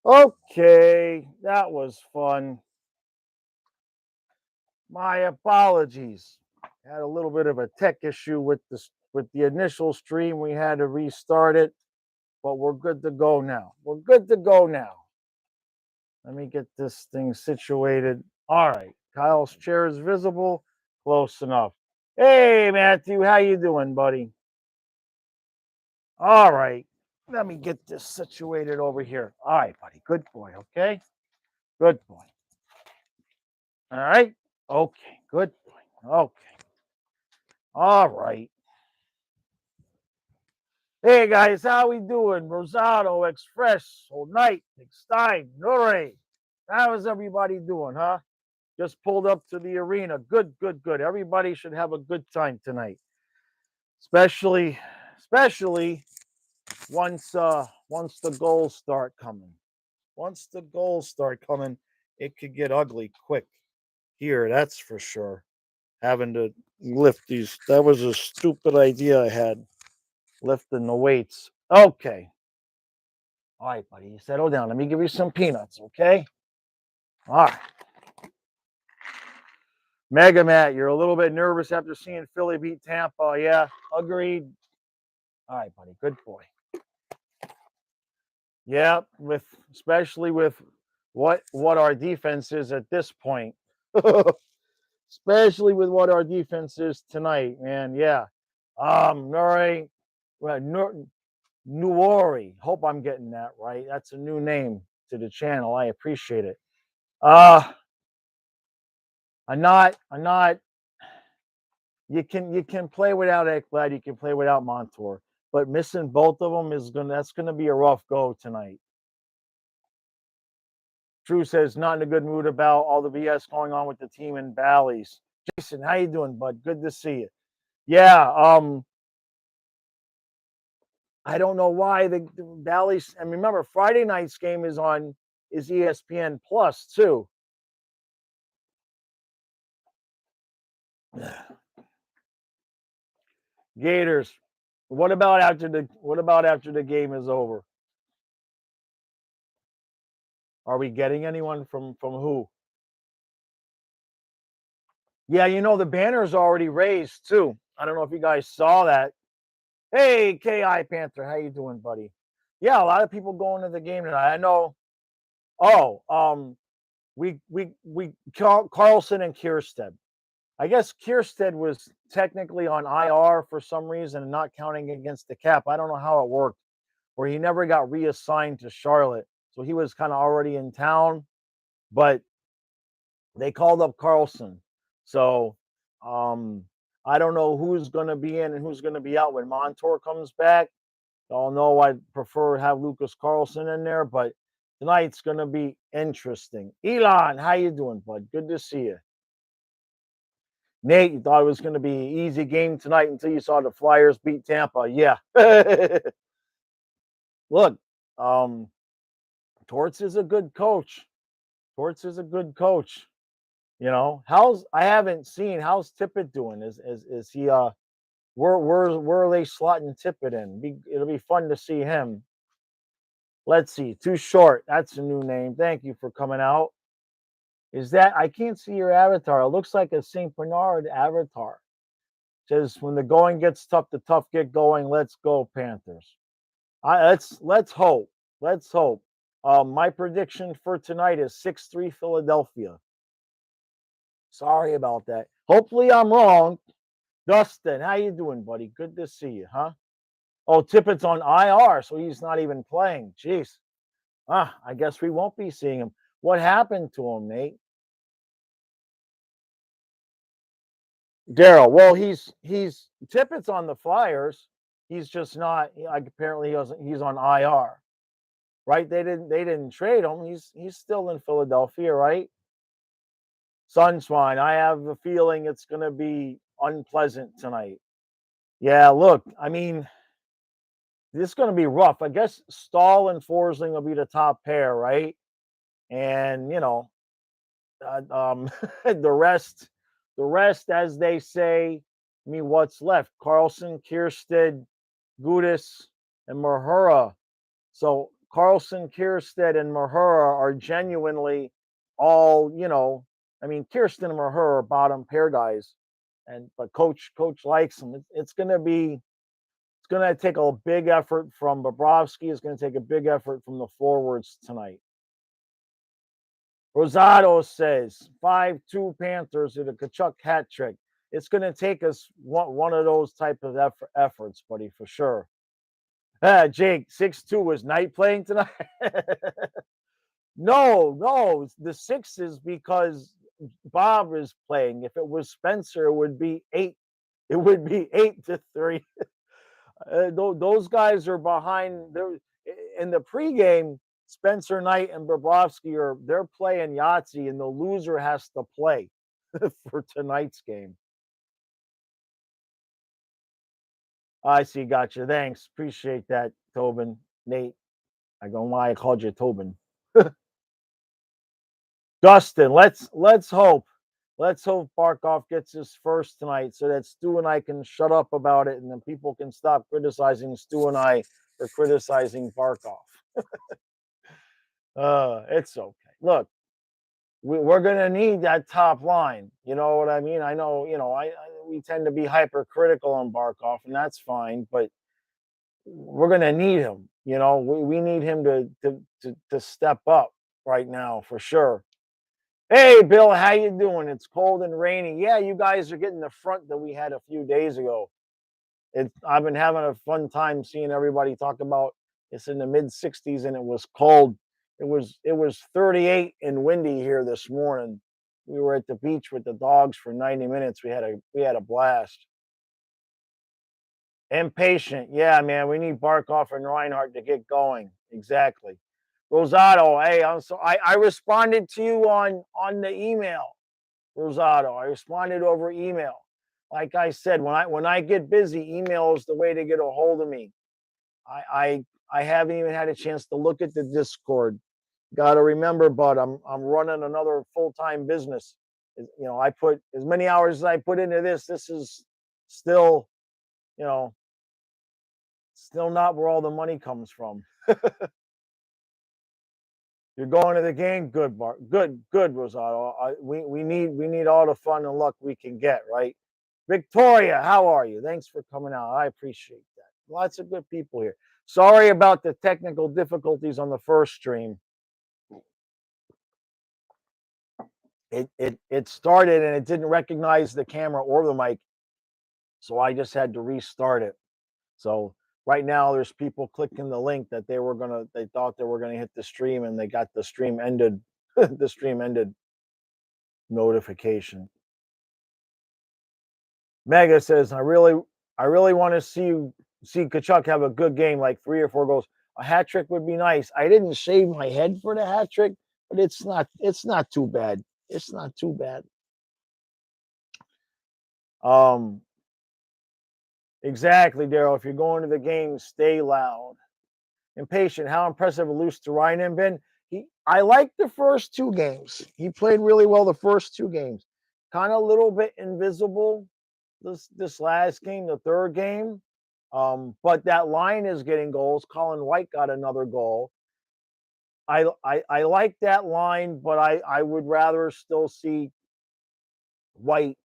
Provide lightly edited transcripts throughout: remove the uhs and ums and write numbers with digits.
Okay, that was fun. My apologies. Had a little bit of a tech issue with the initial stream. We had to restart it, but we're good to go now. We're good to go now. Let me get this thing situated. All right, Kyle's chair is visible. Close enough. Hey, Matthew, how you doing, buddy? All right, let me get this situated over here. All right, buddy. Good boy. Okay, good boy. All right. Okay, good boy. Okay. All right. Hey guys, how we doing? Rosado, Express, Old Night, Stein, Nure. How is everybody doing, huh? Just pulled up to the arena. Good, good, good. Everybody should have a good time tonight. Especially once the goals start coming. Once the goals start coming, it could get ugly quick. Here, that's for sure. Having to lift these. That was a stupid idea I had. Lifting the weights. Okay. All right, buddy. You settle down. Let me give you some peanuts, okay? All right. Mega Matt, you're a little bit nervous after seeing Philly beat Tampa. Yeah, agreed. All right, buddy. Good boy. Yeah, especially with what our defense is at this point. Especially with what our defense is tonight, man. Yeah. Nuri, well, Nuori. Hope I'm getting that right. That's a new name to the channel. I appreciate it. Uh I'm not. You can play without Ekblad. You can play without Montour, but missing both of them that's gonna be a rough go tonight. Drew says not in a good mood about all the BS going on with the team in Bally's. Jason, how you doing, bud? Good to see you. Yeah. I don't know why the Bally's. And remember, Friday night's game is ESPN Plus too. Gators. What about after the game is over? Are we getting anyone from who? Yeah, the banner's already raised too. I don't know if you guys saw that. Hey, KI Panther, how you doing, buddy? Yeah, a lot of people going to the game tonight. I know. Oh, we Carlson and Kierstead. I guess Kierstead was technically on IR for some reason and not counting against the cap. I don't know how it worked, where he never got reassigned to Charlotte. So he was kind of already in town, but they called up Carlson. So I don't know who's going to be in and who's going to be out when Montour comes back. Y'all know I prefer to have Lucas Carlson in there, but tonight's going to be interesting. Elon, how you doing, bud? Good to see you. Nate, you thought it was going to be an easy game tonight until you saw the Flyers beat Tampa. Yeah. Look, um, Torts is a good coach. Torts is a good coach. I haven't seen how's Tippett doing? Is he where are they slotting Tippett in? It'll be fun to see him. Let's see. Too short. That's a new name. Thank you for coming out. Is that I can't see your avatar. It looks like a St. Bernard avatar. It says when the going gets tough, the tough get going. Let's go, Panthers. Let's hope. Let's hope. My prediction for tonight is 6-3 Philadelphia. Sorry about that. Hopefully I'm wrong. Dustin, how you doing, buddy? Good to see you, huh? Oh, Tippett's on IR, so he's not even playing. Jeez. I guess we won't be seeing him. What happened to him, Nate? Daryl. Well, he's Tippett's on the Flyers. He's just not. Apparently, he's on IR, right? They didn't trade him. He's still in Philadelphia, right? Sunswine. I have a feeling it's going to be unpleasant tonight. Yeah. Look, I mean, this is going to be rough. I guess Stahl and Forsling will be the top pair, right? And the rest, as they say. I mean, what's left? Carlson, Kierstead, Gudis, and Mahura. So Carlson, Kierstead, and Mahura are genuinely all, I mean, Kirsten and Mahura are bottom pair guys, but coach likes them. It's gonna take a big effort from Bobrovsky. It's gonna take a big effort from the forwards tonight. Rosado says 5-2 Panthers with a Kachuk hat trick. It's gonna take us one of those type of efforts, buddy, for sure. Jake, 6-2 was Knight playing tonight? No, the 6 is because Bob is playing. If it was Spencer, it would be 8. It would be 8-3. Those guys are behind. They're in the pregame. Spencer Knight and Bobrovsky they're playing Yahtzee, and the loser has to play for tonight's game. I see. Gotcha. Thanks. Appreciate that, Tobin. Nate. I don't know why I called you Tobin. Dustin, let's hope. Let's hope Barkov gets his first tonight so that Stu and I can shut up about it and then people can stop criticizing Stu and I for criticizing Barkov. It's okay. Look, we're going to need that top line. You know what I mean? I know, we tend to be hypercritical on Barkov, and that's fine, but we're going to need him. We need him to step up right now for sure. Hey, Bill, how you doing? It's cold and rainy. Yeah, you guys are getting the front that we had a few days ago. I've been having a fun time seeing everybody talk about it's in the mid 60s and it was cold. It was 38 and windy here this morning. We were at the beach with the dogs for 90 minutes. We had a blast. Impatient. Yeah, man, we need Barkov and Reinhardt to get going. Exactly. Rosado, hey, I responded to you on the email. Rosado, I responded over email. Like I said, when I get busy, email is the way to get a hold of me. I haven't even had a chance to look at the Discord. Got to remember, bud, I'm running another full-time business. I put as many hours as I put into this. This is still, still not where all the money comes from. You're going to the game, good, Bart. Good, Rosado. We need all the fun and luck we can get, right? Victoria, how are you? Thanks for coming out. I appreciate that. Lots of good people here. Sorry about the technical difficulties on the first stream. It started and it didn't recognize the camera or the mic, so I just had to restart it. So right now there's people clicking the link that they thought they were gonna hit the stream and they got the stream ended. The stream ended notification. Mega says, I really want to see Kachuk have a good game, like 3 or 4 goals. A hat trick would be nice. I didn't shave my head for the hat trick, but it's not too bad. It's not too bad. Exactly, Daryl. If you're going to the game, stay loud. Impatient. How impressive Luosterainen been? I liked the first 2 games. He played really well the first 2 games. Kind of a little bit invisible this last game, the third game. But that line is getting goals. Colin White got another goal. I like that line, but I would rather still see White,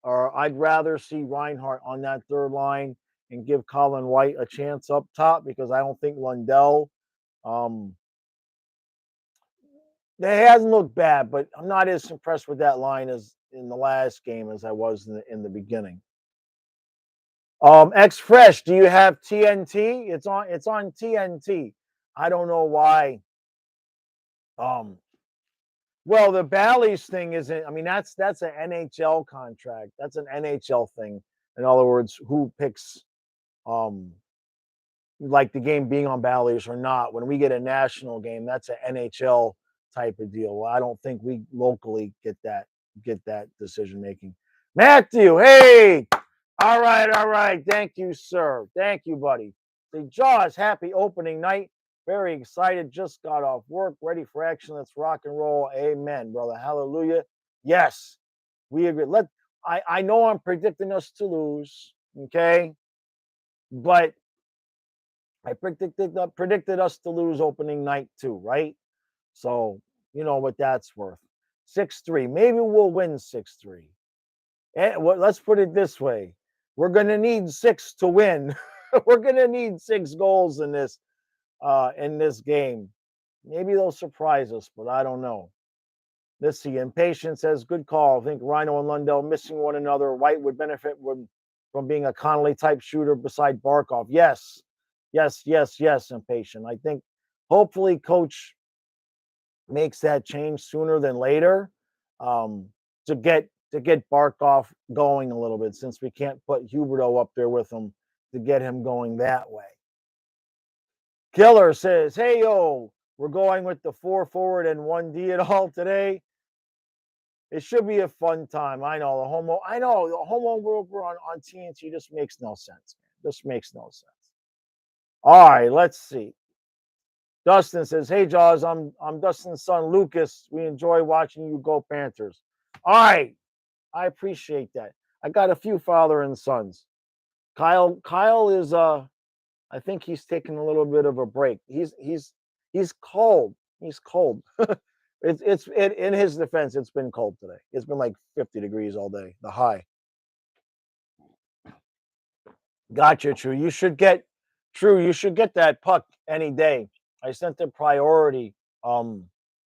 or I'd rather see Reinhardt on that third line and give Colin White a chance up top, because I don't think Lundell, it hasn't looked bad, but I'm not as impressed with that line as in the last game as I was in the beginning. X Fresh, do you have TNT? It's on TNT. I don't know why. Well, the Bally's thing isn't. I mean, that's an NHL contract. That's an NHL thing. In other words, who picks, like the game being on Bally's or not. When we get a national game, that's an NHL type of deal. I don't think we locally get that decision making. Matthew, hey, all right. Thank you, sir. Thank you, buddy. The Jaws, happy opening night. Very excited. Just got off work, ready for action. Let's rock and roll. Amen, brother. Hallelujah. Yes, we agree. I know I'm predicting us to lose, okay, but I predicted us to lose opening night too, right? So you know what that's worth. 6-3. Maybe we'll win 6-3. Well, let's put it this way: we're gonna need six to win. We're gonna need 6 goals in this game. Maybe they'll surprise us, but I don't know. Let's see. Impatient says, good call. I think Rhino and Lundell missing one another. White would benefit from being a Connolly type shooter beside Barkov. Yes, yes, yes, yes, Impatient. I think hopefully Coach makes that change sooner than later, um, to get Barkov going a little bit, since we can't put Huberto up there with him to get him going that way. Killer says, hey, yo, we're going with the 4 forward and 1D at all today. It should be a fun time. I know the homo over on TNT just makes no sense, man. Just makes no sense. All right, let's see. Dustin says, hey, Jaws, I'm Dustin's son, Lucas. We enjoy watching you go Panthers. All right. I appreciate that. I got a few father and sons. Kyle is I think he's taking a little bit of a break. He's cold. He's cold. In his defense, it's been cold today. It's been like 50 degrees all day, the high. Gotcha, True. You should get that puck any day. I sent the priority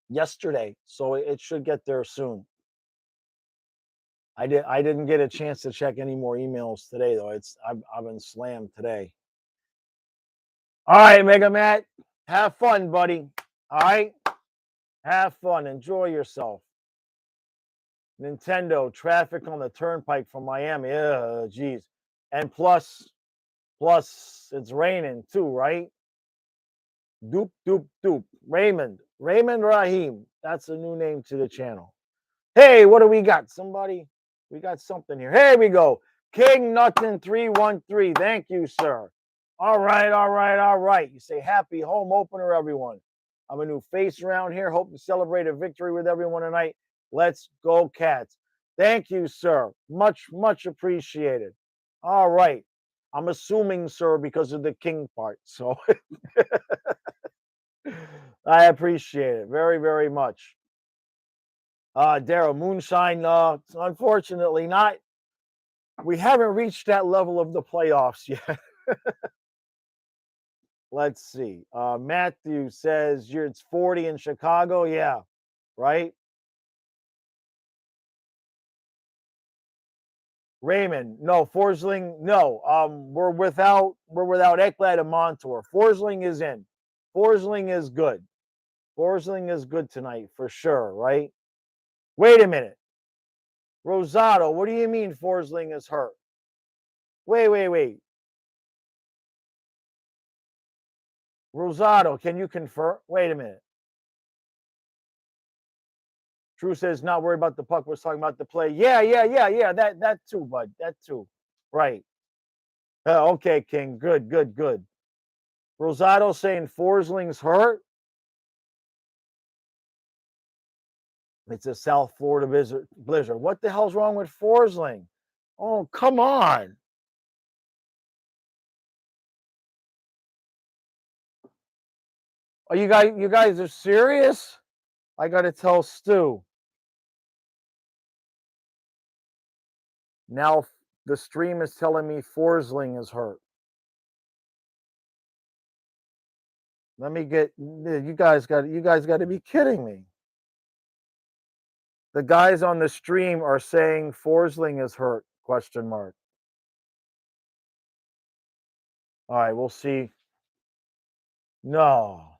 yesterday, so it should get there soon. I didn't get a chance to check any more emails today though. I've been slammed today. All right, Mega Matt. Have fun, buddy. All right. Have fun. Enjoy yourself. Nintendo, traffic on the turnpike from Miami. Geez. And plus, it's raining too, right? Doop, doop, doop. Raymond Rahim. That's a new name to the channel. Hey, what do we got? We got something here. Here we go. King Nutton 313. Thank you, sir. All right, all right, all right. You say happy home opener, everyone. I'm a new face around here. Hope to celebrate a victory with everyone tonight. Let's go, Cats. Thank you, sir. Much, much appreciated. All right. I'm assuming, sir, because of the king part. So I appreciate it very, very much. Daryl, Moonshine, unfortunately not. We haven't reached that level of the playoffs yet. Let's see. Matthew says it's 40 in Chicago. Yeah, right. Raymond, no. Forsling, no. We're without Ekblad and Montour. Forsling is in. Forsling is good. Forsling is good tonight for sure, right? Wait a minute. Rosado, what do you mean Forsling is hurt? Wait. Rosado, can you confirm? Wait a minute. True says not worried about the puck. We're talking about the play. Yeah. That too, bud. That too. Right. Okay, King. Good. Rosado saying Forsling's hurt. It's a South Florida blizzard. What the hell's wrong with Forsling? Oh, come on. Are you guys are serious? I gotta tell Stu. Now the stream is telling me Forsling is hurt. Let me get you guys got to be kidding me. The guys on the stream are saying Forsling is hurt? Question mark. All right, we'll see. No.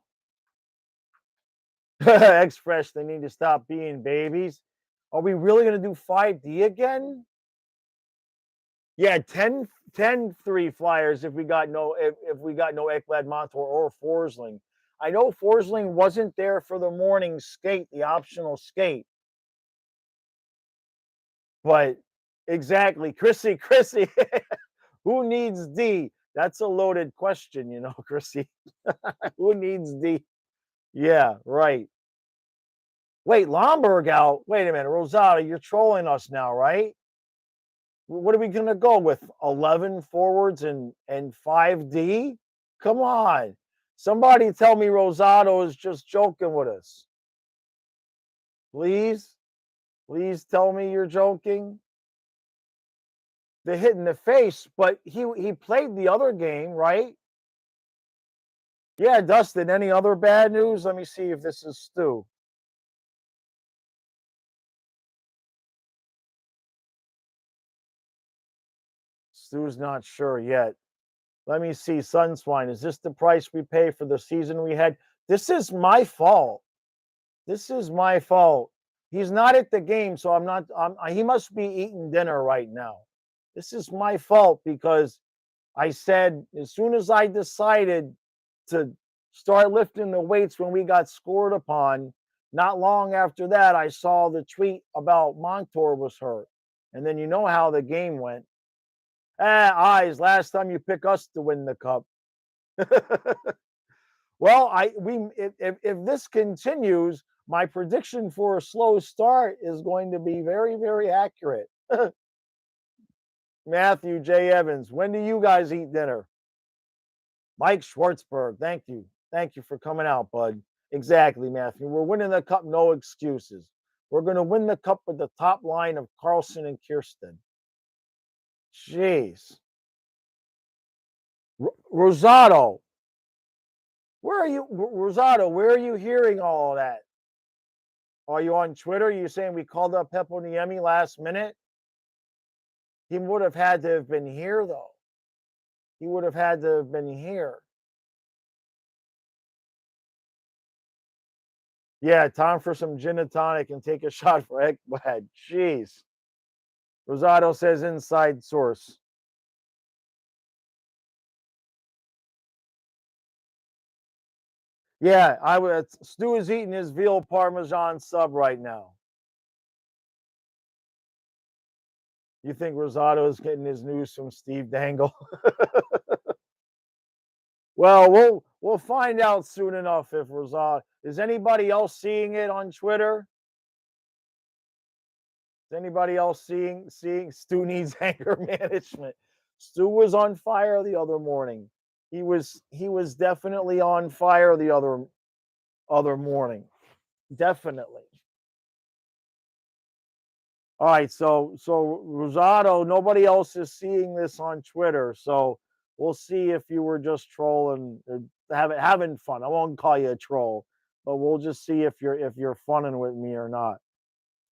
Express, they need to stop being babies. Are we really going to do 5D again? Yeah, 10-3 Flyers if we got no Ekblad, Montour, or Forsling. I know Forsling wasn't there for the morning skate, the optional skate. But exactly, Chrissy, who needs D? That's a loaded question, Chrissy. Who needs D? Yeah, right. Wait, Lomberg out. Wait a minute, Rosado, you're trolling us now, right? What are we gonna go with? 11 forwards and 5D? come on. Somebody tell me Rosado is just joking with us. Please? Please tell me you're joking. The hit in the face, but he played the other game, right? Yeah, Dustin, any other bad news? Let me see if this is Stu. Stu's not sure yet. Let me see. Sunswine, is this the price we pay for the season we had? This is my fault. This is my fault. He's not at the game, so I'm not. He must be eating dinner right now. This is my fault because I said as soon as I decided to start lifting the weights when we got scored upon, not long after that, I saw the tweet about Montour was hurt. And then you know how the game went. Eyes, last time you pick us to win the cup. Well, if this continues, my prediction for a slow start is going to be very, very accurate. Matthew J. Evans, when do you guys eat dinner? Mike Schwartzberg, thank you. Thank you for coming out, bud. Exactly, Matthew. We're winning the cup, no excuses. We're going to win the cup with the top line of Carlson and Kirsten. Jeez. Rosado, where are you, Rosado? Where are you hearing all of that? Are you on Twitter? Are you saying we called up Peponiemi last minute? He would have had to have been here, though. He would have had to have been here. Yeah, time for some gin and tonic and take a shot for Ekblad. Jeez. Rosado says inside source. Yeah, I would. Stu is eating his veal parmesan sub right now. You think Rosado is getting his news from Steve Dangle? Well, we'll find out soon enough if Rosado is anybody else seeing it on Twitter. Is anybody else seeing Stu needs anger management? Stu was on fire the other morning. He was definitely on fire the other morning. Definitely. All right, so Rosado, nobody else is seeing this on Twitter, so we'll see if you were just trolling, having fun. I won't call you a troll, but we'll just see if you're funning with me or not.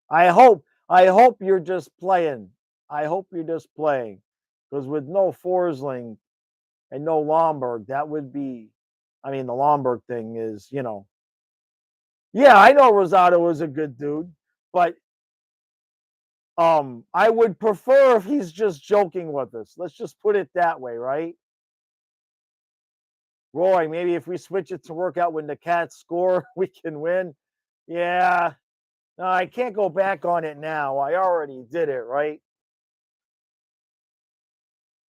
I hope you're just playing. I hope you're just playing, because with no Forsling and no Lomberg, that would be. I mean, the Lomberg thing is, yeah, I know Rosado is a good dude, but I would prefer if he's just joking with us. Let's just put it that way, right? Roy, maybe if we switch it to work out when the Cats score, we can win. Yeah. No, I can't go back on it now. I already did it, right?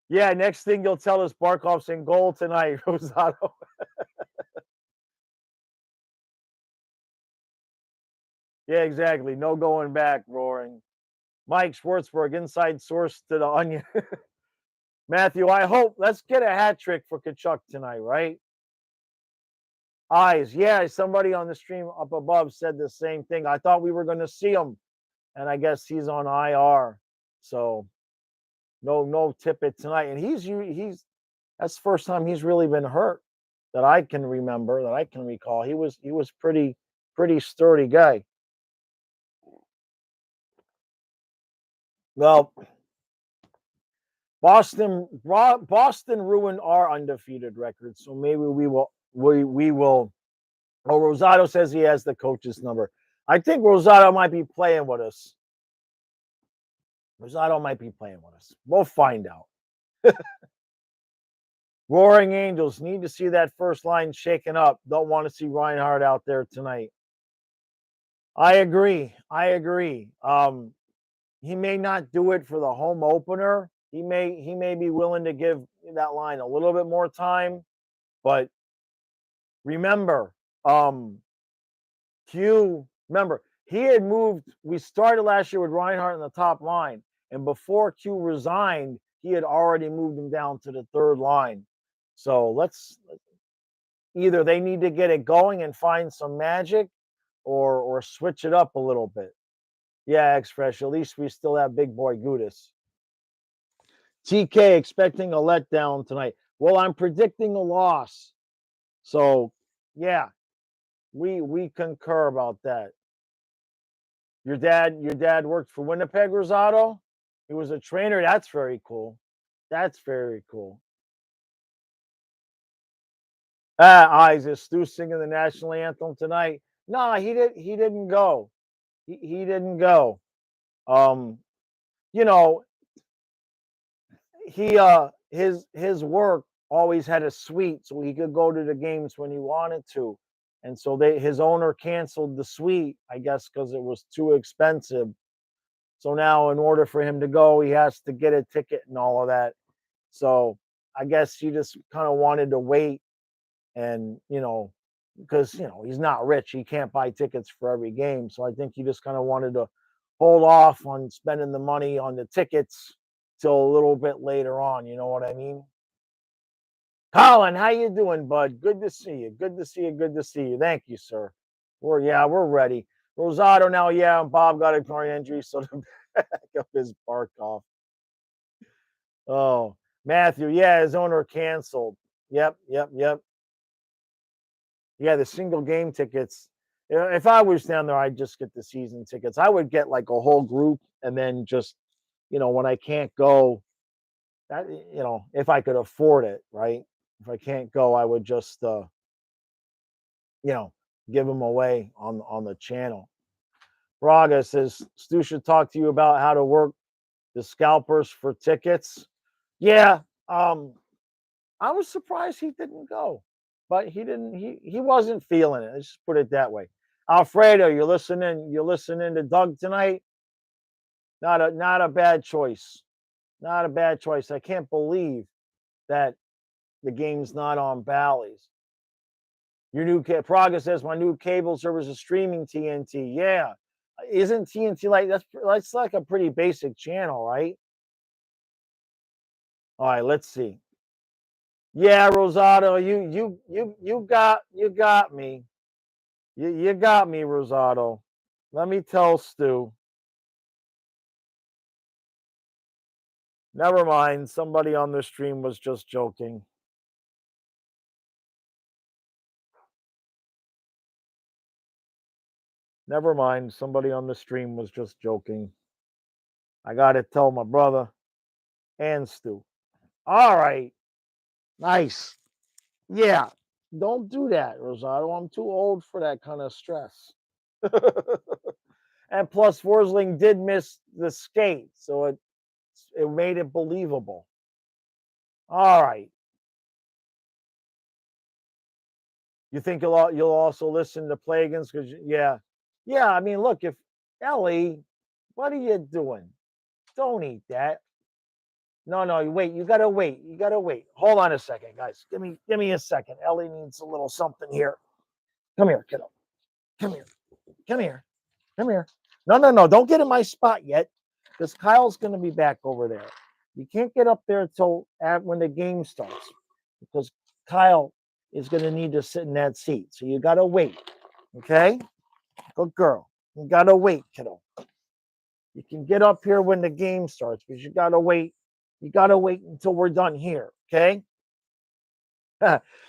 Yeah, next thing you'll tell us Barkov's in goal tonight, Rosado. Yeah, exactly. No going back, roaring. Mike Schwartzberg, inside source to the Onion. Matthew, I hope. Let's get a hat trick for Kachuk tonight, right? Eyes. Yeah, somebody on the stream up above said the same thing. I thought we were going to see him, and I guess he's on IR. So no Tippett tonight. And he's that's the first time he's really been hurt that I can remember, that I can recall. He was pretty sturdy guy. Well, Boston ruined our undefeated record, so maybe we will. Oh, Rosado says he has the coach's number. I think Rosado might be playing with us. Rosado might be playing with us. We'll find out. Roaring Angels need to see that first line shaken up. Don't want to see Reinhardt out there tonight. I agree. He may not do it for the home opener. He may be willing to give that line a little bit more time, but remember, remember, he had moved. We started last year with Reinhardt in the top line, and before Q resigned, he had already moved him down to the third line. So let's either they need to get it going and find some magic, or switch it up a little bit. Yeah, X Fresh. At least we still have Big Boy Gudis. TK expecting a letdown tonight. Well, I'm predicting a loss. So yeah, we concur about that. Your dad worked for Winnipeg, Rosado. He was a trainer. That's very cool. That's very cool. Eyes is Stu singing the national anthem tonight? No, he did. He didn't go. He didn't go. Um, you know, his work always had a suite, so he could go to the games when he wanted to. And so his owner canceled the suite, I guess, because it was too expensive. So now, in order for him to go, he has to get a ticket and all of that. So I guess he just kind of wanted to wait, and because he's not rich, he can't buy tickets for every game. So I think he just kind of wanted to hold off on spending the money on the tickets till a little bit later on. You know what I mean? Colin, how you doing, bud? Good to see you. Good to see you. Good to see you. Thank you, sir. We're ready. Rosado now, yeah, and Bob got a groin injury, so the back of his bark off. Oh, Matthew, yeah, his owner canceled. Yep, yep, yep. Yeah, the single game tickets. If I was down there, I'd just get the season tickets. I would get like a whole group, and then just, when I can't go, that if I could afford it, right? If I can't go, I would just you know, give them away on the channel. Braga says Stu should talk to you about how to work the scalpers for tickets. Yeah, I was surprised he didn't go, but he didn't. He wasn't feeling it. Let's just put it that way. Alfredo, you're listening. You're listening to Doug tonight. Not a bad choice. Not a bad choice. I can't believe that the game's not on Bally's. Your new Praga says my new cable service is streaming TNT. Yeah, isn't TNT like that's like a pretty basic channel, right? All right, let's see. Yeah, Rosado, you got me. You got me, Rosado. Let me tell Stu. Never mind. Somebody on the stream was just joking. Never mind. Somebody on the stream was just joking. I got to tell my brother and Stu. All right. Nice. Yeah. Don't do that, Rosado. I'm too old for that kind of stress. And plus, Forsling did miss the skate, so it made it believable. All right. You think you'll also listen to Plagans? Because yeah. I mean, look, if Ellie, what are you doing? Don't eat that. No, wait. You gotta wait. You gotta wait. Hold on a second, guys. Give me a second. Ellie needs a little something here. Come here, kiddo. Come here. Come here. Come here. No. Don't get in my spot yet, because Kyle's gonna be back over there. You can't get up there until when the game starts, because Kyle is gonna need to sit in that seat. So you gotta wait. Okay? Good girl. You gotta wait, kiddo. You can get up here when the game starts, but you gotta wait. You gotta wait until we're done here. Okay?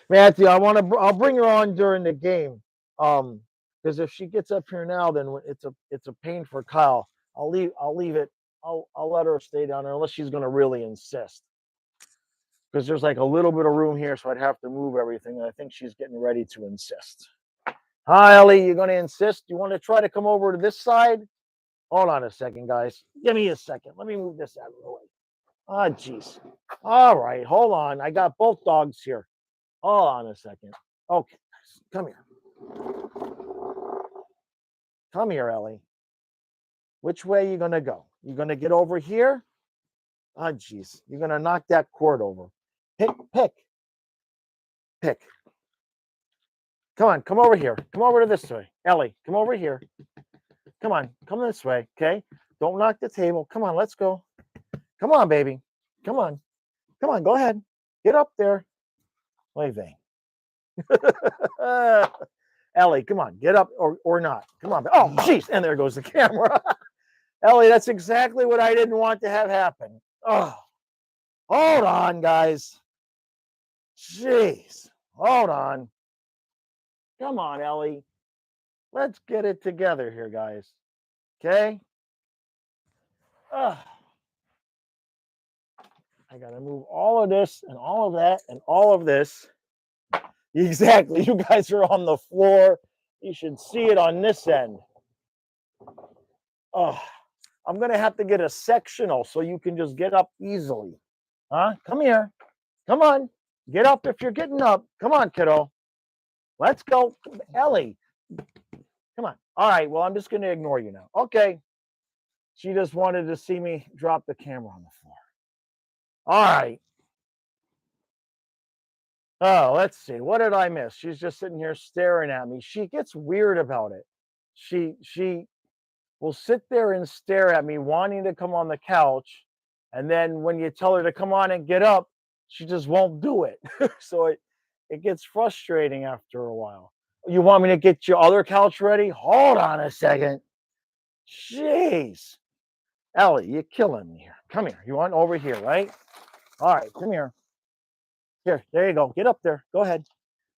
Matthew, I'll bring her on during the game. Because if she gets up here now, then it's a pain for Kyle. I'll leave it. I'll let her stay down there unless she's gonna really insist. Because there's like a little bit of room here, so I'd have to move everything. And I think she's getting ready to insist. Hi, Ellie, you're gonna insist? You want to try to come over to this side? Hold on a second, guys. Give me a second. Let me move this out of the way. Ah, jeez. All right, hold on. I got both dogs here. Hold on a second. Okay, come here. Come here, Ellie. Which way are you gonna go? You gonna get over here? Ah, jeez. You're gonna knock that cord over. Pick. Come on, come over here. Come over to this way. Ellie, come over here. Come on, come this way, okay? Don't knock the table. Come on, let's go. Come on, baby. Come on. Come on, go ahead. Get up there. What do you think? Ellie, come on, get up or not. Come on. Oh, jeez. And there goes the camera. Ellie, that's exactly what I didn't want to have happen. Oh, hold on, guys. Jeez. Hold on. Come on, Ellie. Let's get it together here, guys. Okay? Ugh. I got to move all of this and all of that and all of this. Exactly. You guys are on the floor. You should see it on this end. Oh, I'm going to have to get a sectional so you can just get up easily. Huh? Come here. Come on. Get up if you're getting up. Come on, kiddo. Let's go. Ellie, come on. All right. Well, I'm just going to ignore you now. Okay. She just wanted to see me drop the camera on the floor. All right. Oh, let's see. What did I miss? She's just sitting here staring at me. She gets weird about it. She will sit there and stare at me, wanting to come on the couch, and then when you tell her to come on and get up, she just won't do it. So it gets frustrating after a while. You want me to get your other couch ready? Hold on a second. Jeez. Ellie, you're killing me here. Come here. You want over here, right? All right, come here. Here, there you go. Get up there. Go ahead.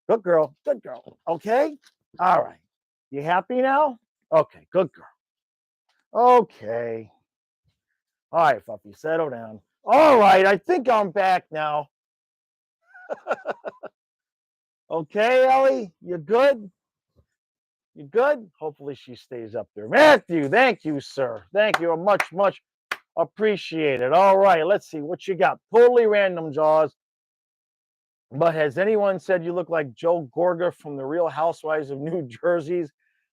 Good girl. Good girl. Okay. All right. You happy now? Okay. Good girl. Okay. All right, Fuffy, settle down. All right. I think I'm back now. Okay, Ellie? You good? You good? Hopefully she stays up there. Matthew, thank you, sir. Thank you. Much, much appreciated. All right. Let's see what you got. Totally random, Jaws. But has anyone said you look like Joe Gorga from the Real Housewives of New Jersey's?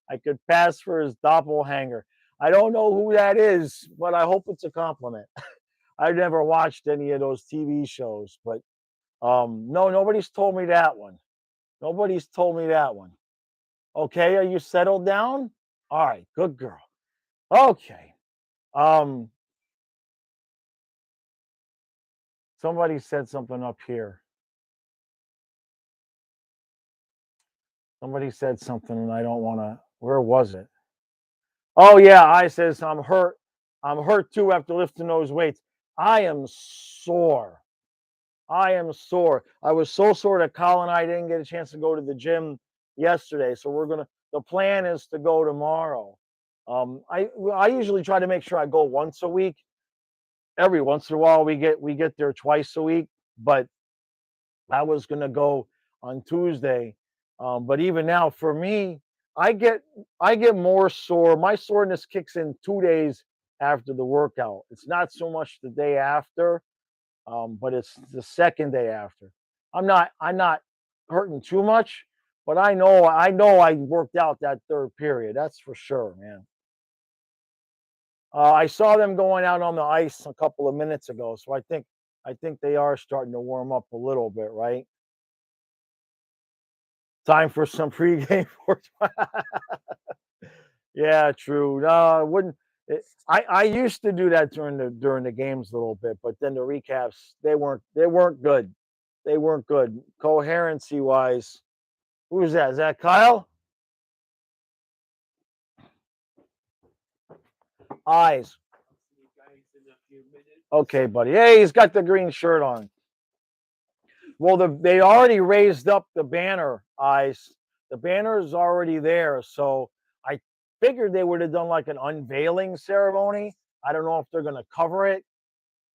I could pass for his doppelganger. I don't know who that is, but I hope it's a compliment. I've never watched any of those TV shows, but no, nobody's told me that one. Nobody's told me that one. Okay, are you settled down? All right, good girl. Okay. Um, somebody said something up here. Somebody said something, and I don't want to. Where was it? Oh yeah, I says I'm hurt. I'm hurt too after lifting those weights. I am sore. I am sore. I was so sore that Colin and I didn't get a chance to go to the gym yesterday. So we're gonna. The plan is to go tomorrow. I usually try to make sure I go once a week. Every once in a while we get there twice a week, but I was gonna go on Tuesday. But even now, for me, I get I get more sore. My soreness kicks in 2 days after the workout. It's not so much the day after, but it's the second day after. I'm not hurting too much, but I know I worked out that third period. That's for sure, man. I saw them going out on the ice a couple of minutes ago, so I think they are starting to warm up a little bit, right? Time for some pregame for yeah, true. No, I wouldn't. I used to do that during the games a little bit, but then the recaps they weren't good. They weren't good coherency wise. Who's that? Is that Kyle? Eyes. Okay, buddy. Hey, he's got the green shirt on. Well, they already raised up the banner, eyes. The banner is already there, so I figured they would have done like an unveiling ceremony. I don't know if they're going to cover it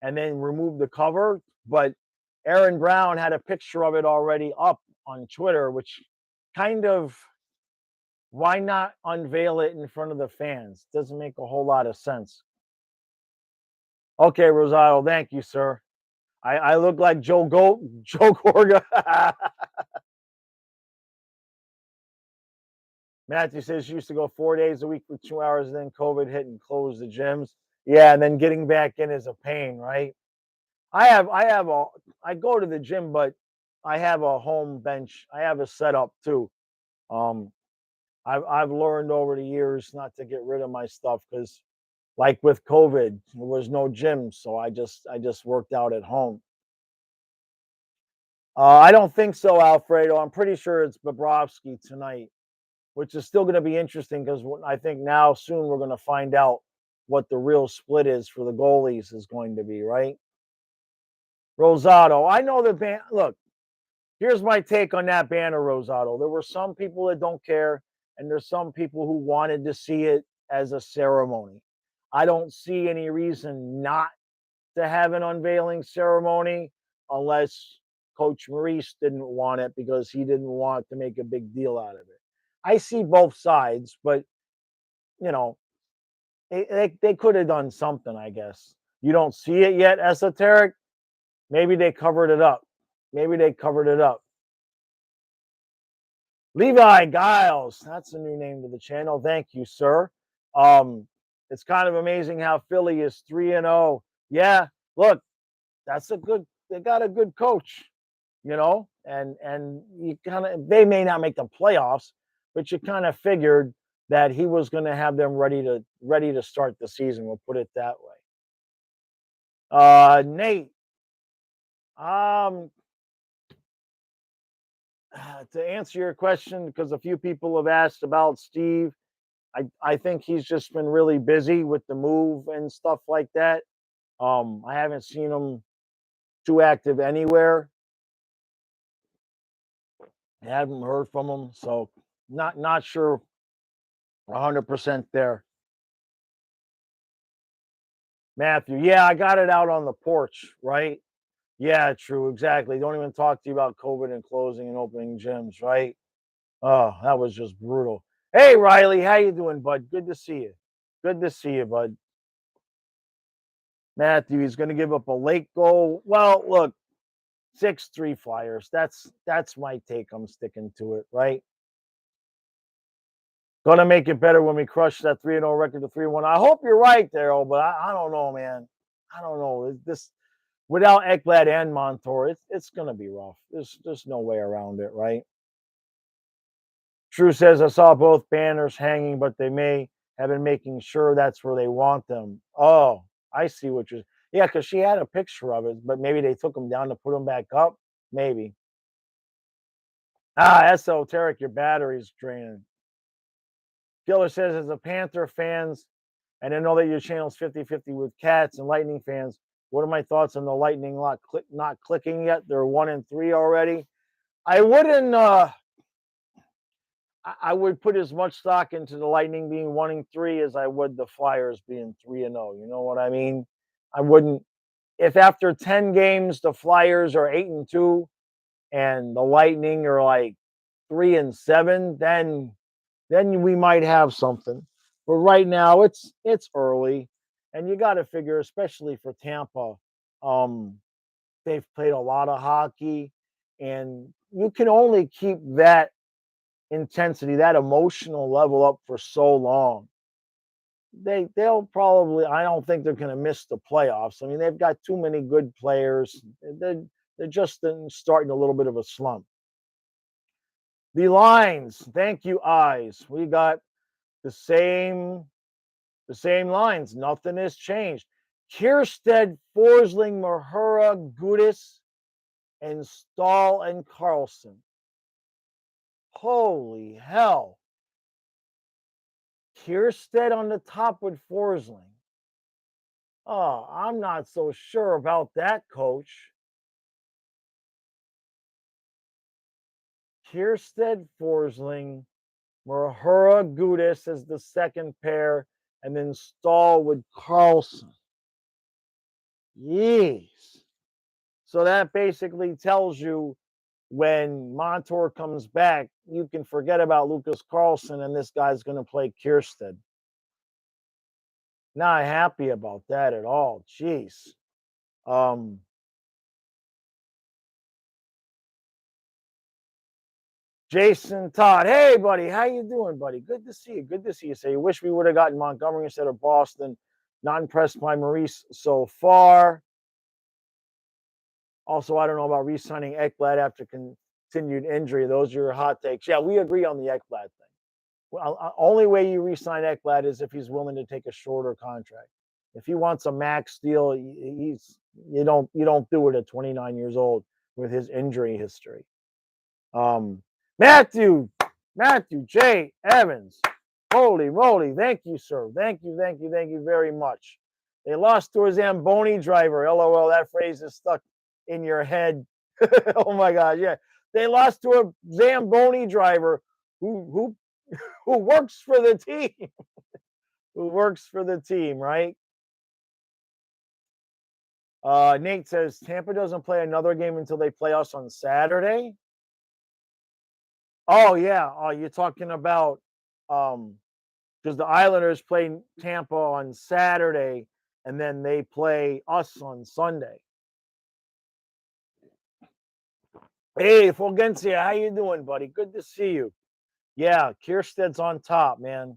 and then remove the cover, but Aaron Brown had a picture of it already up on Twitter, which kind of why not unveil it in front of the fans? Doesn't make a whole lot of sense. Okay, Rosario, thank you, sir. I look like Joe Gorga. Matthew says she used to go 4 days a week for 2 hours, and then COVID hit and closed the gyms. Yeah, and then getting back in is a pain, right? I go to the gym, but I have a home bench. I have a setup too. Um, I've learned over the years not to get rid of my stuff because, like with COVID, there was no gym, so I just worked out at home. I don't think so, Alfredo. I'm pretty sure it's Bobrovsky tonight, which is still going to be interesting because I think now soon we're going to find out what the real split is for the goalies is going to be, right? Rosado. I know the ban. Look, here's my take on that banner, Rosado. There were some people that don't care, and there's some people who wanted to see it as a ceremony. I don't see any reason not to have an unveiling ceremony unless Coach Maurice didn't want it because he didn't want to make a big deal out of it. I see both sides, but you know, they could have done something, I guess. You don't see it yet, esoteric. Maybe they covered it up. Maybe they covered it up. Levi Giles, that's a new name to the channel. Thank you, sir. Um, it's kind of amazing how Philly is 3-0. Yeah, look, that's a good. They got a good coach, and you kind of they may not make the playoffs, but you kind of figured that he was going to have them ready to start the season. We'll put it that way. Nate, um, to answer your question, because a few people have asked about Steve, I think he's just been really busy with the move and stuff like that. I haven't seen him too active anywhere. I haven't heard from him, so not sure 100% there. Matthew, yeah, I got it out on the porch, right? Yeah, true, exactly. Don't even talk to you about COVID and closing and opening gyms, right? Oh, that was just brutal. Hey, Riley, how you doing, bud? Good to see you. Good to see you, bud. Matthew, he's going to give up a late goal. Well, look, 6-3 Flyers. That's my take. I'm sticking to it, right? Gonna make it better when we crush that 3-0 record to 3-1. I hope you're right, Daryl, but I don't know, man. I don't know. This without Ekblad and Montour, it's gonna be rough. There's no way around it, right? True says I saw both banners hanging, but they may have been making sure that's where they want them. Oh, I see what you're. Yeah, because she had a picture of it, but maybe they took them down to put them back up. Maybe. Esoteric, your battery's draining. Killer says, as a Panther fans, and I know that your channel's 50-50 with Cats and Lightning fans, what are my thoughts on the Lightning not clicking yet? They're 1-3 already. I wouldn't. I would put as much stock into the Lightning being 1-3 as I would the Flyers being 3-0. You know what I mean? I wouldn't. If after 10 games the Flyers are 8-2 and the Lightning are like 3-7, then we might have something. But right now it's early, and you got to figure, especially for Tampa, um, they've played a lot of hockey, and you can only keep that intensity, that emotional level up for so long. They'll probably. I don't think they're going to miss the playoffs. I mean, they've got too many good players. They're just starting a little bit of a slump. The lines, thank you, eyes. We got the same lines. Nothing has changed. Kierstead, Forsling, Mahura, Gudis, and Stahl and Carlson. Holy hell. Kierstead on the top with Forsling. Oh, I'm not so sure about that, coach. Kierstead, Forsling, Mahura, Gudis as the second pair, and then Stahl with Carlson. Jeez. So that basically tells you when Montour comes back, you can forget about Lucas Carlson and this guy's going to play Kierstead. Not happy about that at all. Jeez. Um, Jason Todd. Hey, buddy. How you doing, buddy? Good to see you. Good to see you. So you wish we would have gotten Montgomery instead of Boston. Not impressed by Maurice so far. Also, I don't know about re-signing Ekblad after continued injury. Those are your hot takes. Yeah, we agree on the Ekblad thing. Well, only way you re-sign Ekblad is if he's willing to take a shorter contract. If he wants a max deal, you don't do it at 29 years old. with his injury history. Um, Matthew J. Evans. Holy moly. Thank you, sir. Thank you very much. They lost to a Zamboni driver. LOL, that phrase is stuck in your head. Oh my God, yeah. They lost to a Zamboni driver who works for the team. Who works for the team, right? Nate says Tampa doesn't play another game until they play us on Saturday. Oh yeah. Oh, you're talking about because the Islanders play Tampa on Saturday and then they play us on Sunday. Hey, Fulgencia, how you doing, buddy? Good to see you. Yeah, Kiersted's on top, man.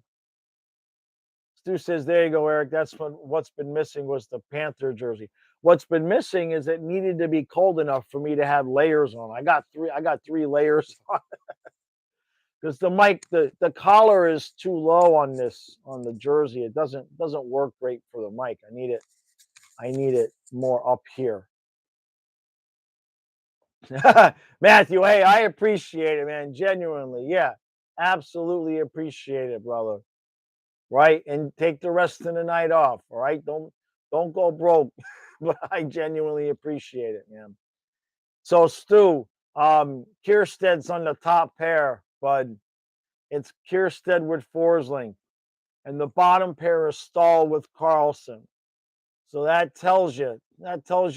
Stu says, there you go, Eric. That's what's been missing was the Panther jersey. What's been missing is it needed to be cold enough for me to have layers on. I got three layers on because the collar is too low on the jersey. It doesn't work great for the mic. I need it more up here. Matthew, hey, I appreciate it, man. Genuinely. Yeah. Absolutely appreciate it, brother. Right? And take the rest of the night off. All right. Don't go broke. But I genuinely appreciate it, man. So Stu, Kiersted's on the top pair, bud. It's Kiersted with Forsling. And the bottom pair is Stahl with Carlson. So that tells you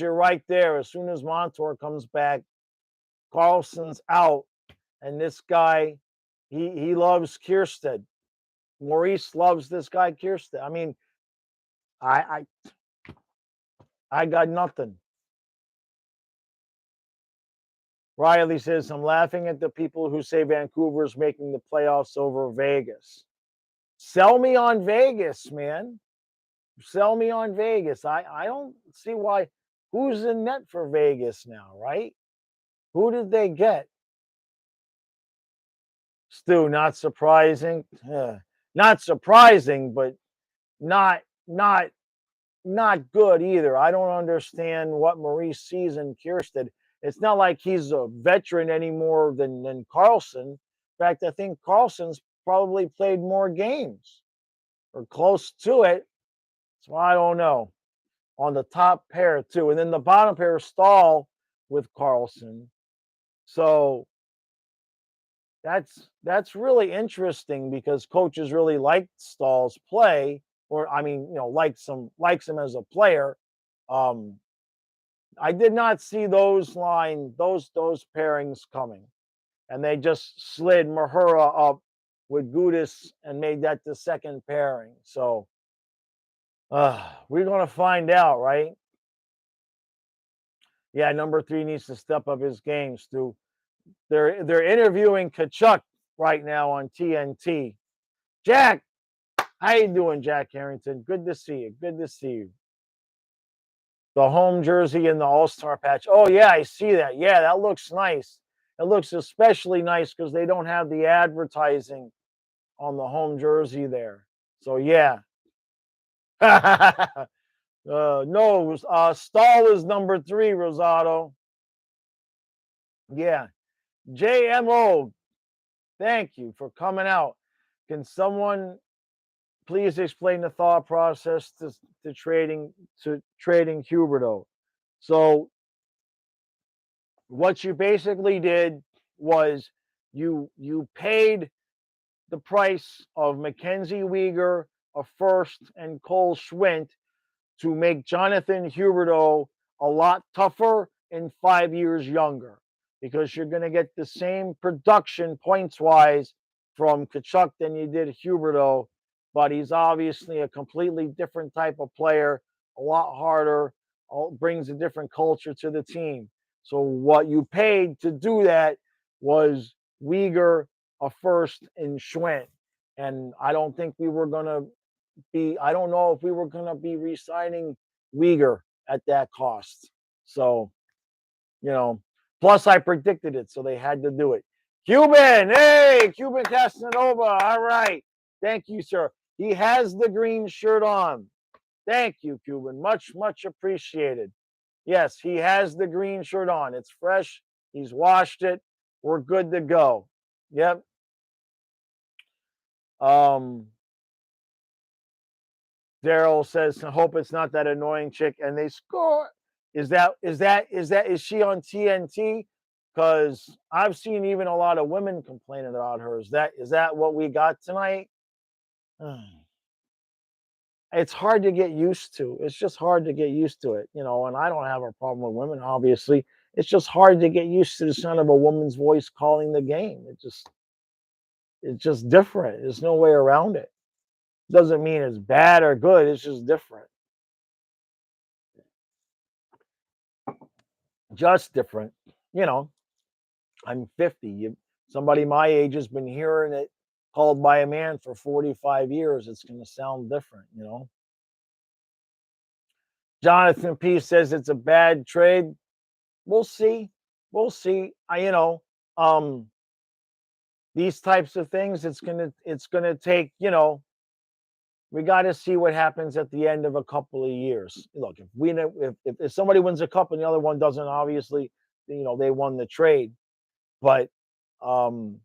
right there. As soon as Montour comes back, Carlson's out. And this guy, he loves Kiersted. Maurice loves this guy, Kiersted. I mean, I got nothing. Riley says, I'm laughing at the people who say Vancouver's making the playoffs over Vegas. Sell me on Vegas, man. Sell me on Vegas. I don't see why. Who's in net for Vegas now, right? Who did they get? Stu, not surprising. Not surprising, but not good either. I don't understand what Maurice sees in Kiersted. It's not like he's a veteran any more than Carlson. In fact, I think Carlson's probably played more games or close to it. So I don't know. On the top pair, too. And then the bottom pair, Stahl with Carlson. So that's really interesting because coaches really liked Stahl's play, or I mean, likes him as a player. I did not see those pairings coming, and they just slid Mahura up with Gudis and made that the second pairing. So we're gonna find out, right? Yeah, number 3 needs to step up his game, Stu. They're interviewing Kachuk right now on TNT. Jack, how you doing, Jack Harrington? Good to see you. Good to see you. The home jersey and the All-Star patch. Oh, yeah, I see that. Yeah, that looks nice. It looks especially nice because they don't have the advertising on the home jersey there. So, yeah. No, Stahl is number 3, Rosado. Yeah. JMO, thank you for coming out. Can someone please explain the thought process to trading Huberto? So what you basically did was you paid the price of Mackenzie Weegar, a first, and Cole Schwint to make Jonathan Huberto a lot tougher and 5 years younger because you're going to get the same production points-wise from Kachuk than you did Huberto, but he's obviously a completely different type of player, a lot harder, brings a different culture to the team. So what you paid to do that was Weegar, a first, and Schwint. And I don't think we were going to I don't know if we were going to be re-signing Weegar at that cost. So, plus I predicted it, so they had to do it. Cuban, hey, Cuban Casanova. All right. Thank you, sir. He has the green shirt on. Thank you, Cuban. Much, much appreciated. Yes, he has the green shirt on. It's fresh. He's washed it. We're good to go. Yep. Um, Daryl says, I hope it's not that annoying chick. And they score. Is she on TNT? Because I've seen even a lot of women complaining about her. Is that what we got tonight? It's hard to get used to. It's just hard to get used to it, and I don't have a problem with women, obviously. It's just hard to get used to the sound of a woman's voice calling the game. It's just different. There's no way around it. Doesn't mean it's bad or good. It's just different. Just different. You know, I'm 50. Somebody my age has been hearing it called by a man for 45 years. It's going to sound different. Jonathan P says it's a bad trade. We'll see. We'll see. Um, these types of things, it's gonna take. We got to see what happens at the end of a couple of years. Look, if somebody wins a cup and the other one doesn't, obviously, they won the trade. But um,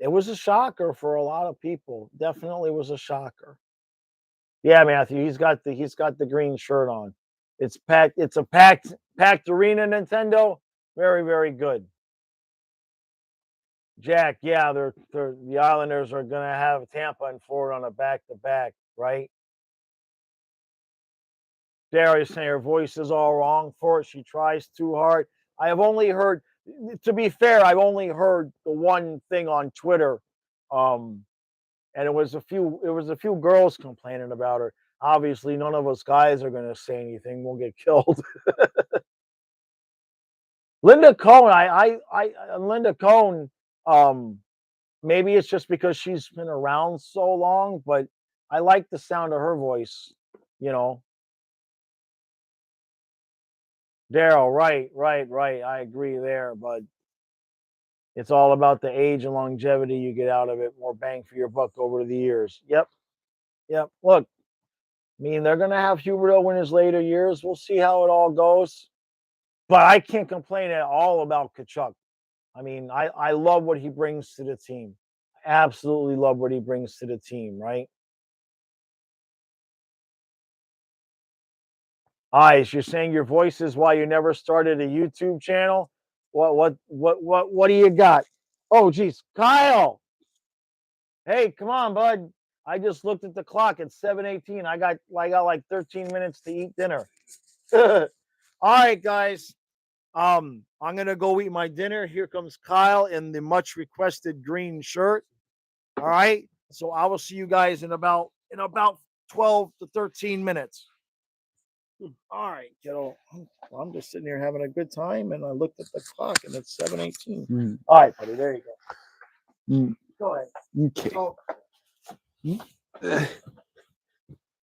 it was a shocker for a lot of people. Definitely was a shocker. Yeah, Matthew, he's got the green shirt on. It's packed. It's a packed arena. Nintendo, very very good. Jack, yeah, the Islanders are gonna have Tampa and Florida on a back to back, right? Darius saying her voice is all wrong for it. She tries too hard. I have only heard, to be fair, I've only heard the one thing on Twitter, um, and it was a few girls complaining about her. Obviously, none of us guys are gonna say anything. We'll get killed. Linda Cohn, Linda Cohn, um, maybe it's just because she's been around so long, but I like the sound of her voice. You know, Daryl, right, right, right. I agree there, but it's all about the age and longevity you get out of it, more bang for your buck over the years. Yep, yep. Look, I mean, they're gonna have Huberto in his later years. We'll see how it all goes. But I can't complain at all about Kachuk. I mean, I love what he brings to the team. Absolutely love what he brings to the team, right? Eyes, you're saying your voice is why you never started a YouTube channel? What do you got? Oh geez, Kyle. Hey, come on, bud. I just looked at the clock. It's 7:18. I got like 13 minutes to eat dinner. All right, guys. I'm gonna go eat my dinner. Here comes Kyle in the much requested green shirt. All right. So I will see you guys in about 12 to 13 minutes. All right, kiddo. I'm just sitting here having a good time, and I looked at the clock, and it's 7:18. All right, buddy. There you go. Go ahead. Okay. Oh,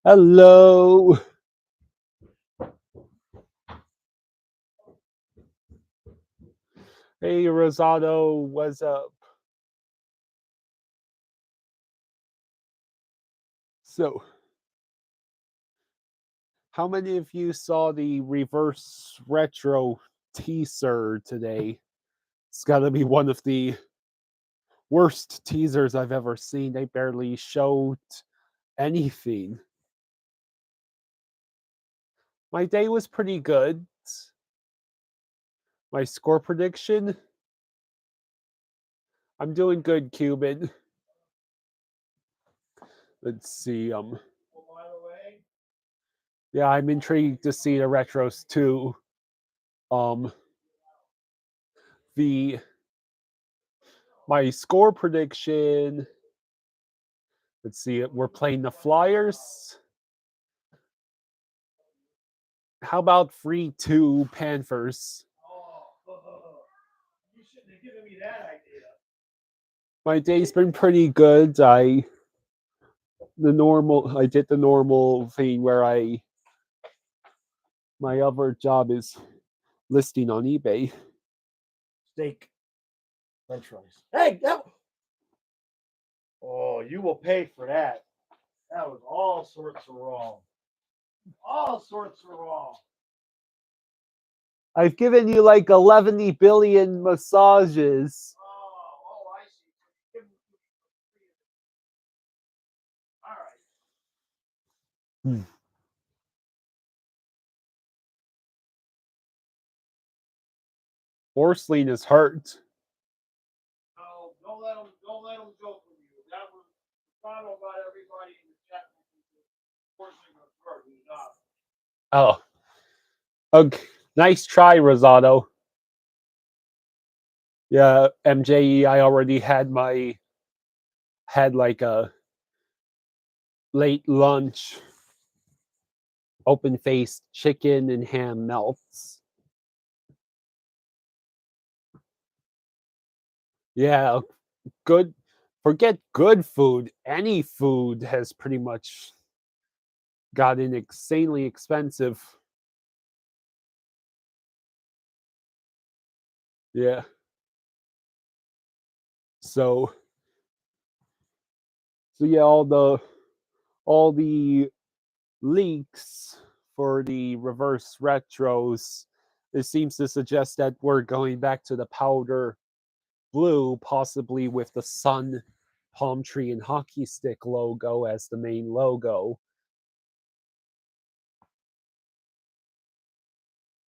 Hello. Hey, Rosado. What's up? So, how many of you saw the reverse retro teaser today? It's got to be one of the worst teasers I've ever seen. They barely showed anything. My day was pretty good. My score prediction, I'm doing good, Cuban. Let's see. by the way, Yeah, I'm intrigued to see the retros too. Um, the my score prediction. Let's see. We're playing the Flyers. How about 3-2 Panthers? you shouldn't have given me that idea. My day's been pretty good. I did the normal thing where I my other job is listing on eBay. Steak, French fries. Hey, oh, you will pay for that. That was all sorts of wrong. All sorts of wrong. I've given you like 11 billion massages. Oh, I see. Give me all right. Hmm. Forceline is hurt. No, don't let him go from you. That was Toronto got everybody in the chat forcing a hurt. He's not. Oh, okay. Nice try, Rosado. Yeah, MJE. I already had like a late lunch, open faced chicken and ham melts. Yeah, good. Forget good food. Any food has pretty much gotten insanely expensive. Yeah. So yeah, all the leaks for the reverse retros, it seems to suggest that we're going back to the powder blue, possibly with the sun, palm tree, and hockey stick logo as the main logo.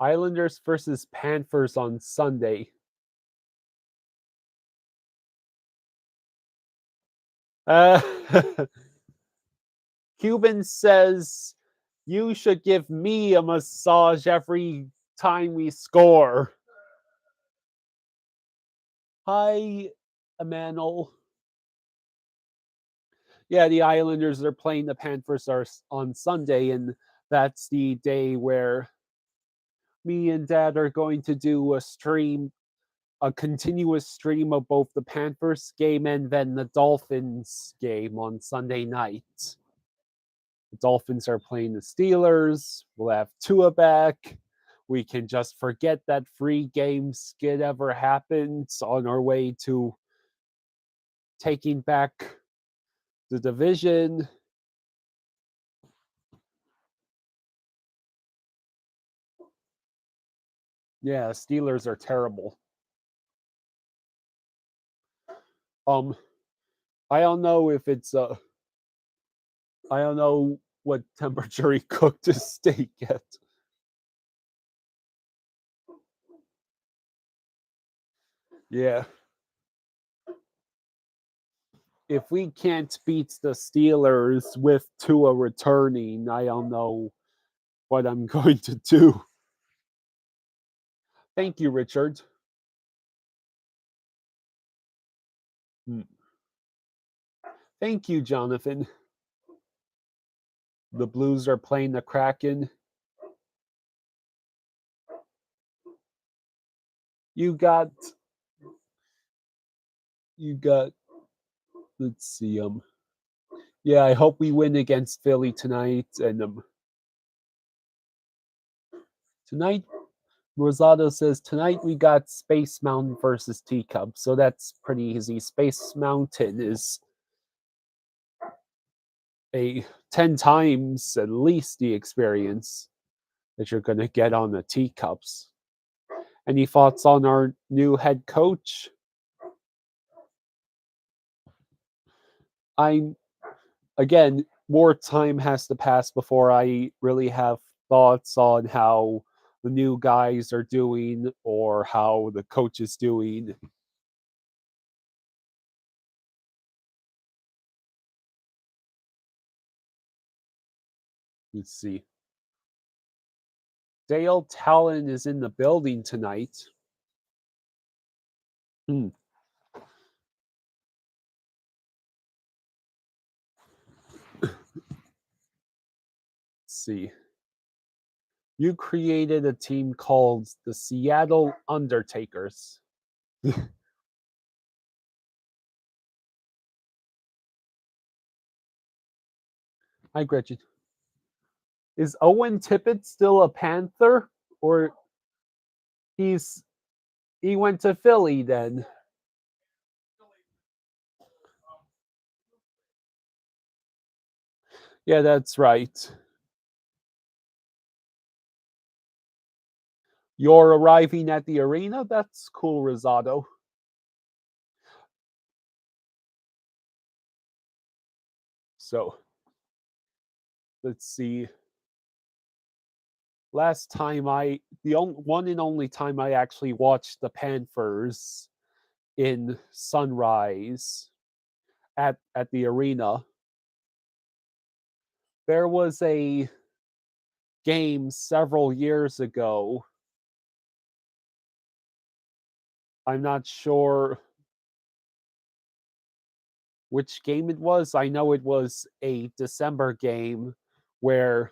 Islanders versus Panthers on Sunday. Uh, Cuban says you should give me a massage every time we score. Hi, Emmanuel. Yeah, the Islanders are playing the Panthers are on Sunday, and that's the day where me and Dad are going to do a continuous stream of both the Panthers game and then the Dolphins game on Sunday night. The Dolphins are playing the Steelers. We'll have Tua back. We can just forget that free game skid ever happened on our way to taking back the division. Yeah, Steelers are terrible. Um, I don't know if it's I don't know what temperature he cooked his steak at. Yeah. If we can't beat the Steelers with Tua returning, I don't know what I'm going to do. Thank you, Richard. Hmm. Thank you, Jonathan. The Blues are playing the Kraken. You got you got let's see yeah, I hope we win against Philly tonight and tonight Rosado says tonight we got Space Mountain versus Teacup, so that's pretty easy. Space Mountain is a 10 times at least the experience that you're going to get on the Teacups. Any thoughts on our new head coach? I'm again, more time has to pass before I really have thoughts on how the new guys are doing or how the coach is doing. Let's see. Dale Talon is in the building tonight. Hmm. Let's see. You created a team called the Seattle Undertakers. Hi, Gretchen. Is Owen Tippett still a Panther, or he's he went to Philly then? Yeah, that's right. You're arriving at the arena? That's cool, Rosado. So, let's see. Last time the only one and only time I actually watched the Panthers in Sunrise at the arena, there was a game several years ago. I'm not sure which game it was. I know it was a December game where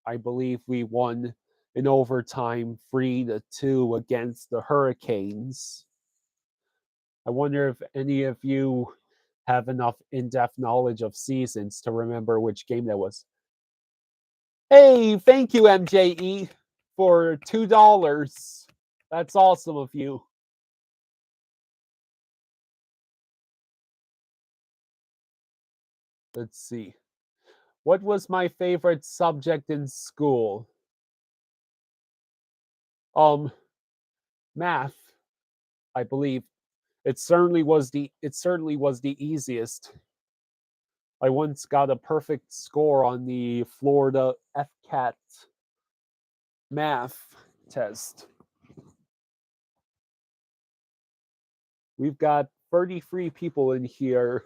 I believe we won in overtime 3-2 against the Hurricanes. I wonder if any of you have enough in-depth knowledge of seasons to remember which game that was. Hey, thank you, MJE, for $2. That's awesome of you. Let's see. What was my favorite subject in school? Math, I believe. It certainly was the easiest. I once got a perfect score on the Florida FCAT math test. We've got 33 people in here.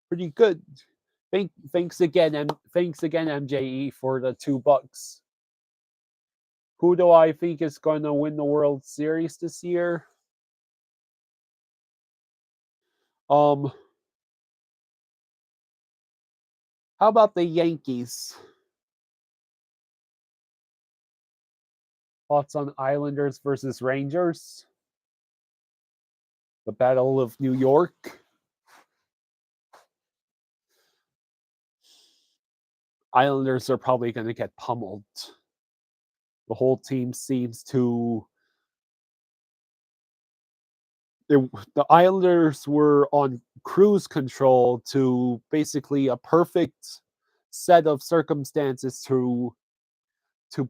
Pretty good. Thanks again, MJE, for the $2. Who do I think is going to win the World Series this year? How about the Yankees? Thoughts on Islanders versus Rangers? The Battle of New York? Islanders are probably going to get pummeled. The whole team seems to. The Islanders were on cruise control to basically a perfect set of circumstances to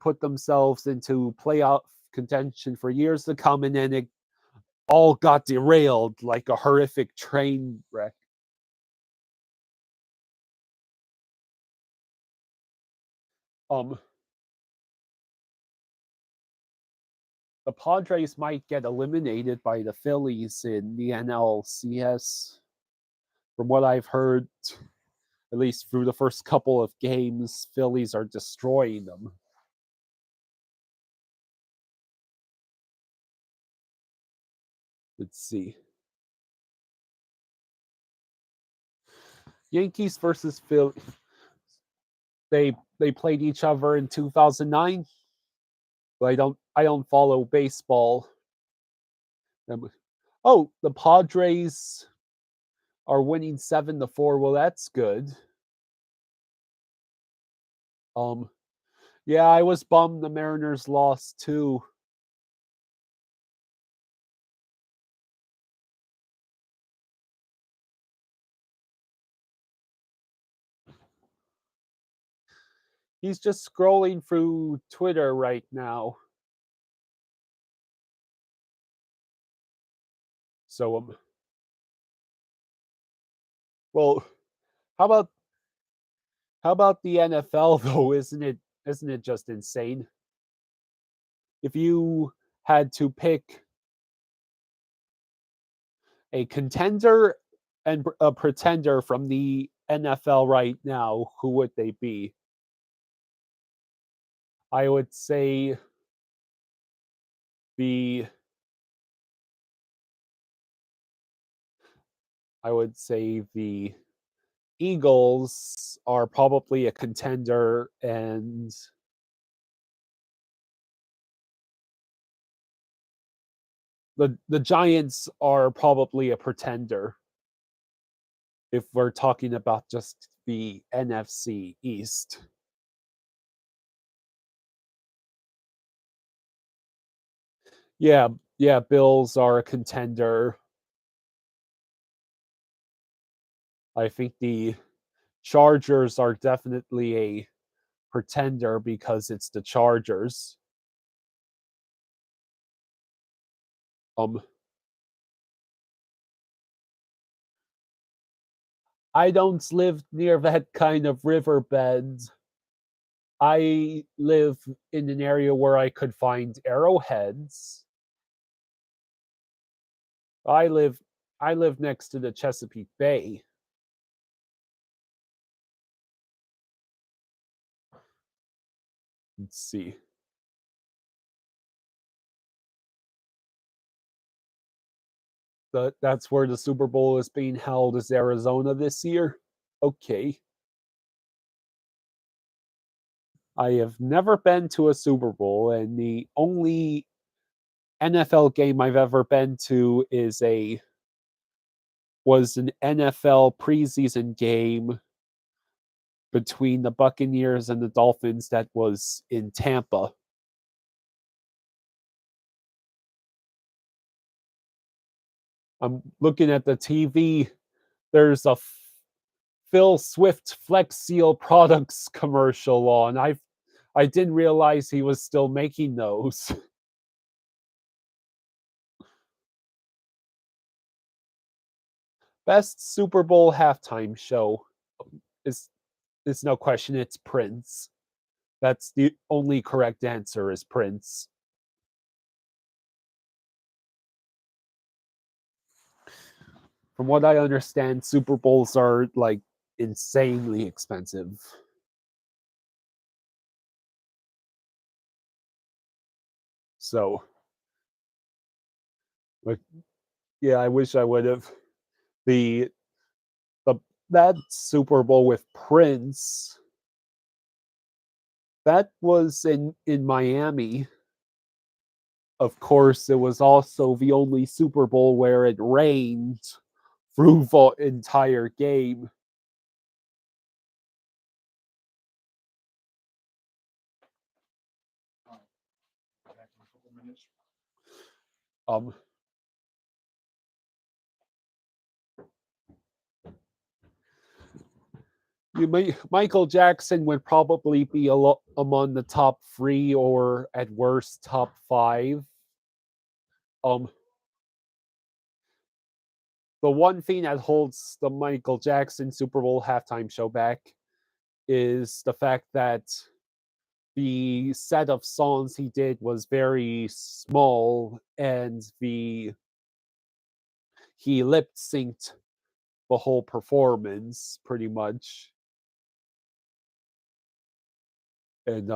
put themselves into playoff contention for years to come, and then it all got derailed like a horrific train wreck. The Padres might get eliminated by the Phillies in the NLCS. From what I've heard, at least through the first couple of games, Phillies are destroying them. Let's see. Yankees versus Philly. They played each other in 2009. But I don't follow baseball. Oh, the Padres are winning 7-4. Well, that's good. Yeah, I was bummed the Mariners lost too. He's just scrolling through Twitter right now. So well, how about the NFL though? Isn't it just insane? If you had to pick a contender and a pretender from the NFL right now, who would they be? I would say the I would say the Eagles are probably a contender, and the Giants are probably a pretender if we're talking about just the NFC East. Yeah, yeah, Bills are a contender. I think the Chargers are definitely a pretender because it's the Chargers. Um, I don't live near that kind of riverbed. I live in an area where I could find arrowheads. I live I live next to the Chesapeake Bay. Let's see. That's where the Super Bowl is being held, is Arizona this year. Okay. I have never been to a Super Bowl, and the only NFL game I've ever been to was an NFL preseason game between the Buccaneers and the Dolphins that was in Tampa. I'm looking at the TV. There's a Phil Swift Flex Seal Products commercial on. I didn't realize he was still making those. Best Super Bowl halftime show is is no question. It's Prince. That's the only correct answer. Is Prince. From what I understand, Super Bowls are like insanely expensive. So, like, yeah, I wish I would have the the that Super Bowl with Prince. That was in Miami. Of course, it was also the only Super Bowl where it rained through the entire game. Um, Michael Jackson would probably be among the top three or at worst top five. Um, the one thing that holds the Michael Jackson Super Bowl halftime show back is the fact that the set of songs he did was very small, and the he lip synced the whole performance pretty much. And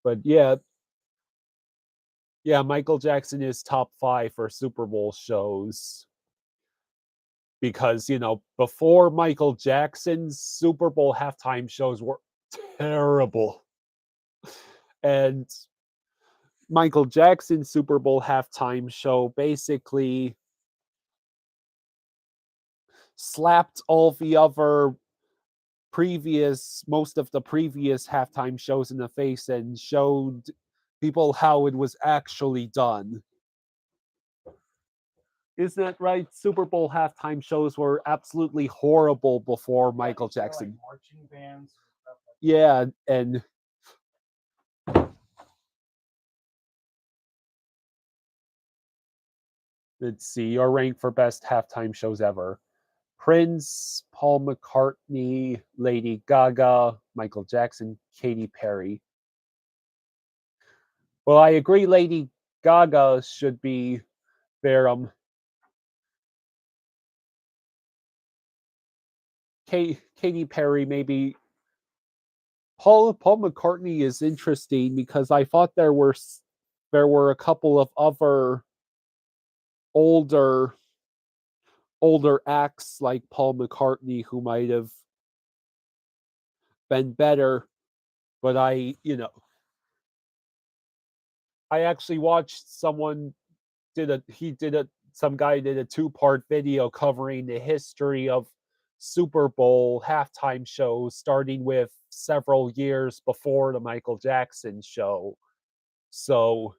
but yeah, Michael Jackson is top five for Super Bowl shows because before Michael Jackson's Super Bowl halftime shows were terrible, and Michael Jackson's Super Bowl halftime show basically slapped all the other most of the previous halftime shows in the face and showed people how it was actually done. Isn't that right? Super Bowl halftime shows were absolutely horrible before Michael Jackson. Yeah, and let's see, your rank for best halftime shows ever. Prince, Paul McCartney, Lady Gaga, Michael Jackson, Katy Perry. Well, I agree Lady Gaga should be there. Katy Perry, maybe. Paul McCartney is interesting because I thought there were a couple of other older older acts like Paul McCartney who might have been better, but I actually watched someone did a he did a some guy did a two-part video covering the history of Super Bowl halftime shows starting with several years before the Michael Jackson show. So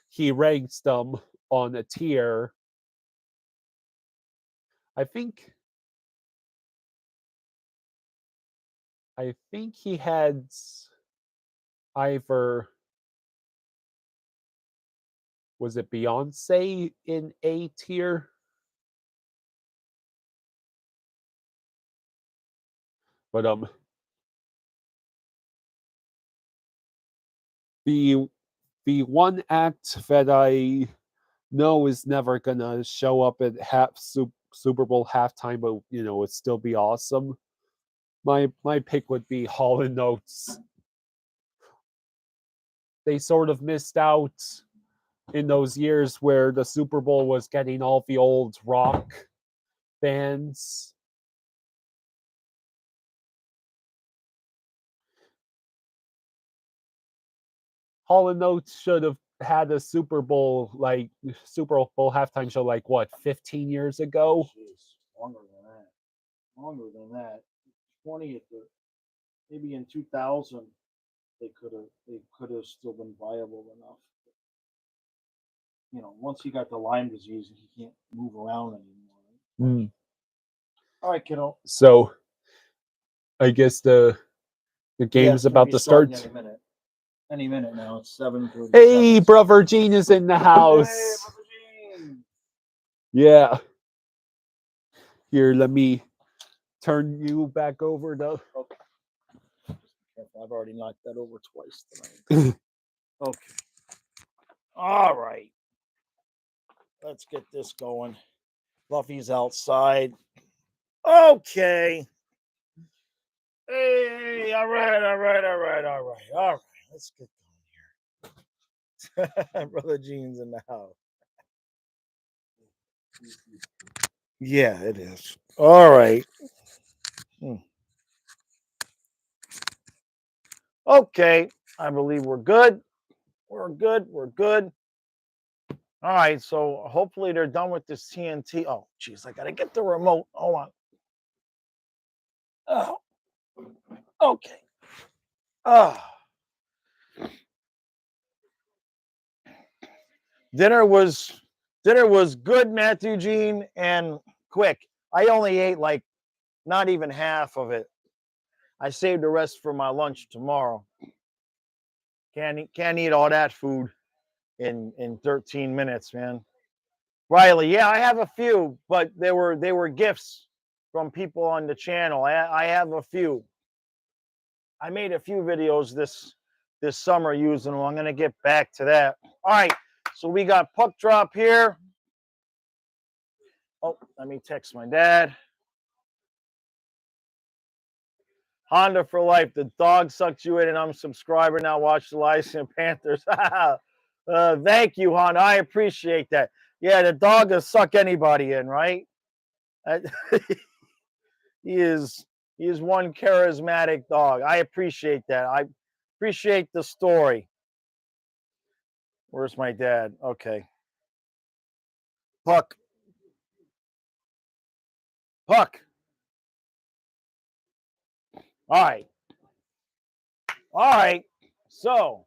he ranks them on a tier. I think I think he had either was it Beyonce in A tier? But the one act that I know is never gonna show up at Super Bowl halftime, but it'd still be awesome. My pick would be Hall and Oates. They sort of missed out in those years where the Super Bowl was getting all the old rock bands. Hall and Oates should have had a Super Bowl halftime show like what, 15 years ago? Jeez, longer than that. Longer than that. 20 at the maybe in 2000 they could have still been viable enough. Once he got the Lyme disease, he can't move around anymore. All right, kiddo. So I guess the game's it's about to start. Any minute now. It's 7:37. Hey, brother Gene is in the house. Hey, brother Gene. Yeah. Here, let me turn you back over to. Okay. I've already knocked that over twice tonight. Okay. All right. Let's get this going. Fluffy's outside. Okay. Hey, all right. Let's get going here. Brother Gene's in the house. Yeah, it is. All right. Okay. I believe we're good. We're good. All right. So hopefully they're done with this TNT. Oh, geez. I got to get the remote. Hold on. Oh. Okay. Dinner was good, Matthew Gene, and quick. I only ate like not even half of it. I saved the rest for my lunch tomorrow. Can't eat all that food in 13 minutes, man. Riley, yeah, I have a few, but they were gifts from people on the channel. I have a few. I made a few videos this summer using them. I'm gonna get back to that. All right, so we got puck drop here. Oh, let me text my dad. Honda for life. The dog sucked you in, and I'm a subscriber now. Watch the Florida Panthers. Thank you, Honda. I appreciate that. Yeah, the dog will suck anybody in, right? He is one charismatic dog. I appreciate that. I appreciate the story. Where's my dad? Okay. Puck. All right. So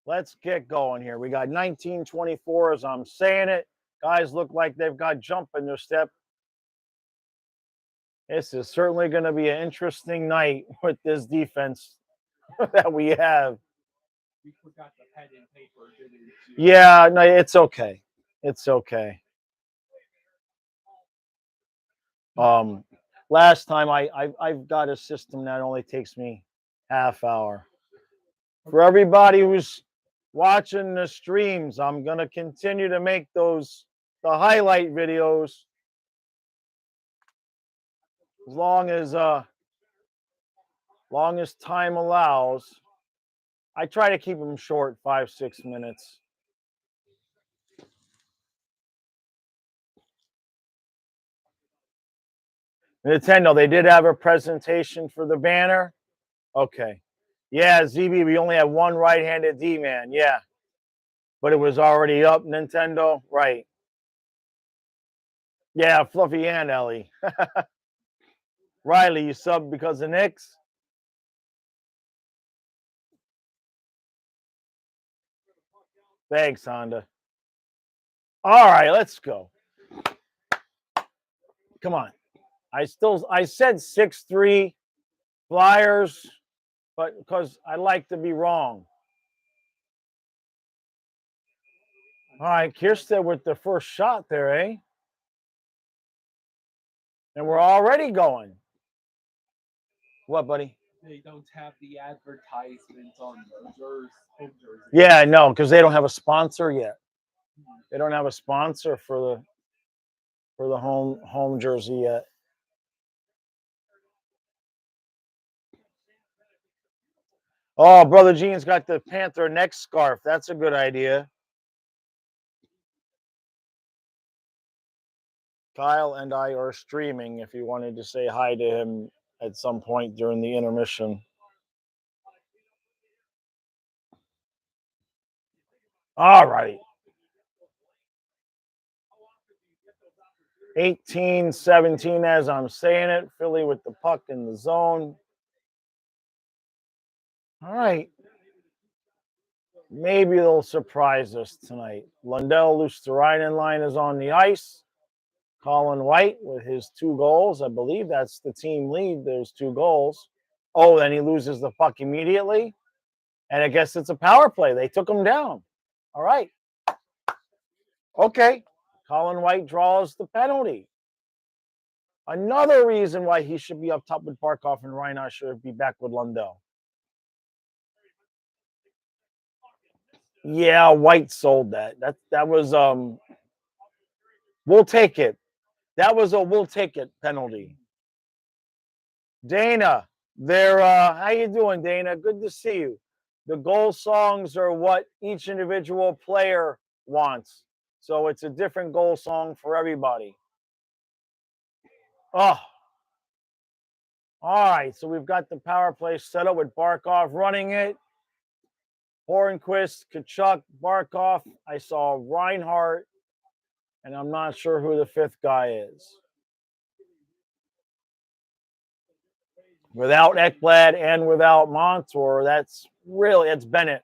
let's get going here. We got 1924 as I'm saying it. Guys look like they've got jump in their step. This is certainly going to be an interesting night with this defense that we have. You forgot the pen and paper, didn't you? Yeah, no, it's okay. It's okay. Last time I've got a system that only takes me half hour. For everybody who's watching the streams, I'm gonna continue to make the highlight videos as long as time allows. I try to keep them short, 5-6 minutes. Nintendo, they did have a presentation for the banner. Okay. Yeah, ZB, we only have one right-handed D-man. Yeah. But it was already up, Nintendo. Right. Yeah, Fluffy and Ellie. Riley, you subbed because of Knicks? Thanks, Honda. All right, let's go. Come on. I said 6-3 Flyers, but because I like to be wrong. All right, Kirsten with the first shot there, eh? And we're already going. What, buddy? They don't have the advertisements on home jersey. Yeah, no, because they don't have a sponsor yet. They don't have a sponsor for the home jersey yet. Oh, Brother Gene's got the Panther neck scarf. That's a good idea. Kyle and I are streaming if you wanted to say hi to him at some point during the intermission. All right. 18-17 as I'm saying it. Philly with the puck in the zone. All right. Maybe they'll surprise us tonight. Lundell Luosterainen line is on the ice. Colin White with his 2 goals. I believe that's the team lead. There's 2 goals. Oh, then he loses the puck immediately. And I guess it's a power play. They took him down. All right. Okay. Colin White draws the penalty. Another reason why he should be up top with Barkov and Reinhardt should be back with Lundell. Yeah, White sold that. That was we'll take it. That was a we'll take it penalty. Dana, they're how you doing, Dana? Good to see you. The goal songs are what each individual player wants. So it's a different goal song for everybody. Oh. All right, so we've got the power play set up with Barkov running it. Hornquist, Kachuk, Barkov. I saw Reinhardt, and I'm not sure who the 5th guy is. Without Ekblad and without Montour, it's Bennett.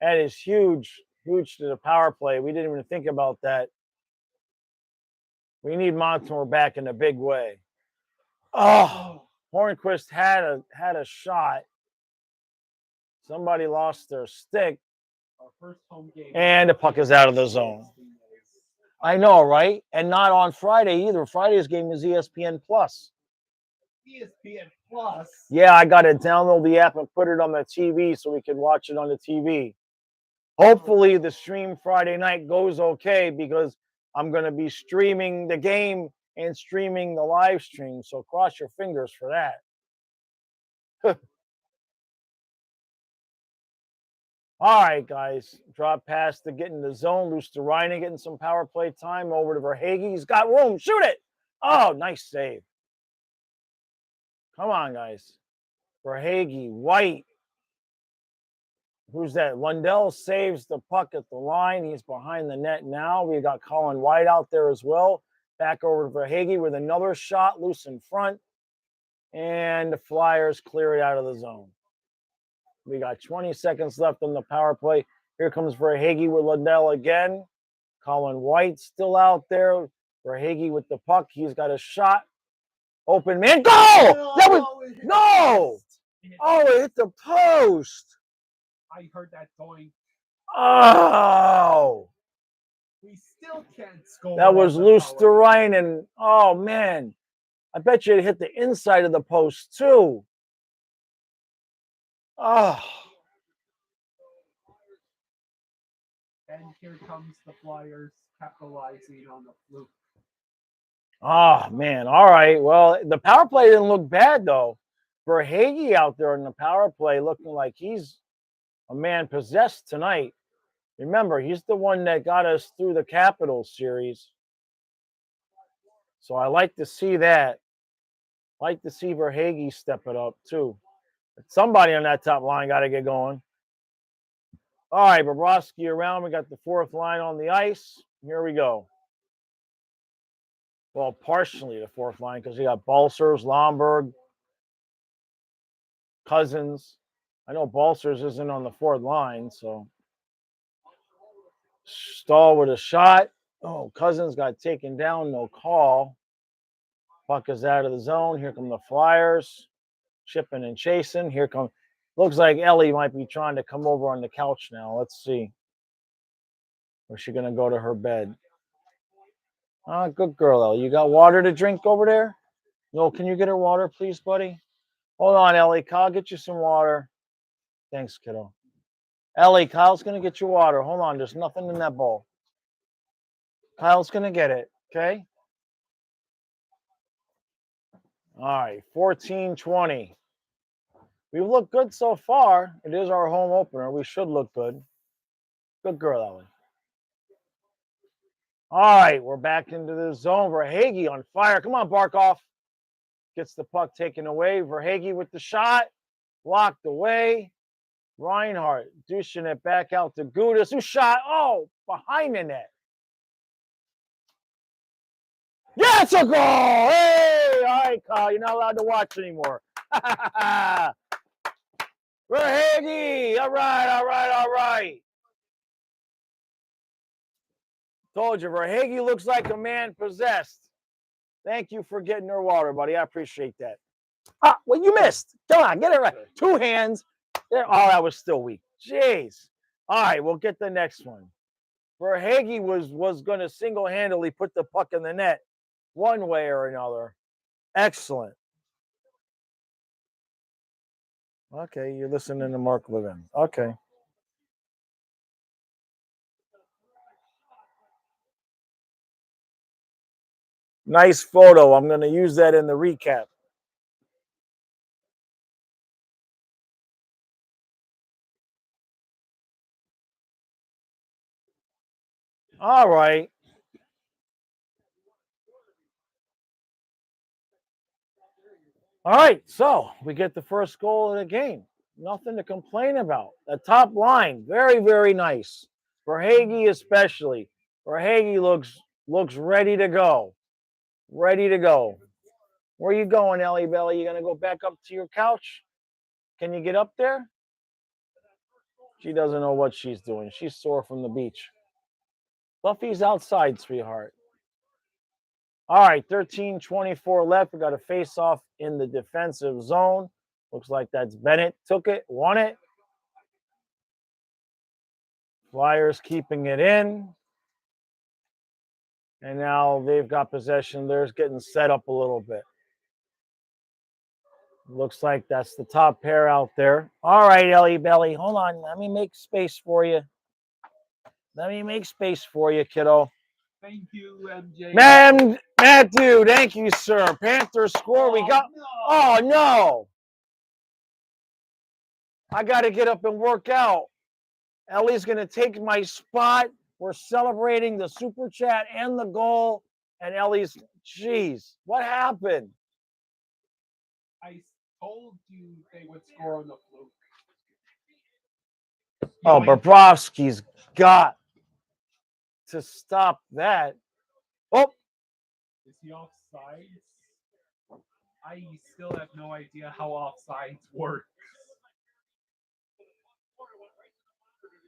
That is huge to the power play. We didn't even think about that. We need Montour back in a big way. Oh, Hornquist had a shot. Somebody lost their stick. Our first home game. And the puck is out of the zone. I know, right? And not on Friday either. Friday's game is ESPN Plus. ESPN Plus? Yeah, I got to download the app and put it on the TV so we can watch it on the TV. Hopefully the stream Friday night goes okay because I'm going to be streaming the game and streaming the live stream. So cross your fingers for that. All right, guys. Drop pass to get in the zone. Luosterainen getting some power play time over to Verhaeghe. He's got room. Shoot it. Oh, nice save. Come on, guys. Verhaeghe, White. Who's that? Lundell saves the puck at the line. He's behind the net now. We got Colin White out there as well. Back over to Verhaeghe with another shot loose in front. And the Flyers clear it out of the zone. We got 20 seconds left on the power play. Here comes Verhaeghe with Lundell again. Colin White still out there. Verhaeghe with the puck. He's got a shot. Open man. Goal! That was no! Oh, it hit the post. I heard that going. Oh! We still can't score. That was Luosterainen. Oh, man. I bet you it hit the inside of the post, too. Oh. And here comes the Flyers capitalizing on the fluke. Oh, man. All right. Well, the power play didn't look bad, though. Verhaeghe out there in the power play looking like he's a man possessed tonight. Remember, he's the one that got us through the Capitals series. So I like to see that. Like to see Verhaeghe step it up, too. But somebody on that top line got to get going. All right, Bobrovsky around. We got the 4th line on the ice. Here we go. Well, partially the 4th line because you got Balcers, Lomberg, Cousins. I know Balcers isn't on the 4th line, so Stahl with a shot. Oh, Cousins got taken down, no call. Puck is out of the zone. Here come the Flyers, chipping and chasing. Here come. Looks like Ellie might be trying to come over on the couch now. Let's see. Or is she going to go to her bed? Ah, good girl, Ellie. You got water to drink over there? No, can you get her water, please, buddy? Hold on, Ellie. Kyle, get you some water. Thanks, kiddo. Ellie, Kyle's going to get you water. Hold on. There's nothing in that bowl. Kyle's going to get it. Okay? All right. 14-20. We've looked good so far. It is our home opener. We should look good. Good girl, Ellie. All right. We're back into the zone. Verhage on fire. Come on, Barkov. Gets the puck taken away. Verhage with the shot. Blocked away. Reinhardt douching it back out to Gudis, who shot, behind the net. Yeah, it's a goal! Hey! All right, Kyle, you're not allowed to watch anymore. Verhage! All right. Told you, Verhage looks like a man possessed. Thank you for getting her water, buddy. I appreciate that. Well, you missed. Come on, get it right. 2 hands. There. Oh, that was still weak. Jeez. All right, we'll get the next one. Verhage was going to single-handedly put the puck in the net one way or another. Excellent. Okay, you're listening to Mark Levin. Okay. Nice photo. I'm going to use that in the recap. All right. All right, so we get the first goal of the game. Nothing to complain about. The top line, very, very nice. Verhage especially. Verhage looks ready to go. Ready to go. Where are you going, Ellie Belly? You going to go back up to your couch? Can you get up there? She doesn't know what she's doing. She's sore from the beach. Buffy's outside, sweetheart. All right, 13-24 left. We got a face-off in the defensive zone. Looks like that's Bennett. Took it, won it. Flyers keeping it in. And now they've got possession. They're getting set up a little bit. Looks like that's the top pair out there. All right, Ellie Belly. Hold on. Let me make space for you. Let me make space for you, kiddo. Thank you, MJ. Matthew, thank you, sir. Panthers score. We got. No. Oh, no. I got to get up and work out. Ellie's going to take my spot. We're celebrating the super chat and the goal. And Ellie's, geez, what happened? I told you they would score on the fluke. Oh, Bobrovsky's got to stop that. Oh, is he offside? I still have no idea how offsides work.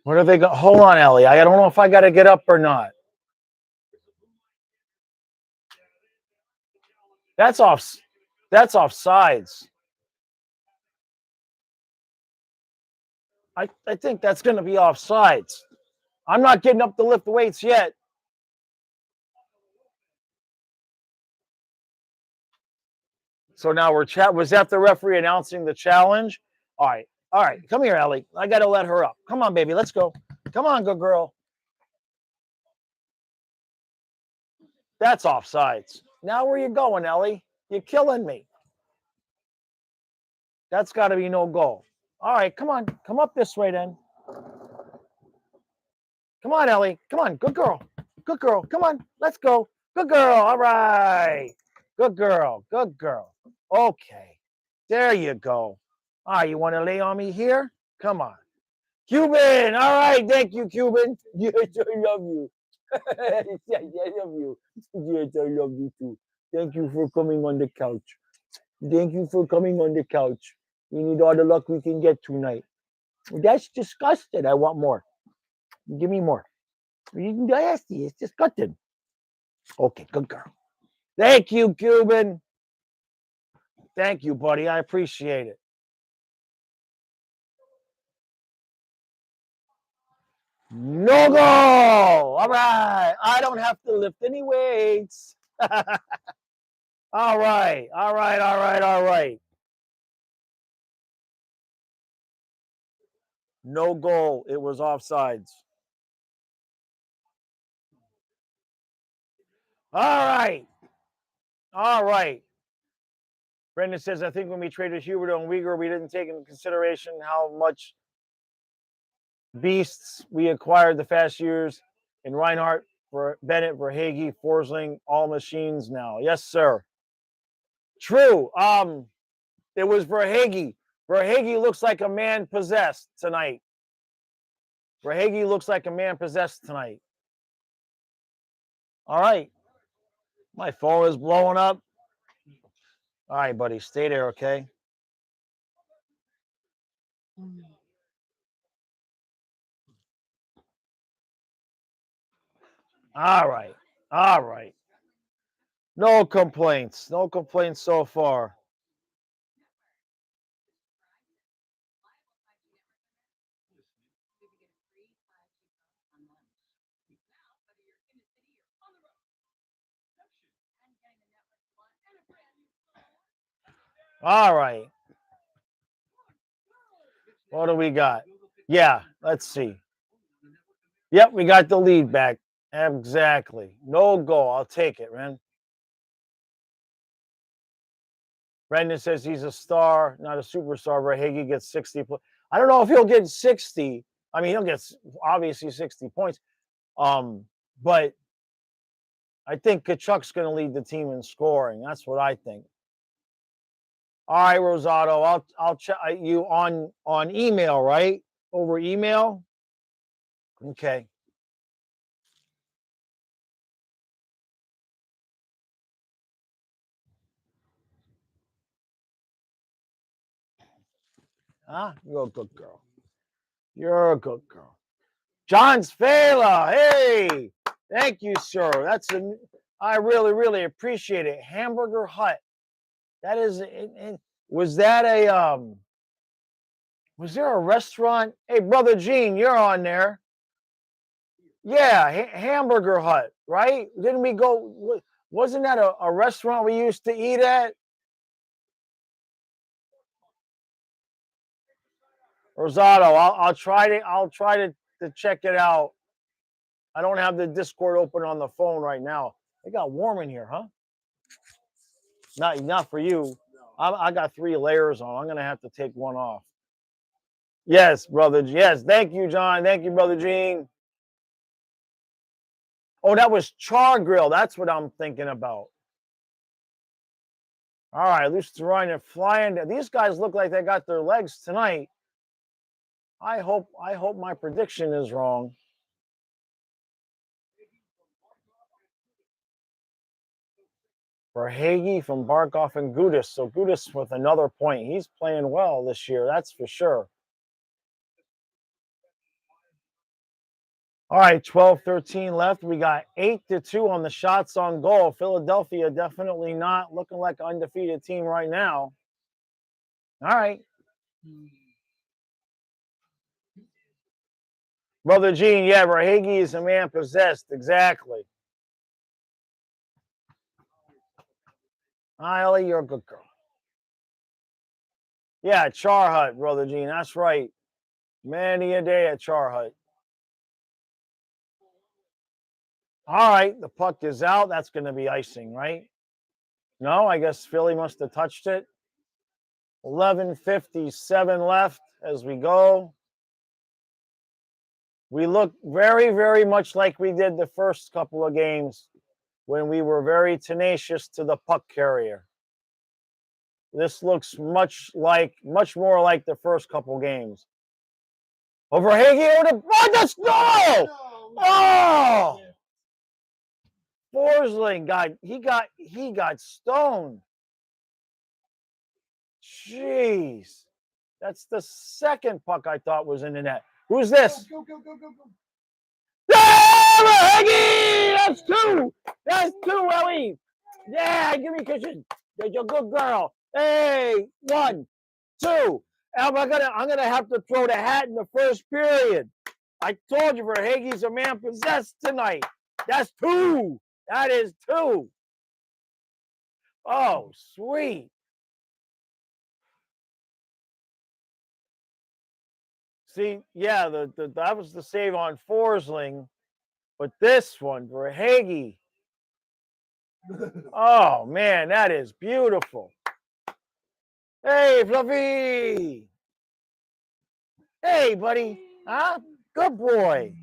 what are they going? Hold on, Ellie. I don't know if I got to get up or not. That's off. That's offsides. I think that's going to be offsides. I'm not getting up to lift the weights yet. So now we're was that the referee announcing the challenge? All right. Come here, Ellie. I got to let her up. Come on, baby. Let's go. Come on, good girl. That's offsides. Now where you going, Ellie? You're killing me. That's got to be no goal. All right, come on. Come up this way then. Come on, Ellie. Come on. Good girl. Good girl. Come on. Let's go. Good girl. All right. Good girl. Good girl. Okay. There you go. All right, you want to lay on me here? Come on. Cuban. All right. Thank you, Cuban. Yes, I love you. Yes, I love you. Yes, I love you too. Thank you for coming on the couch. Thank you for coming on the couch. We need all the luck we can get tonight. That's disgusting. I want more. Give me more. Nasty. It's disgusting. Okay, good girl. Thank you, Cuban. Thank you, buddy. I appreciate it. No goal. All right. I don't have to lift any weights. All right. All right. All right. All right. No goal. It was offsides. All right. All right. Brendan says, I think when we traded Huberto and Uyghur, we didn't take into consideration how much beasts we acquired the past years in Reinhardt, for Bennett, Verhage, Forsling, all machines now. Yes, sir. True. It was Verhage. Verhage looks like a man possessed tonight. Verhage looks like a man possessed tonight. All right. My phone is blowing up. All right, buddy. Stay there, okay? All right. All right. No complaints. No complaints so far. All right. What do we got? Yeah, let's see. Yep, we got the lead back. Exactly. No goal. I'll take it, man. Brendan says he's a star, not a superstar. Verhage gets 60. I don't know if he'll get 60. I mean, he'll get obviously 60 points. But I think Kachuk's going to lead the team in scoring. That's what I think. All right, Rosato, I'll check you on email, right? Over email. Okay. Huh? You're a good girl. You're a good girl. John Spala. Hey, thank you, sir. I really, really appreciate it. Hamburger Hut. That is, was that was there a restaurant? Hey, brother Gene, you're on there. Yeah, Hamburger Hut, right? Didn't we go? Wasn't that a restaurant we used to eat at? Rosado, I'll try to check it out. I don't have the Discord open on the phone right now. It got warm in here, huh? Not for you. I got 3 layers on. I'm gonna have to take one off. Yes, brother. Yes, thank you, John. Thank you, brother Gene. Oh, that was Char Grill. That's what I'm thinking about. All right, Luciano flying. These guys look like they got their legs tonight. I hope my prediction is wrong. Verhage from Barkov and Gudis. So Gudis with another point. He's playing well this year, that's for sure. All right, 12-13 left. We got 8-2 on the shots on goal. Philadelphia definitely not looking like an undefeated team right now. All right. Brother Gene, yeah, Verhage is a man possessed. Exactly. Ellie, you're a good girl. Yeah, Char Hut, Brother Gene. That's right. Many a day at Char Hut. All right, the puck is out. That's going to be icing, right? No, I guess Philly must have touched it. 11:57 left as we go. We look very, very much like we did the first couple of games when we were very tenacious to the puck carrier. This looks much more like the first couple games. Over Hagee, let's go! Oh! Forsling got stoned. Jeez. That's the second puck I thought was in the net. Who's this? Go. Yeah, Hagee! That's 2! That's 2, Ellie! Yeah, give me kisses. You're a good girl. Hey, 1, 2. I'm gonna have to throw the hat in the first period. I told you, Verhaeghe's a man possessed tonight. That's 2. That is 2. Oh, sweet. See, yeah, that was the save on Forsling, but this one, Verhaeghe. Oh man, that is beautiful. Hey, Fluffy. Hey, buddy. Huh? Good boy.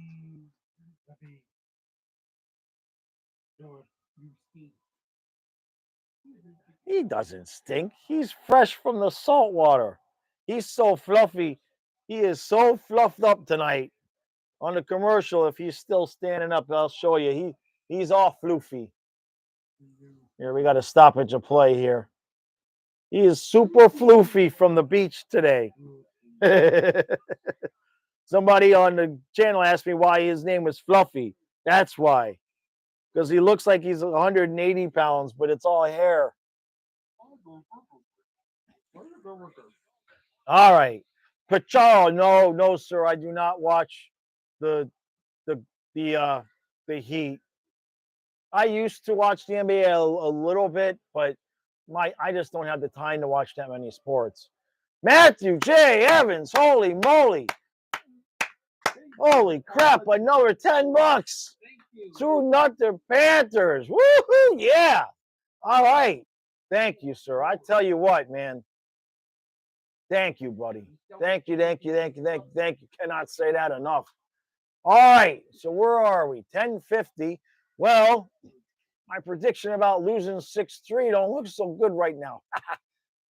He doesn't stink. He's fresh from the salt water. He's so fluffy. He is so fluffed up tonight. On the commercial, if he's still standing up, I'll show you. He's all floofy. Here, we got a stoppage of play here. He is super floofy from the beach today. Somebody on the channel asked me why his name was Fluffy. That's why. Because he looks like he's 180 pounds, but it's all hair. All right. Pacharo, no, sir. I do not watch the the the Heat. I used to watch the NBA a little bit, but I just don't have the time to watch that many sports. Matthew J. Evans, holy moly. Holy crap, another $10. 2-0 Panthers. Woohoo! Yeah. All right. Thank you, sir. I tell you what, man. Thank you, buddy. Thank you. Cannot say that enough. All right. So where are we? 10:50. Well, my prediction about losing 6-3 don't look so good right now.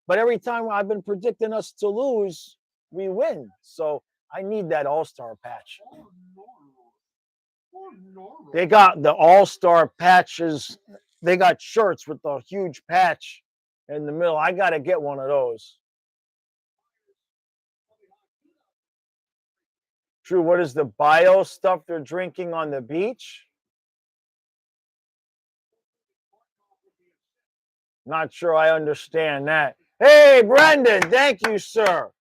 But every time I've been predicting us to lose, we win. So I need that all-star patch. They got the all-star patches. They got shirts with the huge patch in the middle. I got to get one of those. True, what is the bio stuff they're drinking on the beach? Not sure I understand that. Hey, Brendan, thank you, sir.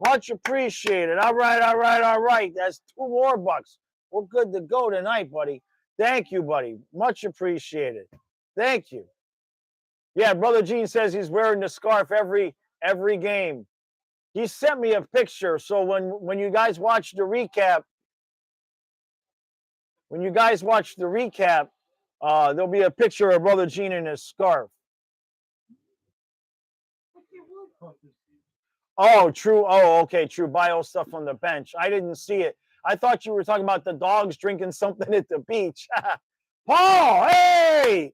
Much appreciated. All right. That's 2 more bucks. We're good to go tonight, buddy. Thank you, buddy. Much appreciated. Thank you. Yeah, Brother Gene says he's wearing the scarf every game. He sent me a picture. So when you guys watch the recap, there'll be a picture of Brother Gene in his scarf. Oh, true. Oh, okay, true. Bio stuff on the bench. I didn't see it. I thought you were talking about the dogs drinking something at the beach. Paul, hey!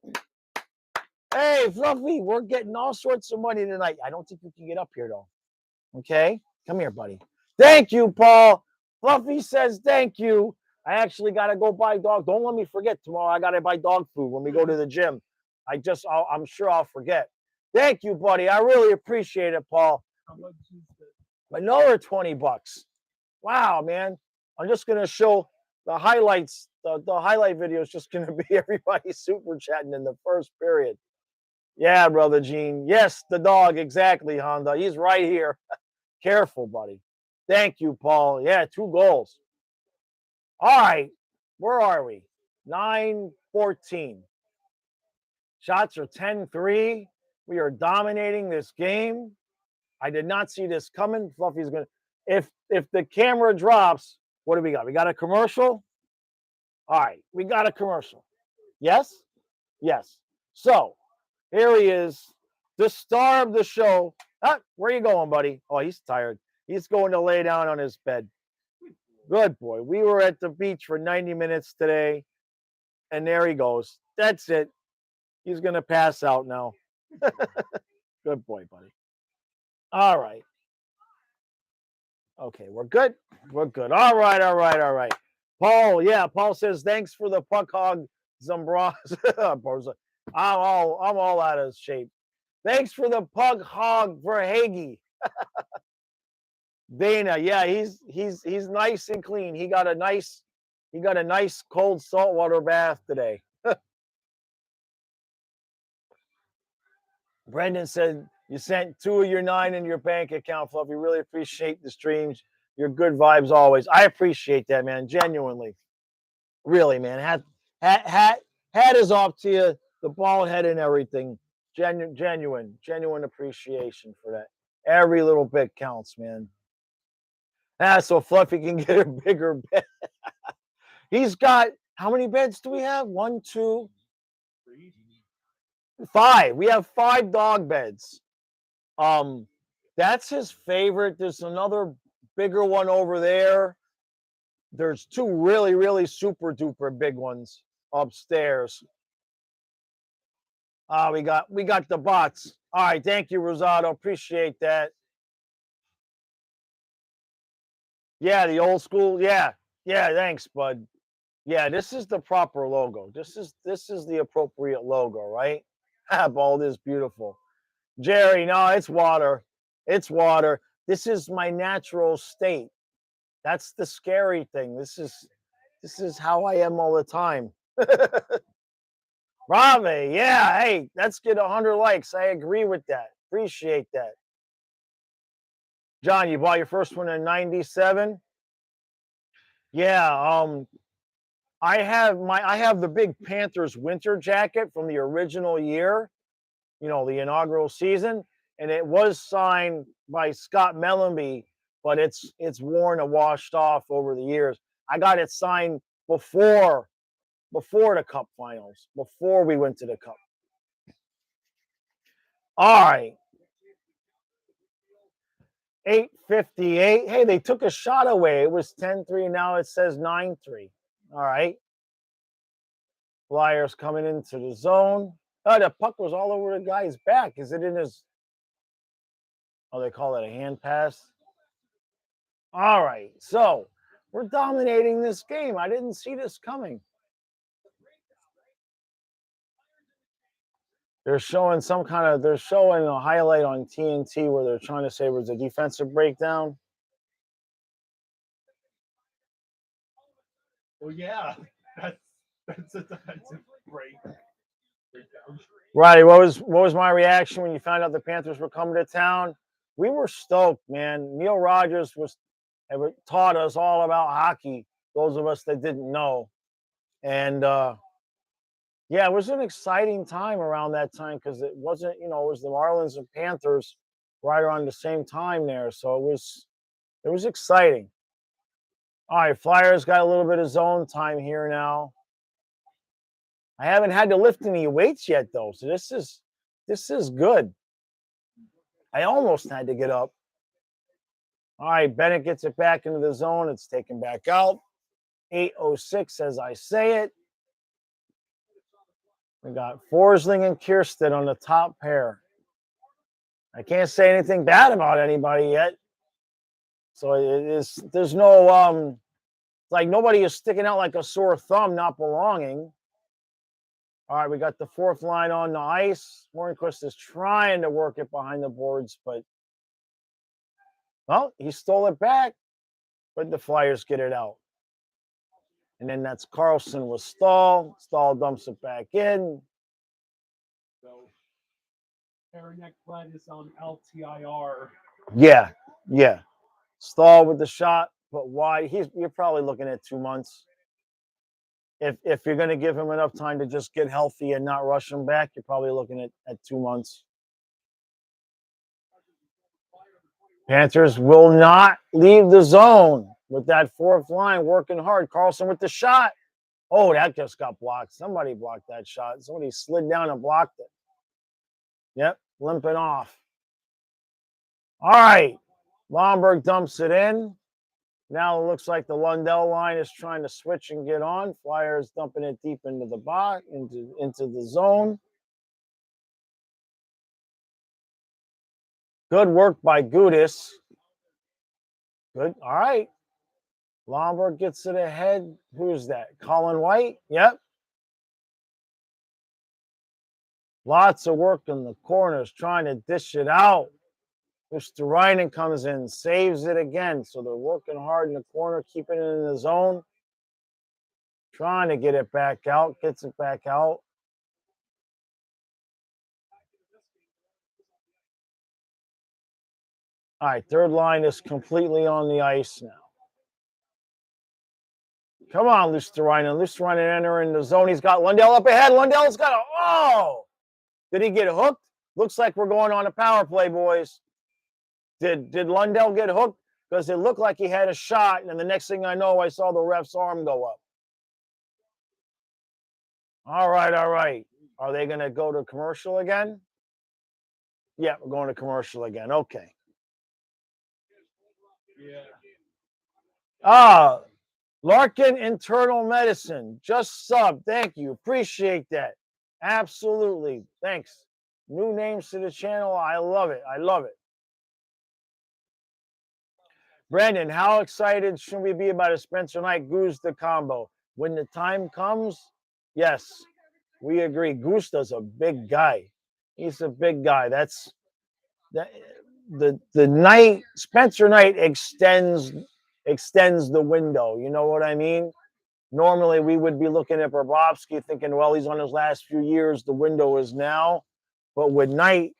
Hey, Fluffy, we're getting all sorts of money tonight. I don't think you can get up here, though. Okay? Come here, buddy. Thank you, Paul. Fluffy says thank you. I actually got to go buy dog. Don't let me forget tomorrow. I got to buy dog food when we go to the gym. I'm sure I'll forget. Thank you, buddy. I really appreciate it, Paul. Another $20. Wow, man. I'm just going to show the highlights. The highlight video is just going to be everybody super chatting in the first period. Yeah, Brother Gene. Yes, the dog. Exactly, Honda. He's right here. Careful, buddy. Thank you, Paul. Yeah, 2 goals. All right. Where are we? 9:14. Shots are 10-3. We are dominating this game. I did not see this coming. Fluffy's going to, if the camera drops, what do we got? We got a commercial? All right. We got a commercial. Yes? Yes. So here he is, the star of the show. Ah, where you going, buddy? Oh, he's tired. He's going to lay down on his bed. Good boy. We were at the beach for 90 minutes today, and there he goes. That's it. He's going to pass out now. Good boy, buddy. All right. Okay, we're good. We're good. All right. Paul says thanks for the puck hog, Zambra. I'm all out of shape. Thanks for the pug hog for Hagee. Dana, yeah, he's nice and clean. He got a nice cold saltwater bath today. Brendan said you sent 2 of your 9 in your bank account, Fluffy. Really appreciate the streams. You're good vibes always. I appreciate that, man. Genuinely. Really, man. Hat is off to you, the bald head and everything. Genuine appreciation for that. Every little bit counts, man. So Fluffy can get a bigger bed. He's got how many beds do we have? 1, 2, 5. We have 5 dog beds. That's his favorite. There's another bigger one over there. There's 2 really, really super duper big ones upstairs. We got the bots. All right, thank you, Rosado. Appreciate that. Yeah, the old school. Yeah, thanks, bud. Yeah, this is the proper logo. This is the appropriate logo, right? Bald is beautiful. Jerry, no, it's water. It's water. This is my natural state. That's the scary thing. This is how I am all the time. Rave, yeah, hey, let's get 100 likes. I agree with that. Appreciate that. John, you bought your first one in 97? Yeah, I have the big Panthers winter jacket from the original year, the inaugural season, and it was signed by Scott Mellenby, but it's worn and washed off over the years. I got it signed before the Cup finals, before we went to the Cup. All right. 8:58. Hey, they took a shot away. It was 10-3. Now it says 9-3. All right. Flyers coming into the zone. Oh, the puck was all over the guy's back. Is it in his? Oh, they call it a hand pass. All right. So we're dominating this game. I didn't see this coming. They're showing a highlight on TNT where they're trying to say it was a defensive breakdown. Well, yeah, that's a defensive breakdown. Right. What was my reaction when you found out the Panthers were coming to town? We were stoked, man. Neil Rogers had taught us all about hockey. Those of us that didn't know, and yeah, it was an exciting time around that time because it wasn't, it was the Marlins and Panthers right around the same time there, so it was exciting. All right, Flyers got a little bit of zone time here now. I haven't had to lift any weights yet though, so this is good. I almost had to get up. All right, Bennett gets it back into the zone. It's taken back out. 8:06 as I say it. We got Forsling and Kirsten on the top pair. I can't say anything bad about anybody yet. So there's no like nobody is sticking out like a sore thumb, not belonging. All right, we got the 4th line on the ice. Hornquist is trying to work it behind the boards, but well, he stole it back, but the Flyers get it out. And then that's Carlson with Stahl. Stahl dumps it back in. So, Eric Glenn is on LTIR. Yeah. Stahl with the shot, but wide. You're probably looking at 2 months. If you're going to give him enough time to just get healthy and not rush him back, you're probably looking at 2 months. Panthers will not leave the zone with that 4th line working hard. Carlson with the shot. Oh, that just got blocked. Somebody blocked that shot. Somebody slid down and blocked it. Yep, limping off. All right. Lomberg dumps it in. Now it looks like the Lundell line is trying to switch and get on. Flyers dumping it deep into the box, into the zone. Good work by Gudis. Good. All right. Lomberg gets it ahead. Who's that? Colin White? Yep. Lots of work in the corners trying to dish it out. Mr. Reinen comes in, saves it again. So they're working hard in the corner, keeping it in the zone. Trying to get it back out. Gets it back out. All right, third line is completely on the ice now. Come on, Lusterinen. Lusterinen entering the zone. He's got Lundell up ahead. Lundell's got a, oh! Did he get hooked? Looks like we're going on a power play, boys. Did Lundell get hooked? Because it looked like he had a shot, and the next thing I know, I saw the ref's arm go up. All right, all right. Are they going to go to commercial again? Yeah, we're going to commercial again. Okay. Ah, Larkin Internal Medicine, just sub. Thank you. Appreciate that. Absolutely. Thanks. New names to the channel. I love it. I love it. Brandon, how excited should we be about a Spencer Knight Guzda combo? When the time comes, yes, we agree. Guzda's a big guy. He's a big guy. That's that. The Knight Spencer Knight extends the window. You know what I mean? Normally, we would be looking at Bobrovsky thinking, well, he's on his last few years. The window is now. But with Knight,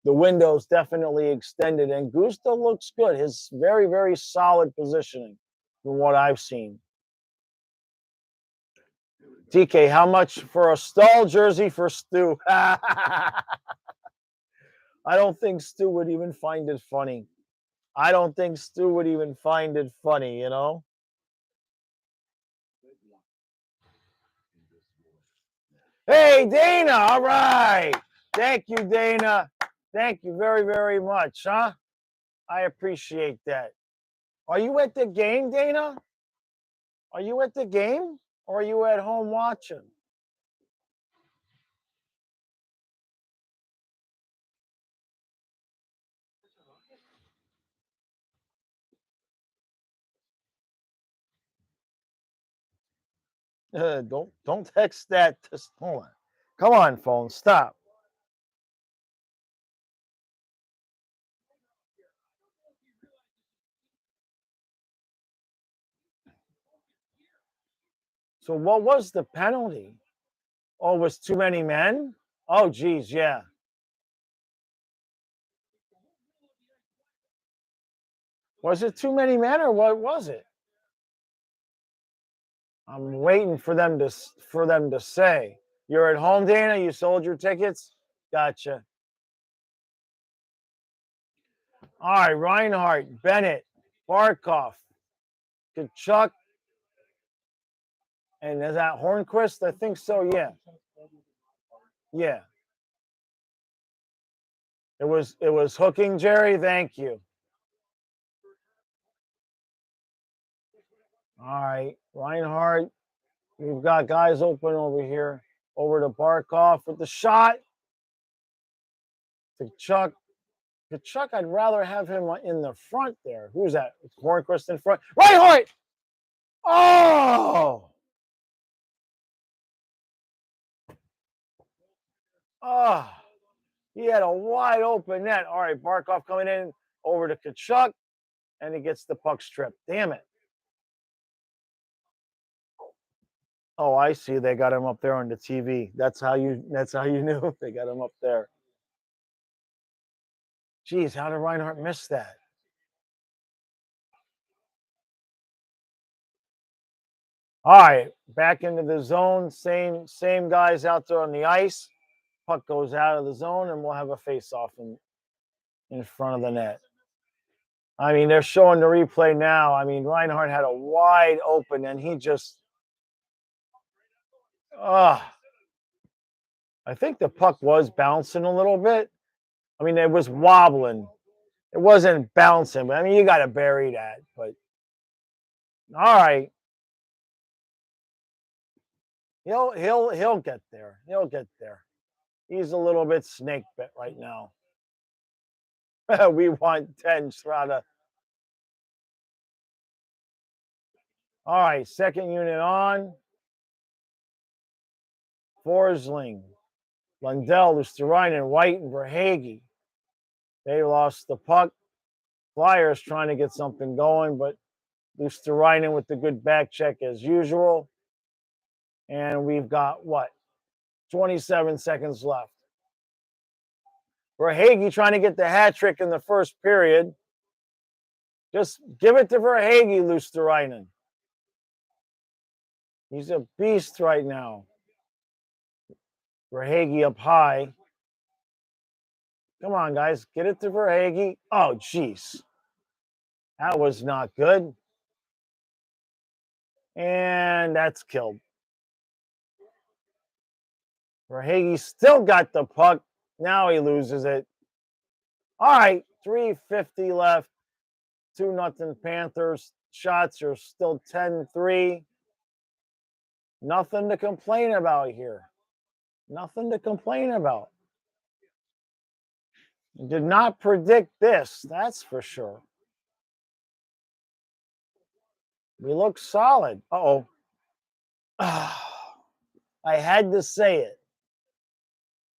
the window's definitely extended. And Gusta looks good. His very, very solid positioning from what I've seen. TK, how much for a Stall jersey for Stu? I don't think Stu would even find it funny. I don't think Stu would even find it funny, you know? Hey, Dana. All right. Thank you, Dana. Thank you very, very much, huh? I appreciate that. Are you at the game, Dana? Are you at the game or are you at home watching? Don't text that. Hold on. Come on, phone. Stop. So what was the penalty? Oh, it was too many men? Oh, geez, yeah. Was it too many men or what was it? I'm waiting for them to say. You're at home, Dana? You sold your tickets? Gotcha. All right, Reinhardt, Bennett, Barkov, Kachuk, and is that Hornquist? I think so, yeah. Yeah. It was hooking, Jerry. Thank you. All right, Reinhardt. We've got guys open over here. Over to Barkov with the shot. To Chuck. To Chuck, I'd rather have him in the front there. Who's that? It's Hornquist in front. Reinhardt! Oh! Oh! He had a wide open net. All right, Barkov coming in over to Kachuk, and he gets the puck stripped. Damn it. Oh, I see. They got him up there on the TV. That's how you knew they got him up there. Geez, how did Reinhardt miss that? All right, back into the zone. Same guys out there on the ice. Puck goes out of the zone, and we'll have a face-off in front of the net. I mean, they're showing the replay now. I mean, Reinhardt had a wide open, and he just, I think the puck was bouncing a little bit. I mean, it was wobbling. It wasn't bouncing, but I mean, you got to bury that. But all right, he'll get there. He'll get there. He's a little bit snake bit right now. We want 10 Strada. All right, second unit on. Forsling, Lundell, Lusterinen, White, and Verhage. They lost the puck. Flyers trying to get something going, but Lusterinen with the good back check as usual. And we've got what? 27 seconds left. Verhage trying to get the hat trick in the first period. Just give it to Verhaeghe, Luosterainen. He's a beast right now. Verhaeghe up high. Come on, guys. Get it to Verhaeghe. Oh, jeez. That was not good. And that's killed. Verhaeghe still got the puck. Now he loses it. All right, 3:50 left. 2-0 Panthers. Shots are still 10-3. Nothing to complain about here. Nothing to complain about. Did not predict this, that's for sure. We look solid. Uh-oh. I had to say it.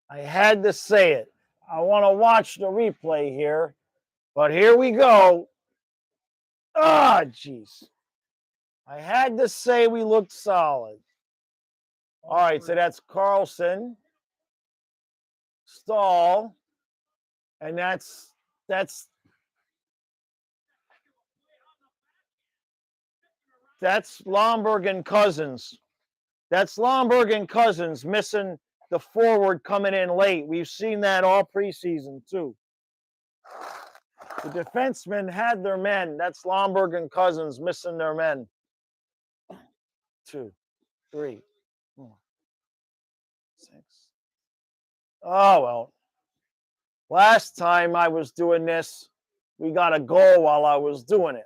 I had to say it. I want to watch the replay here, but here we go. Ah, jeez. I had to say we looked solid. All right, so that's Carlson, Stahl, and that's Lomberg and Cousins. That's Lomberg and Cousins missing the forward coming in late. We've seen that all preseason too. The defensemen had their men. That's Lomberg and Cousins missing their men. 2, 3, 4, 6. Oh, well. Last time I was doing this, we got a goal while I was doing it.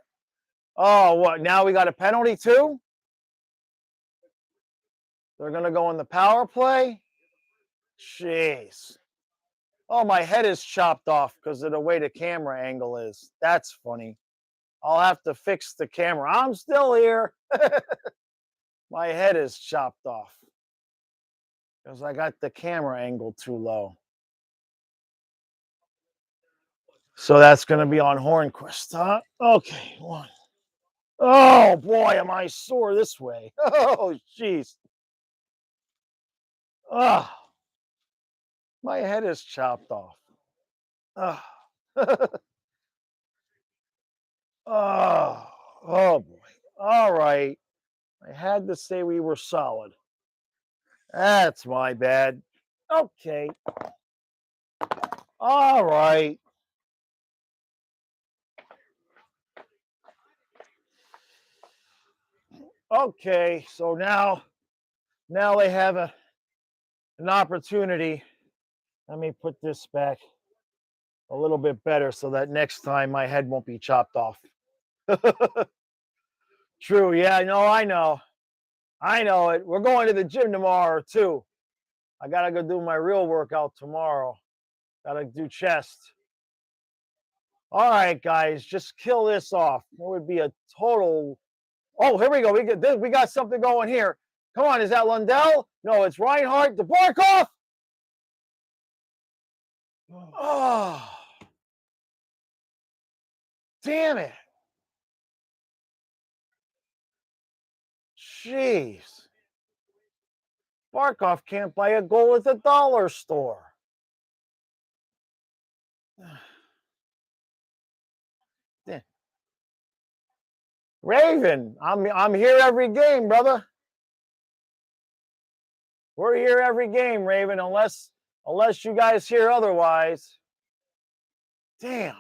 Oh, what? Now we got a penalty too? They're going to go in the power play? Jeez. Oh, my head is chopped off because of the way the camera angle is. That's funny. I'll have to fix the camera. I'm still here. My head is chopped off because I got the camera angle too low. So that's going to be on Hornquist, huh? Okay, 1. Oh, boy, am I sore this way. Oh, jeez. Oh, my head is chopped off. Oh, oh, boy. All right. I had to say we were solid. That's my bad. Okay. All right. Okay, so now they have an opportunity. Let me put this back a little bit better so that next time my head won't be chopped off. True, yeah, no, I know. I know it. We're going to the gym tomorrow too. I gotta go do my real workout tomorrow. Gotta do chest. All right, guys, just kill this off. It would be a total. Oh, here we go. We got something going here. Come on, is that Lundell? No, it's Reinhardt. Barkov. Oh, damn it. Jeez. Barkov can't buy a goal at the dollar store. Raven, I'm here every game, brother. We're here every game, Raven, unless you guys hear otherwise. Damn.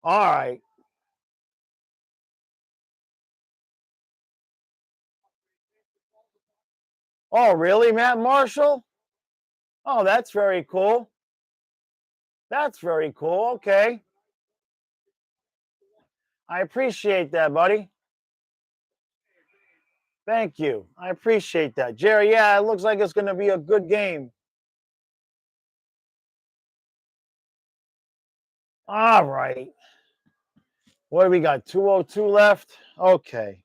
All right. Oh, really, Matt Marshall? Oh, that's very cool. That's very cool. Okay. I appreciate that, buddy. Thank you. I appreciate that. Jerry, yeah, it looks like it's going to be a good game. All right. What do we got? 202 left? Okay.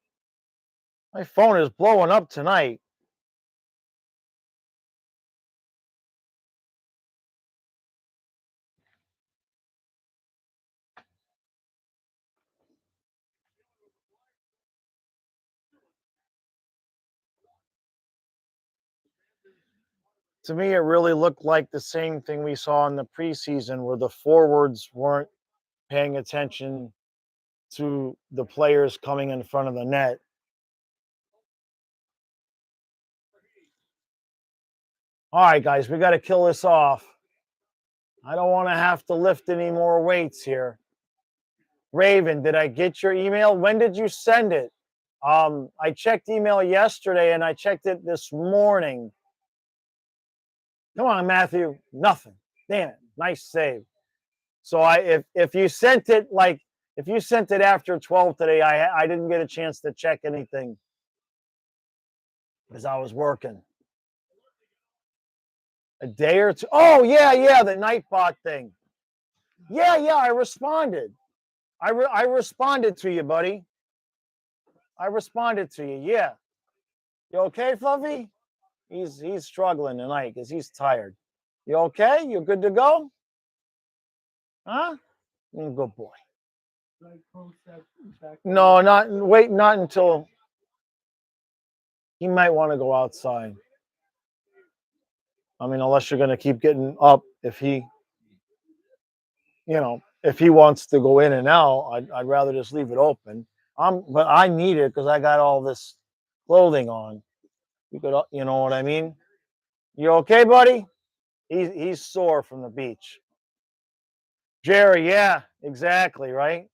My phone is blowing up tonight. To me, it really looked like the same thing we saw in the preseason where the forwards weren't paying attention to the players coming in front of the net. All right, guys, we got to kill this off. I don't want to have to lift any more weights here. Raven, did I get your email? When did you send it? I checked email yesterday and I checked it this morning. Come on, Matthew. Nothing. Damn it. Nice save. So if you sent it after 12 today, I didn't get a chance to check anything because I was working. A day or two. Oh yeah, the Nightbot thing. Yeah, I responded. I responded to you, buddy. I responded to you. Yeah. You okay, Fluffy? He's struggling tonight because he's tired. You okay? You good to go? Huh? Good boy. No, not until he might want to go outside. I mean, unless you're gonna keep getting up if he wants to go in and out, I'd rather just leave it open. But I need it because I got all this clothing on. You could, you know what I mean? You okay, buddy? He's sore from the beach. Jerry, yeah, exactly, right?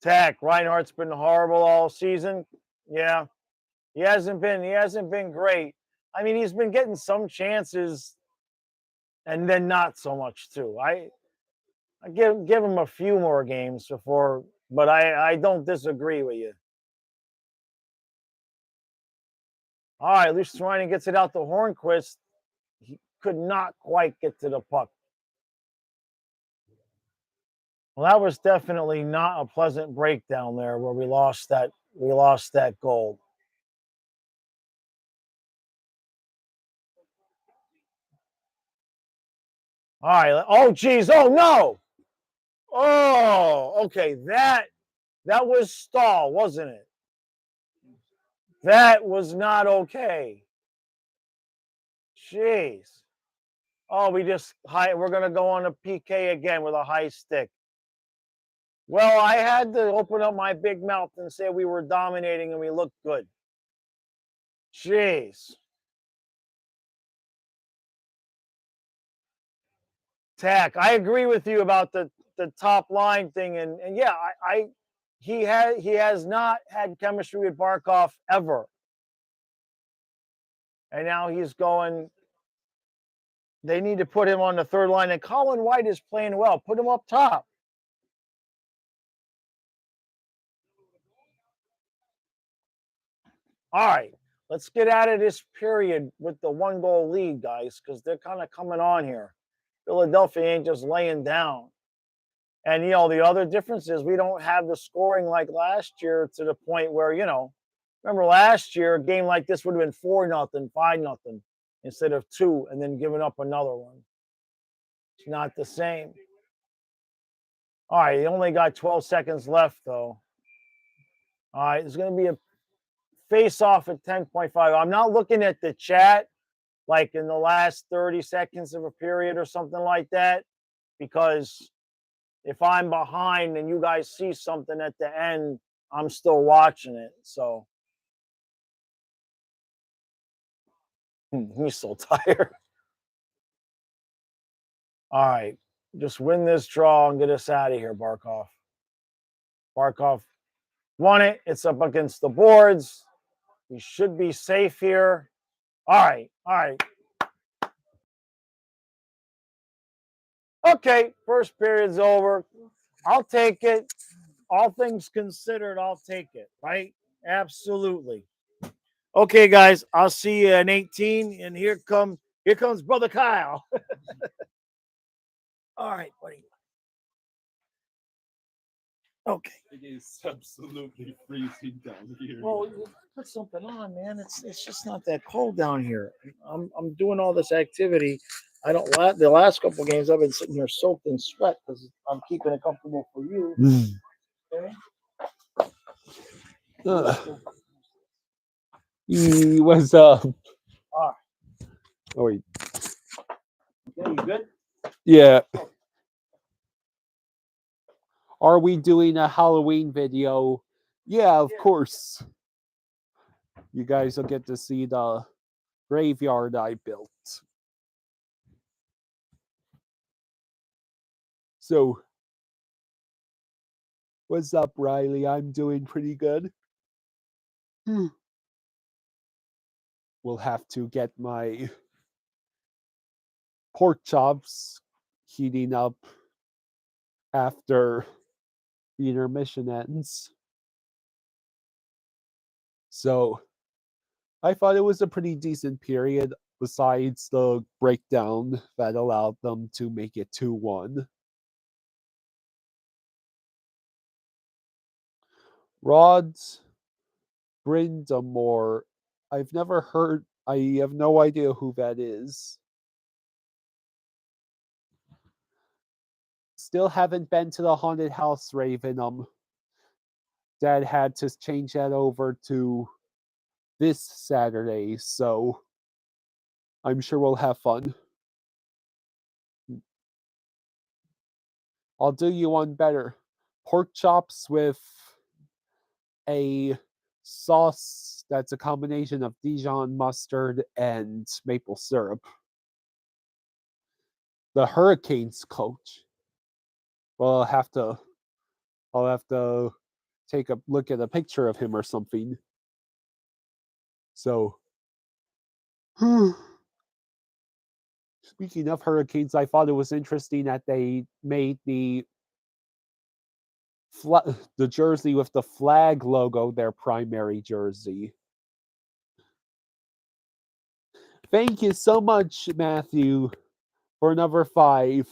Tack, Reinhardt's been horrible all season. Yeah, he hasn't been great. I mean, he's been getting some chances, and then not so much too. I give him a few more games before, but I don't disagree with you. All right, Luciani gets it out to Hornquist. He could not quite get to the puck. Well, that was definitely not a pleasant breakdown there where we lost that goal. All right. Oh, geez. Oh, no. Oh, okay. That was Stahl, wasn't it? That was not okay. Jeez. Oh, we're gonna go on a PK again with a high stick. Well, I had to open up my big mouth and say we were dominating and we looked good. Jeez. Tack, I agree with you about the top line thing, and yeah, he has not had chemistry with Barkov ever, and now he's going. They need to put him on the third line, and Colin White is playing well. Put him up top. All right, let's get out of this period with the 1-goal lead, guys, because they're kind of coming on here. Philadelphia ain't just laying down. And, the other difference is we don't have the scoring like last year to the point where, remember last year, a game like this would have been 4-0, 5-0 instead of 2 and then giving up another one. It's not the same. All right, he only got 12 seconds left, though. All right, there's going to be a face-off at 10.5. I'm not looking at the chat like in the last 30 seconds of a period or something like that because if I'm behind and you guys see something at the end, I'm still watching it. So he's so tired. All right. Just win this draw and get us out of here, Barkov. Barkov won it. It's up against the boards. We should be safe here. All right. All right. Okay. First period's over. I'll take it. All things considered, I'll take it, right? Absolutely. Okay, guys, I'll see you in 18. And here comes Brother Kyle. All right, buddy. Okay. It is absolutely freezing down here. Well, you put something on, man. It's just not that cold down here. I'm doing all this activity. I don't. The last couple games I've been sitting here soaked in sweat because I'm keeping it comfortable for you. Okay. What's up? Ah, Oh, wait. okay, you good? Yeah. Are we doing a Halloween video? Yeah, of course. You guys will get to see the graveyard I built. So, what's up, Riley? I'm doing pretty good. We'll have to get my pork chops heating up after the intermission ends. So, I thought it was a pretty decent period, besides the breakdown that allowed them to make it 2-1. Rod Brindamore. I've never heard, I have no idea who that is. Still haven't been to the haunted house, Raven. Dad had to change that over to this Saturday, so I'm sure we'll have fun. I'll do you one better. Pork chops with a sauce that's a combination of Dijon mustard and maple syrup. The Hurricanes coach. Well, I'll have to take a look at a picture of him or something. So, speaking of Hurricanes, I thought it was interesting that they made the jersey with the flag logo their primary jersey. Thank you so much, Matthew, for number 5.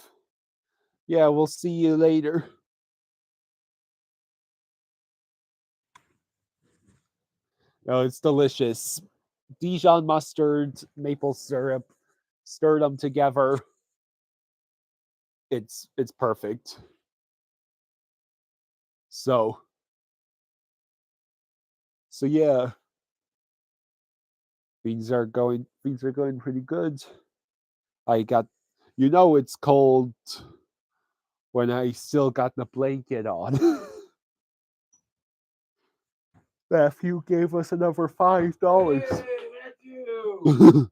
Yeah, we'll see you later. Oh, it's delicious. Dijon mustard, maple syrup, stir them together. It's perfect. So yeah, things are going pretty good. I got, it's cold when I still got the blanket on. Matthew gave us another $5. Hey, Matthew.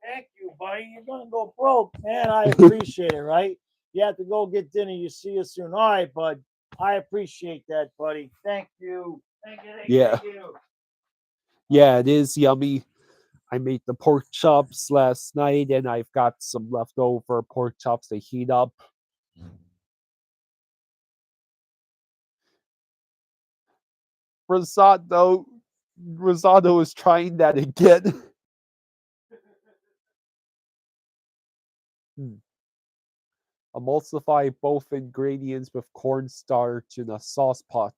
Thank you, buddy. You're gonna go broke, man. I appreciate it, right? You have to go get dinner. You see you soon. All right, bud. I appreciate that, buddy. Thank you. Yeah. Thank you. Yeah, it is yummy. I made the pork chops last night, and I've got some leftover pork chops to heat up. Rosado is trying that again. Emulsify both ingredients with cornstarch in a sauce pot.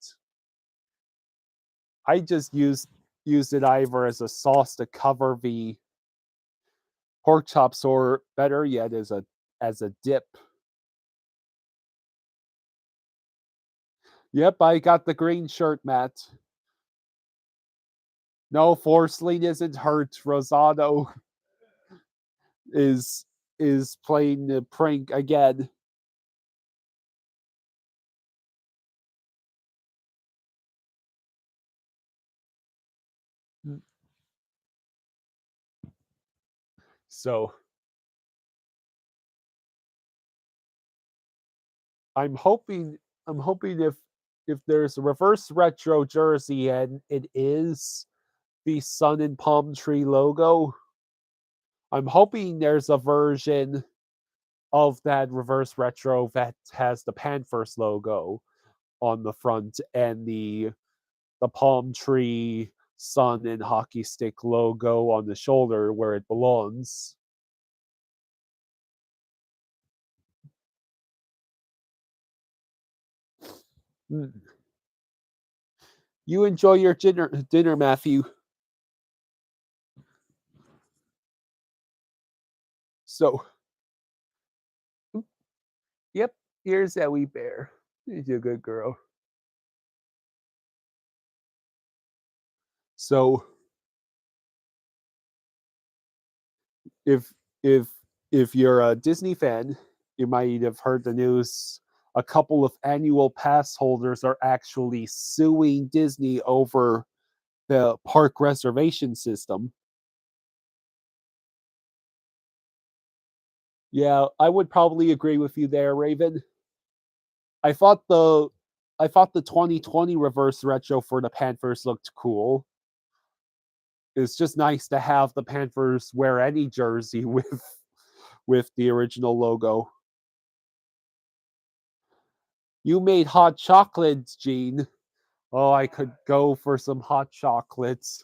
I just used it either as a sauce to cover the pork chops, or better yet, as a dip. Yep, I got the green shirt, Matt. No, Forsling isn't hurt. Rosado is playing the prank again. So I'm hoping if there's a reverse retro jersey and it is the sun and palm tree logo, I'm hoping there's a version of that reverse retro that has the Panthers logo on the front and the palm tree, sun, and hockey stick logo on the shoulder where it belongs. Mm. You enjoy your dinner, Matthew. So, yep, here's Ellie Bear. She's a good girl. So, if if if you're a Disney fan, you might have heard the news. A couple of annual pass holders are actually suing Disney over the park reservation system. Yeah, I would probably agree with you there, Raven. I thought the I thought the 2020 reverse retro for the Panthers looked cool. It's just nice to have the Panthers wear any jersey with the original logo. You made hot chocolates, Gene. Oh, I could go for some hot chocolates.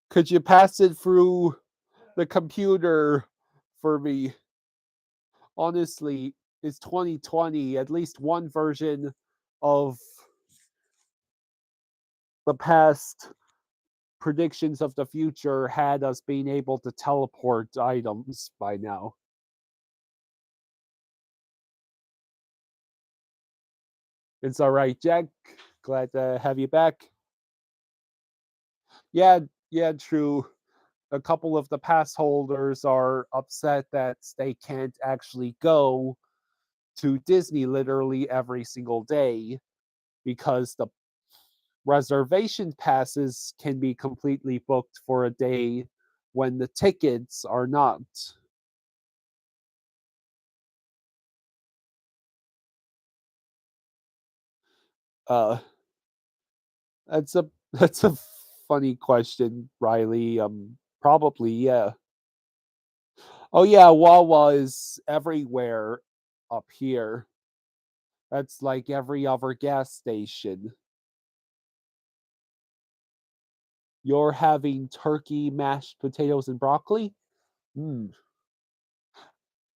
Could you pass it through the computer for me? Honestly, it's 2020. At least one version of the past predictions of the future had us being able to teleport items by now. It's all right, Jack. Glad to have you back. Yeah, yeah, true. A couple of the pass holders are upset that they can't actually go to Disney literally every single day because the reservation passes can be completely booked for a day when the tickets are not. Uh, that's a that's a funny question, Riley. Probably, yeah. Oh yeah, Wawa is everywhere up here. That's like every other gas station. You're having turkey, mashed potatoes, and broccoli? Mm.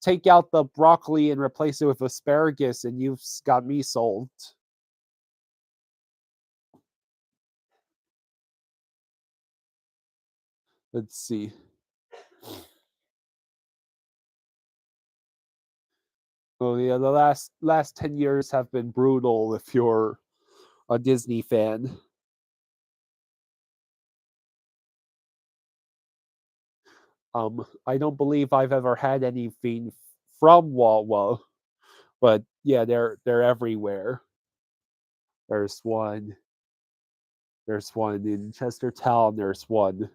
Take out the broccoli and replace it with asparagus, and you've got me sold. Let's see. Oh yeah, the last 10 years have been brutal if you're a Disney fan. I don't believe I've ever had anything from Wawa, but yeah, they're everywhere. There's one. There's one in Chestertown. There's one.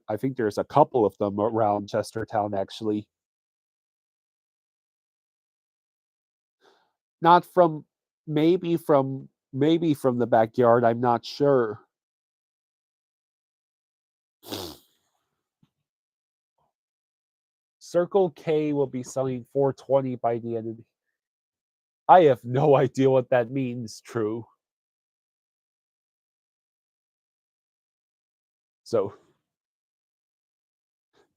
I think there's a couple of them around Chestertown actually. Not from maybe from the backyard. I'm not sure. Circle K will be selling 420 by the end of the. I have no idea what that means. True. So,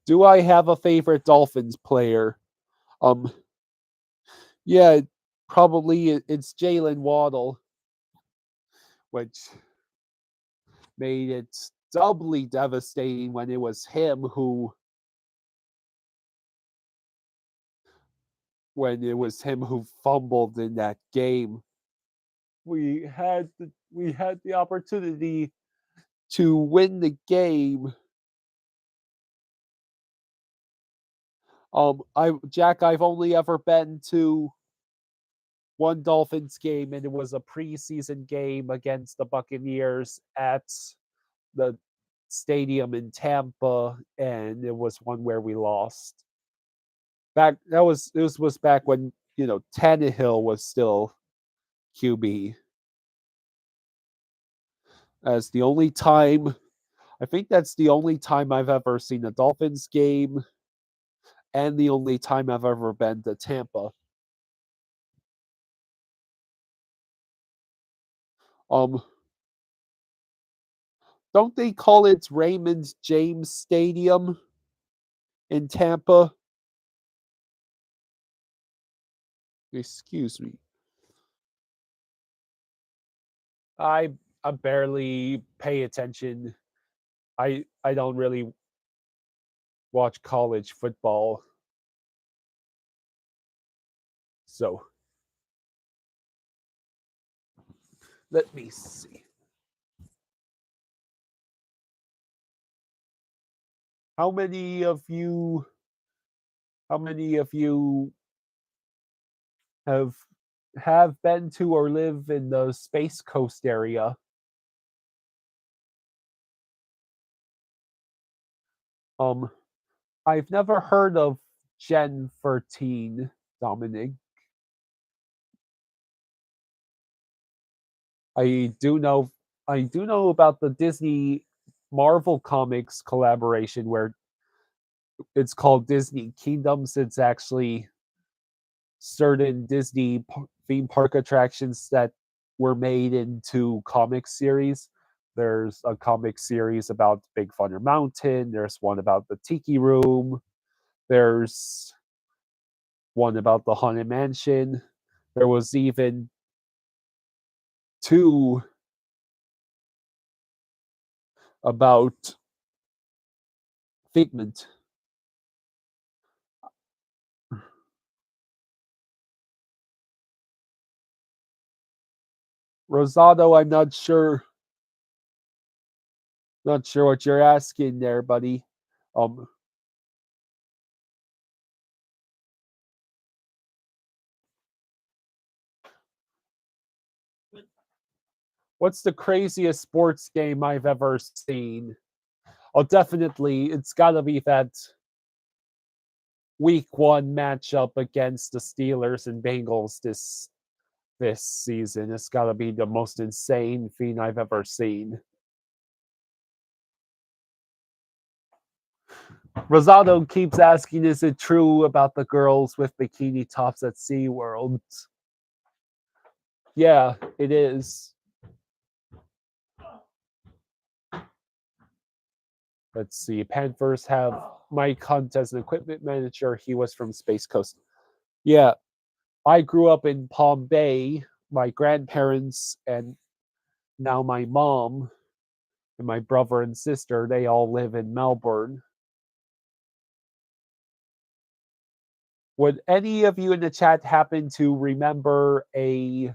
do I have a favorite Dolphins player? Um, yeah, probably it's Jalen Waddle, which made it doubly devastating when it was him who fumbled in that game. We had the opportunity to win the game. I've only ever been to one Dolphins game, and it was a preseason game against the Buccaneers at the stadium in Tampa, and it was one where we lost. Back that was this was back when Tannehill was still QB. As the only time, I think that's the only time I've ever seen a Dolphins game, and the only time I've ever been to Tampa. Um, don't they call it Raymond James Stadium in Tampa? Excuse me. I barely pay attention. I don't really watch college football. So let me see. How many of you how many of you have been to or live in the Space Coast area? Um I've never heard of Gen 13, Dominic. I do know I do know about the Disney Marvel Comics collaboration where it's called Disney Kingdoms. It's actually certain Disney theme park attractions that were made into comic series. There's a comic series about Big Thunder Mountain. There's one about the Tiki Room. There's one about the Haunted Mansion. There was even two about Figment. Rosado, I'm not sure what you're asking there, buddy. Um, what's the craziest sports game I've ever seen? Oh, definitely, it's got to be that Week 1 matchup against the Steelers and Bengals this season. It's got to be the most insane thing I've ever seen. Rosado keeps asking, "Is it true about the girls with bikini tops at SeaWorld?" Yeah, it is. Let's see. Panthers have Mike Hunt as an equipment manager. He was from Space Coast. Yeah, I grew up in Palm Bay. My grandparents and now my mom and my brother and sister, they all live in Melbourne. Would any of you in the chat happen to remember a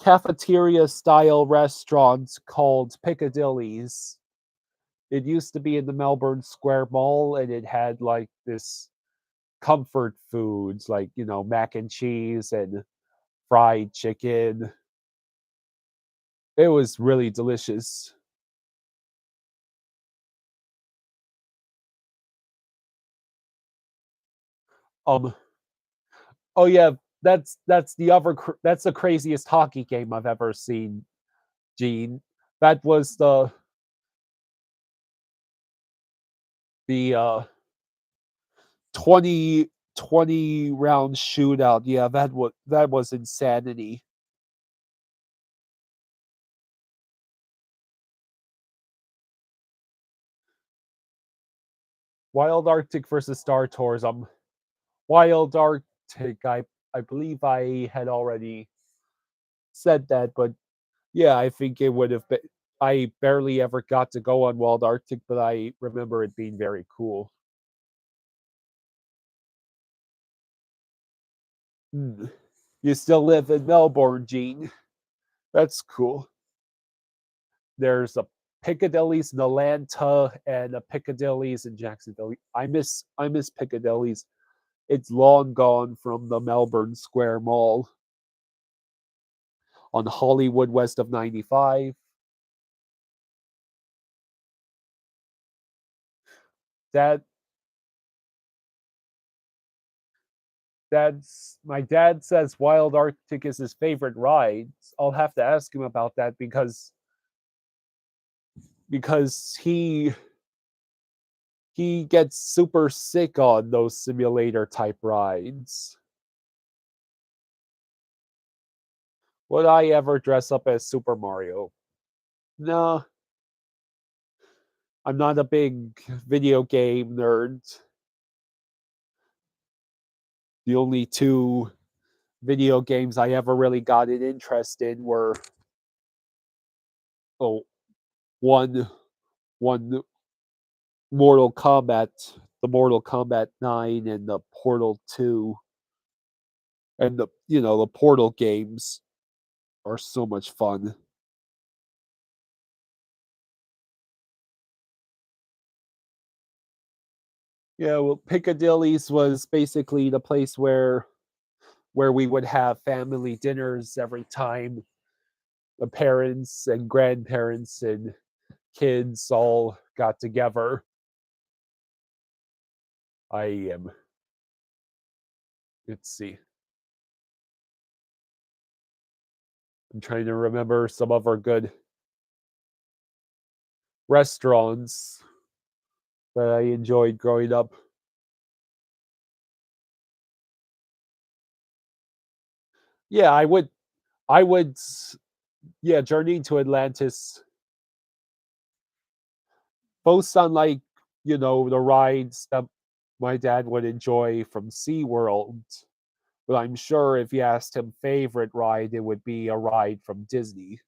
cafeteria style restaurant called Piccadilly's? It used to be in the Melbourne Square Mall and it had like this comfort foods like, mac and cheese and fried chicken. It was really delicious. Um oh yeah, that's the craziest hockey game I've ever seen, Gene. That was the 2020 round shootout. Yeah, that was insanity. Wild Arctic versus Star Tours. Wild Arctic. I believe I had already said that, but yeah, I think it would have been. I barely ever got to go on Wild Arctic, but I remember it being very cool. Hmm. You still live in Melbourne, Gene. That's cool. There's a Piccadilly's in Atlanta and a Piccadilly's in Jacksonville. I miss Piccadilly's. It's long gone from the Melbourne Square Mall on Hollywood west of 95. That that's my dad says Wild Arctic is his favorite ride. I'll have to ask him about that because he gets super sick on those simulator type rides. Would I ever dress up as Super Mario? No, I'm not a big video game nerd. The only two video games I ever really got an interest in were oh, one one Mortal Kombat, the Mortal Kombat 9 and the Portal 2 and the Portal games are so much fun. Yeah, well, Piccadilly's was basically the place where we would have family dinners every time the parents and grandparents and kids all got together. I am let's see. I'm trying to remember some of our good restaurants that I enjoyed growing up. Yeah, I would yeah, Journey to Atlantis, both on like, the rides that my dad would enjoy from SeaWorld. But I'm sure if you asked him favorite ride, it would be a ride from Disney.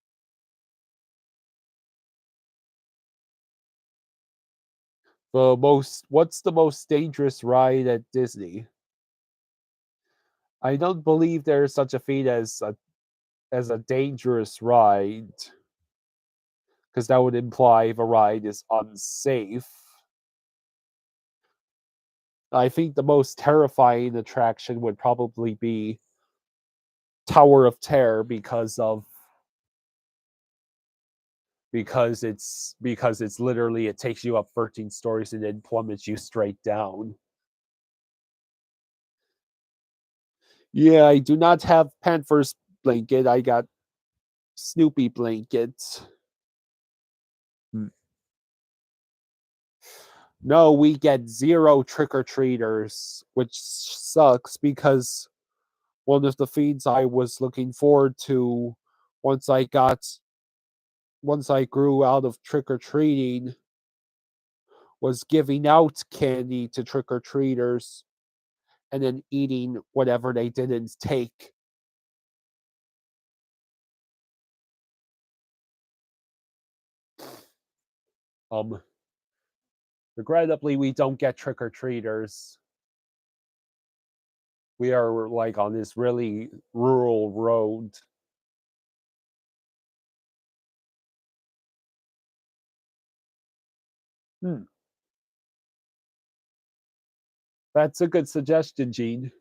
What's the most dangerous ride at Disney? I don't believe there's such a thing as a dangerous ride, because that would imply the ride is unsafe. I think the most terrifying attraction would probably be Tower of Terror because it's literally it takes you up 13 stories and then plummets you straight down. Yeah, I do not have Panthers blanket. I got Snoopy blankets. Hmm. No, we get zero trick or treaters, which sucks because one of the feeds I was looking forward to once I got once I grew out of trick or treating was giving out candy to trick or treaters and then eating whatever they didn't take. Um, Regrettably, we don't get trick or treaters. We are like on this really rural road. Hmm, that's a good suggestion, Gene.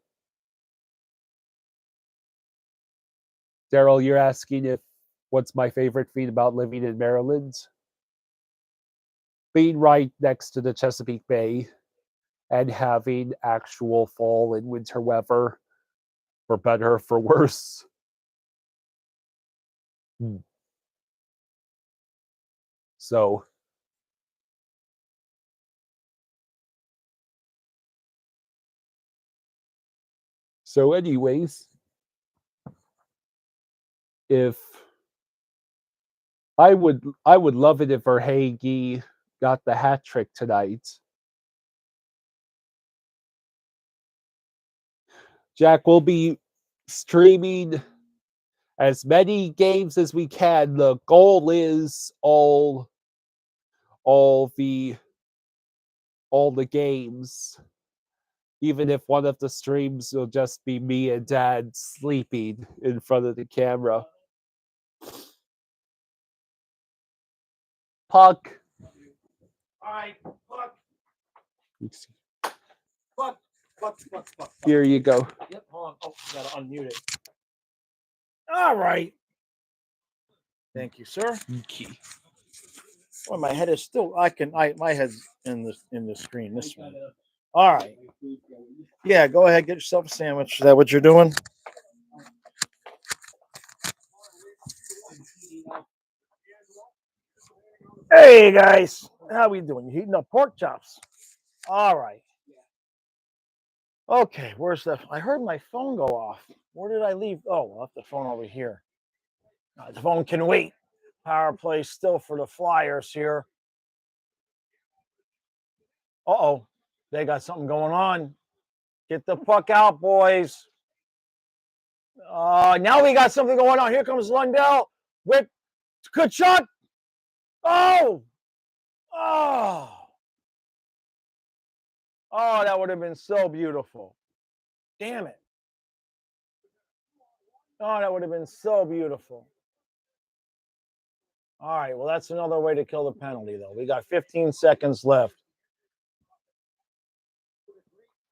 Daryl, you're asking if what's my favorite thing about living in Maryland? Being right next to the Chesapeake Bay and having actual fall and winter weather, for better or for worse. Hmm. So, anyways, if I would love it if Verhage got the hat trick tonight. Jack will be streaming as many games as we can. The goal is all the all the games. Even if one of the streams will just be me and Dad sleeping in front of the camera. Puck. All right, Puck. Puck. Puck. Here you go. Yep, hold on. Oh, gotta unmute it. All right. Thank you, sir. Okay. Well, my head is still. My head's in the screen. This one. All right. Yeah, go ahead. Get yourself a sandwich. Is that what you're doing? Hey guys, how we doing? You heating up pork chops? All right. Okay, where's the? I heard my phone go off. Where did I leave? Oh, I left the phone over here. The phone can wait. Power play still for the Flyers here. Uh-oh, they got something going on. Get the puck out, boys. Now we got something going on. Here comes Lundell with good shot. Oh! Oh! Oh, that would have been so beautiful. Damn it. Oh, that would have been so beautiful. All right, well, that's another way to kill the penalty, though. We got 15 seconds left.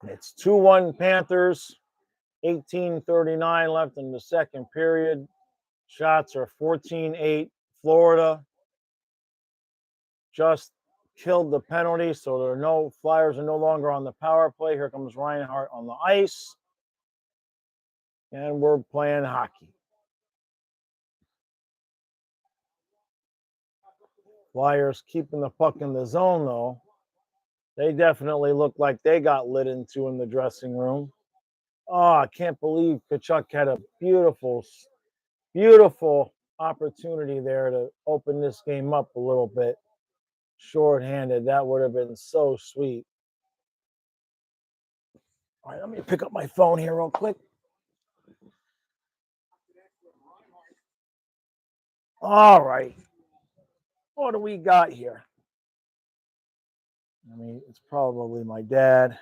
It's 2-1 Panthers, 18:39 left in the second period. Shots are 14-8 Florida. Just killed the penalty, so there are no Flyers are no longer on the power play. Here comes Reinhardt on the ice, and we're playing hockey. Flyers keeping the puck in the zone, though. They definitely look like they got lit into in the dressing room. Oh, I can't believe Kachuk had a beautiful, beautiful opportunity there to open this game up a little bit. Short-handed, that would have been so sweet. All right, let me pick up my phone here real quick. All right. What do we got here? I mean, it's probably my dad.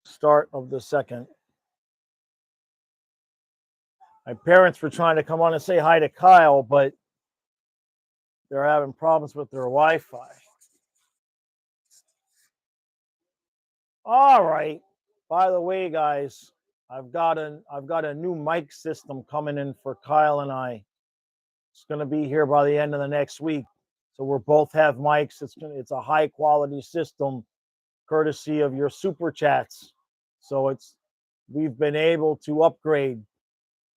Start of the second. My parents were trying to come on and say hi to Kyle, but they're having problems with their Wi-Fi. All right. By the way, guys, I've got a new mic system coming in for Kyle and I. It's going to be here by the end of the next week. So we'll both have mics. It's a high quality system, courtesy of your super chats. So we've been able to upgrade.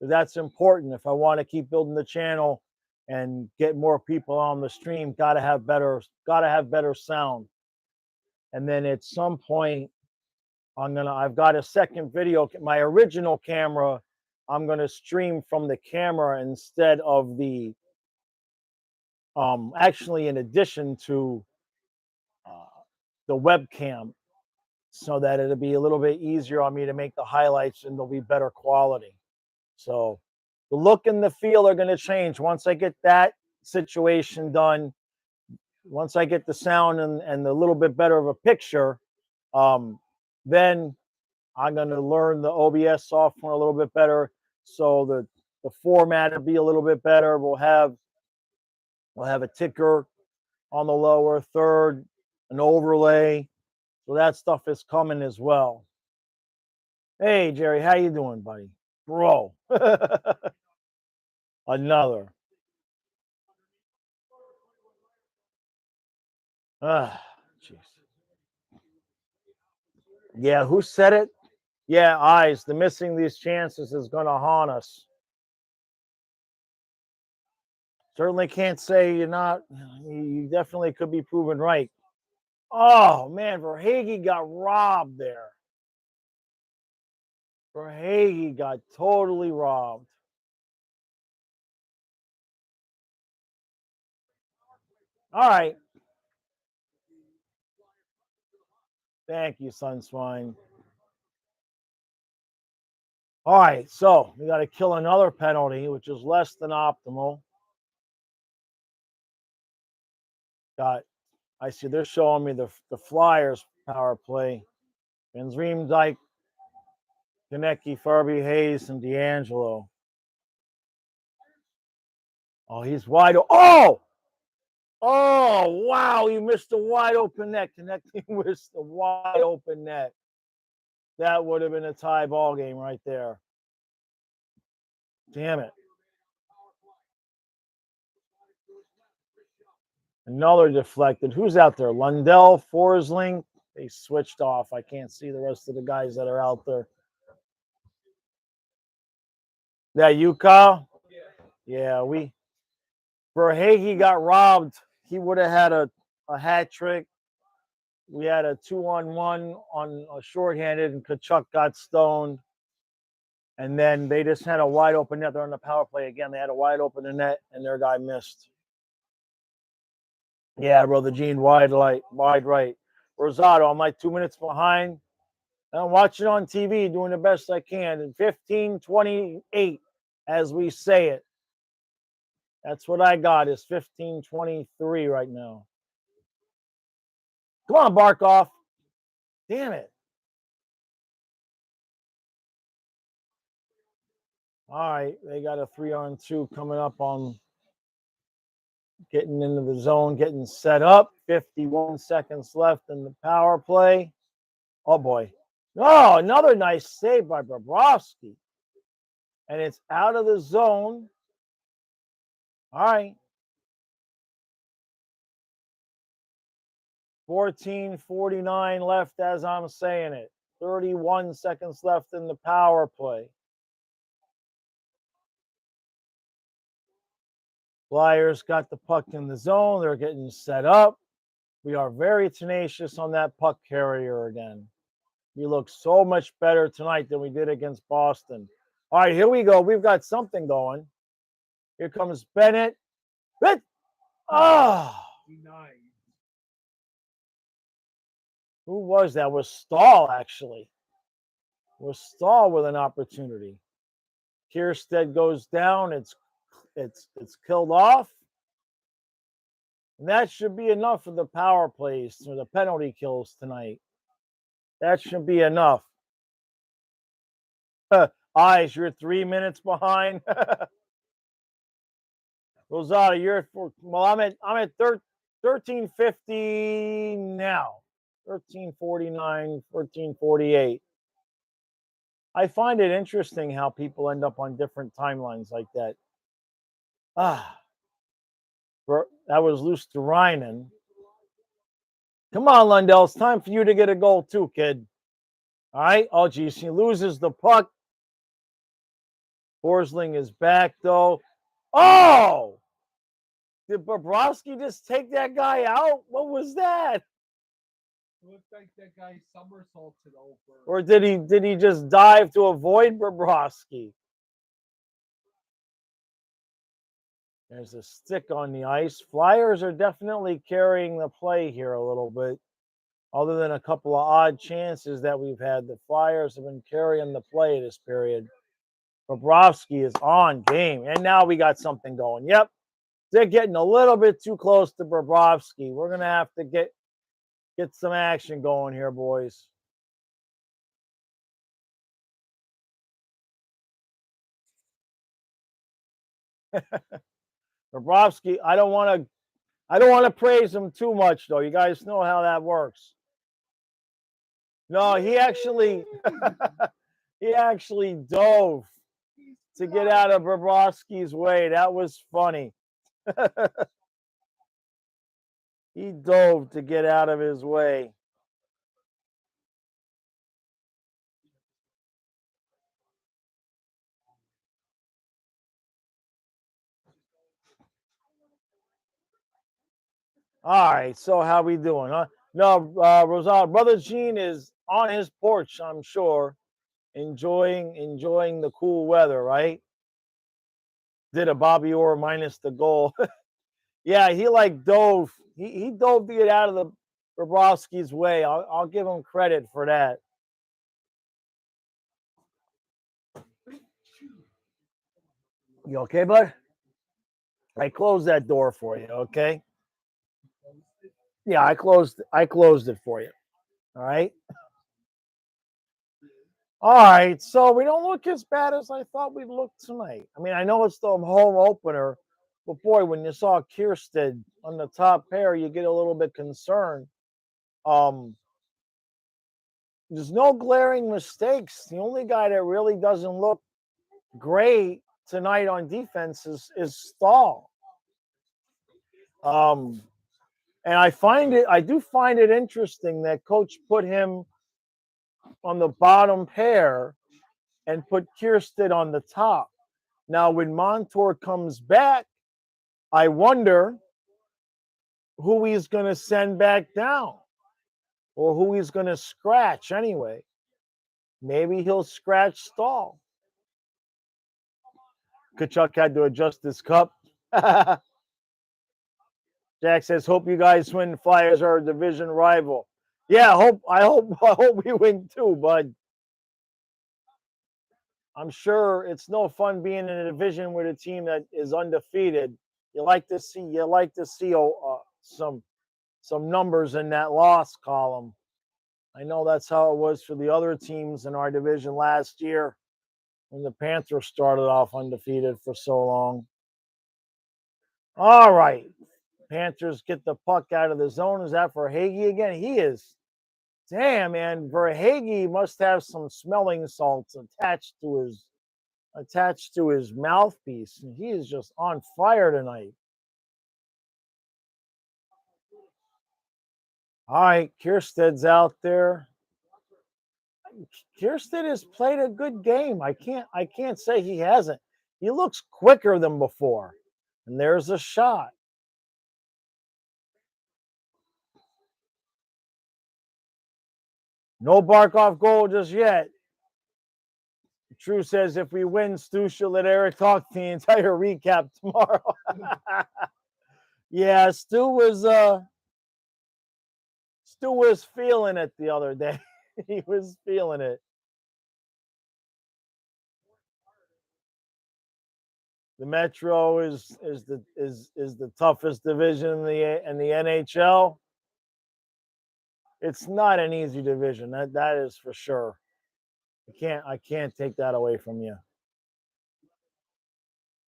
That's important. If I want to keep building the channel and get more people on the stream, gotta have better sound. And then at some point, I've got a second video. My original camera, I'm gonna stream from the camera instead of the actually in addition to uh, the webcam, so that it'll be a little bit easier on me to make the highlights and they'll be better quality. So the look and the feel are going to change once I get that situation done. Once I get the sound and a little bit better of a picture, then I'm going to learn the OBS software a little bit better. So the format will be a little bit better. We'll have a ticker on the lower third, an overlay. So that stuff is coming as well. Hey Jerry, how you doing, buddy? Bro. Another. Ah, jeez. Yeah, who said it? Yeah, eyes. The missing these chances is going to haunt us. Certainly can't say you're not. You definitely could be proven right. Oh man, Verhage got robbed there. Verhage got totally robbed. All right. Thank you, Sunswine. All right, so we got to kill another penalty, which is less than optimal. I see they're showing me the Flyers power play. Van Riemdijk, Konecki, Farby, Hayes, and D'Angelo. Oh, he's wide open. Oh, wow. He missed a wide open net. Konecki missed a wide open net. That would have been a tie ball game right there. Damn it. Another deflected. Who's out there? Lundell, Forsling. They switched off. I can't see the rest of the guys that are out there. That you, Kyle? Yeah, Verhage got robbed. He would have had a hat trick. We had a 2-on-1 on a shorthanded, and Kachuk got stoned. And then they just had a wide open net. They're on the power play again. They had a wide open net, and their guy missed. Yeah, brother Gene, wide right. Rosado, I'm like 2 minutes behind. I'm watching on TV, doing the best I can. And 15-28, as we say it. That's what I got is 15-23 right now. Come on, Barkov. Damn it. All right, they got a 3-on-2 coming up on getting into the zone, getting set up. 51 seconds left in the power play. Oh, boy. Oh, another nice save by Bobrovsky. And it's out of the zone. All right. 14:49 left as I'm saying it. 31 seconds left in the power play. Flyers got the puck in the zone. They're getting set up. We are very tenacious on that puck carrier again. We look so much better tonight than we did against Boston. All right, here we go. We've got something going. Here comes Bennett. Oh, who was that? Was Stahl actually? Was Stahl with an opportunity? Kierstead goes down. It's killed off. And that should be enough for the power plays or the penalty kills tonight. That should be enough. Eyes, you're 3 minutes behind. Rosada, you're at well, I'm at 13:50 now. 13:49, 13:48. I find it interesting how people end up on different timelines like that. That was Luosterainen. Come on, Lundell. It's time for you to get a goal too, kid. All right. Oh, geez. He loses the puck. Forsling is back, though. Oh! Did Bobrovsky just take that guy out? What was that? It looked like that guy somersaulted over. Or did he just dive to avoid Bobrovsky? There's a stick on the ice. Flyers are definitely carrying the play here a little bit. Other than a couple of odd chances that we've had, the Flyers have been carrying the play this period. Bobrovsky is on game. And now we got something going. Yep. They're getting a little bit too close to Bobrovsky. We're going to have to get some action going here, boys. Bobrovsky, I don't want to praise him too much, though. You guys know how that works. No, he actually dove to get out of Bobrovsky's way. That was funny. He dove to get out of his way. All right, so how we doing, huh? No, Rosal, Brother Gene is on his porch, I'm sure, enjoying the cool weather, right? Did a Bobby Orr minus the goal. Yeah, he like dove. He dove to get out of the Bobrovsky's way. I'll give him credit for that. You okay, bud? I closed that door for you, okay? Yeah, I closed it for you. All right. All right. So we don't look as bad as I thought we'd look tonight. I mean, I know it's the home opener, but boy, when you saw Kierstead on the top pair, you get a little bit concerned. There's no glaring mistakes. The only guy that really doesn't look great tonight on defense is Stahl. And I do find it interesting that coach put him on the bottom pair and put Kierstead on the top. Now, when Montour comes back, I wonder who he's going to send back down or who he's going to scratch anyway. Maybe he'll scratch Stahl. Kachuk had to adjust his cup. Jack says, hope you guys win. Flyers are a division rival. Yeah, I hope we win too, bud. I'm sure it's no fun being in a division with a team that is undefeated. You like to see some numbers in that loss column. I know that's how it was for the other teams in our division last year when the Panthers started off undefeated for so long. All right. Panthers get the puck out of the zone. Is that for Hagee again? He is. Damn, man. Verhage must have some smelling salts attached to his mouthpiece. And he is just on fire tonight. All right, Kierstead's out there. Kiersted has played a good game. I can't say he hasn't. He looks quicker than before. And there's a shot. No Barkov goal just yet. True says if we win, Stu should let Eric talk the entire recap tomorrow. Yeah, Stu was feeling it the other day. He was feeling it. The Metro is the toughest division in the NHL. It's not an easy division. That is for sure. I can't take that away from you.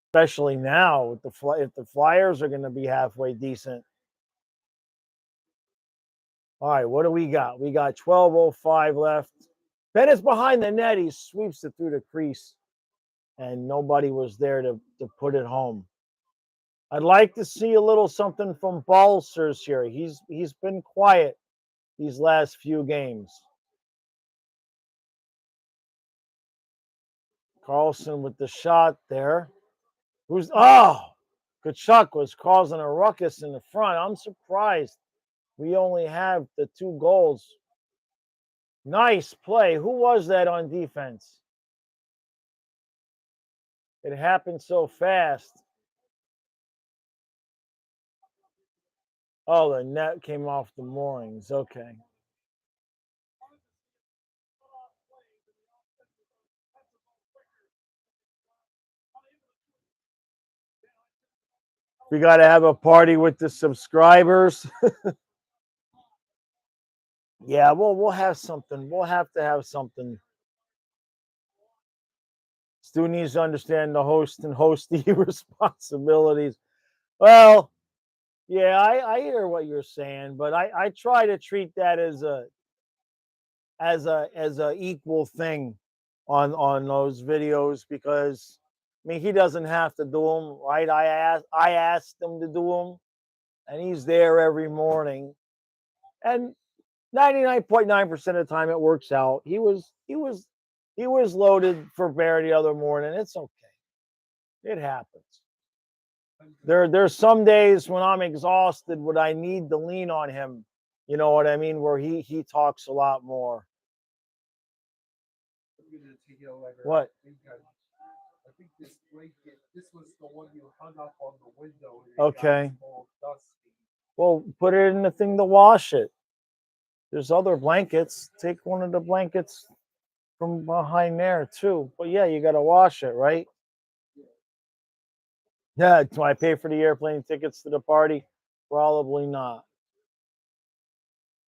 Especially now with if the Flyers are going to be halfway decent. All right, what do we got? We got 12:05 left. Bennett's behind the net. He sweeps it through the crease, and nobody was there to put it home. I'd like to see a little something from Balsers here. He's been quiet these last few games. Carlson with the shot there. Kachuk was causing a ruckus in the front. I'm surprised we only have the 2 goals. Nice play. Who was that on defense? It happened so fast. Oh, the net came off the moorings. Okay. We got to have a party with the subscribers. Yeah, we'll have something. We'll have to have something. Stu needs to understand the host and hostee responsibilities. Well, yeah, I hear what you're saying, but I try to treat that as a equal thing on those videos because I mean he doesn't have to do them, right? I asked him to do them, and he's there every morning, and 99.9% of the time it works out. He was loaded for bear the other morning. It's okay. It happens. There's some days when I'm exhausted when I need to lean on him. You know what I mean? Where he talks a lot more. What? I think this was the one you hung up on the window. Okay. Well, put it in the thing to wash it. There's other blankets. Take one of the blankets from behind there too. But yeah, you got to wash it, right? Yeah. Do I pay for the airplane tickets to the party? Probably not.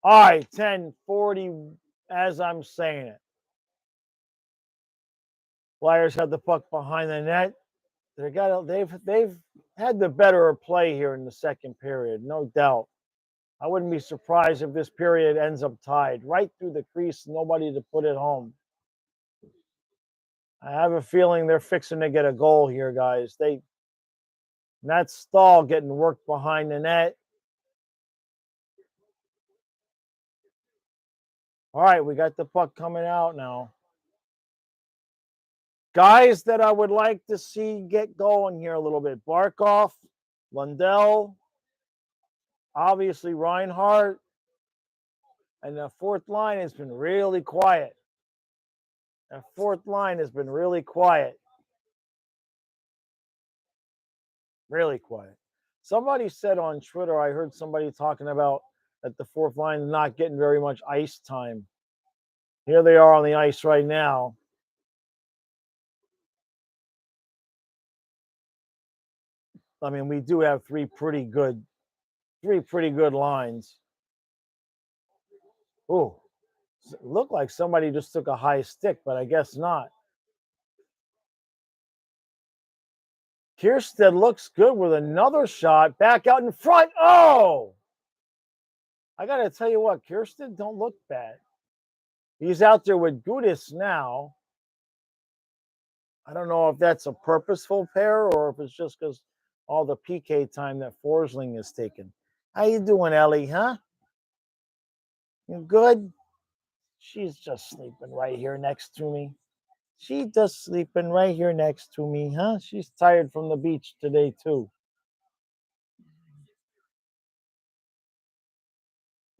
All right, 10:40 as I'm saying it. Flyers have the puck behind the net. They've had the better play here in the second period, no doubt. I wouldn't be surprised if this period ends up tied right through the crease, nobody to put it home. I have a feeling they're fixing to get a goal here, guys. That Stahl getting worked behind the net. All right, we got the puck coming out now. Guys that I would like to see get going here a little bit. Barkov, Lundell, obviously Reinhardt, and the fourth line has been really quiet. That fourth line has been really quiet. Really quiet. Somebody said on Twitter, I heard somebody talking about that the fourth line is not getting very much ice time. Here they are on the ice right now. I mean, we do have three pretty good lines. Ooh, looked like somebody just took a high stick, but I guess not. Kiersted looks good with another shot back out in front. Oh, I got to tell you what, Kiersted don't look bad. He's out there with Gudis now. I don't know if that's a purposeful pair or if it's just because all the PK time that Forsling is taking. How you doing, Ellie, huh? You good? She's just sleeping right here next to me. She just sleeping right here next to me, huh? She's tired from the beach today, too.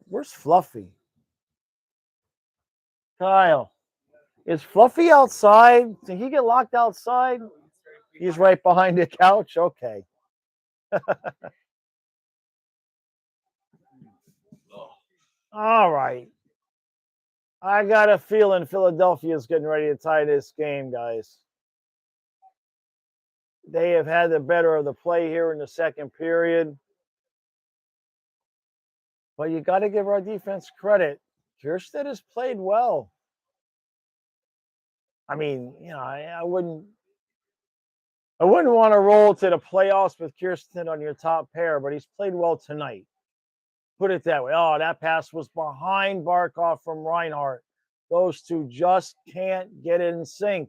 Where's Fluffy? Kyle, is Fluffy outside? Did he get locked outside? He's right behind the couch? Okay. All right. I got a feeling Philadelphia's getting ready to tie this game, guys. They have had the better of the play here in the second period. But you got to give our defense credit. Kiersted has played well. I mean, you know, I wouldn't want to roll to the playoffs with Kiersted on your top pair, but he's played well tonight. Put it that way. Oh, that pass was behind Barkov from Reinhart. Those two just can't get in sync.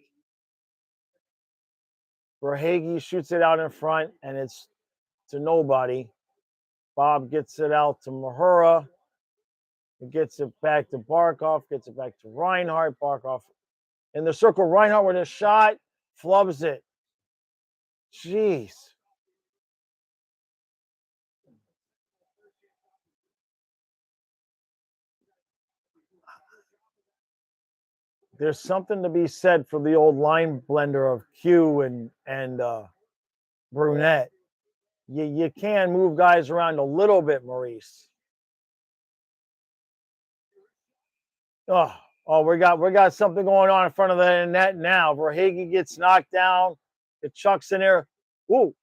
Verhaeghe shoots it out in front, and it's to nobody. Bob gets it out to Mahura. He gets it back to Barkov, gets it back to Reinhart. Barkov in the circle. Reinhart with a shot, flubs it. Jeez. There's something to be said for the old line blender of Q and Brunette. You can move guys around a little bit, Maurice. Oh, we got something going on in front of the net now. Verhaeghe gets knocked down. It chucks in there. Woo.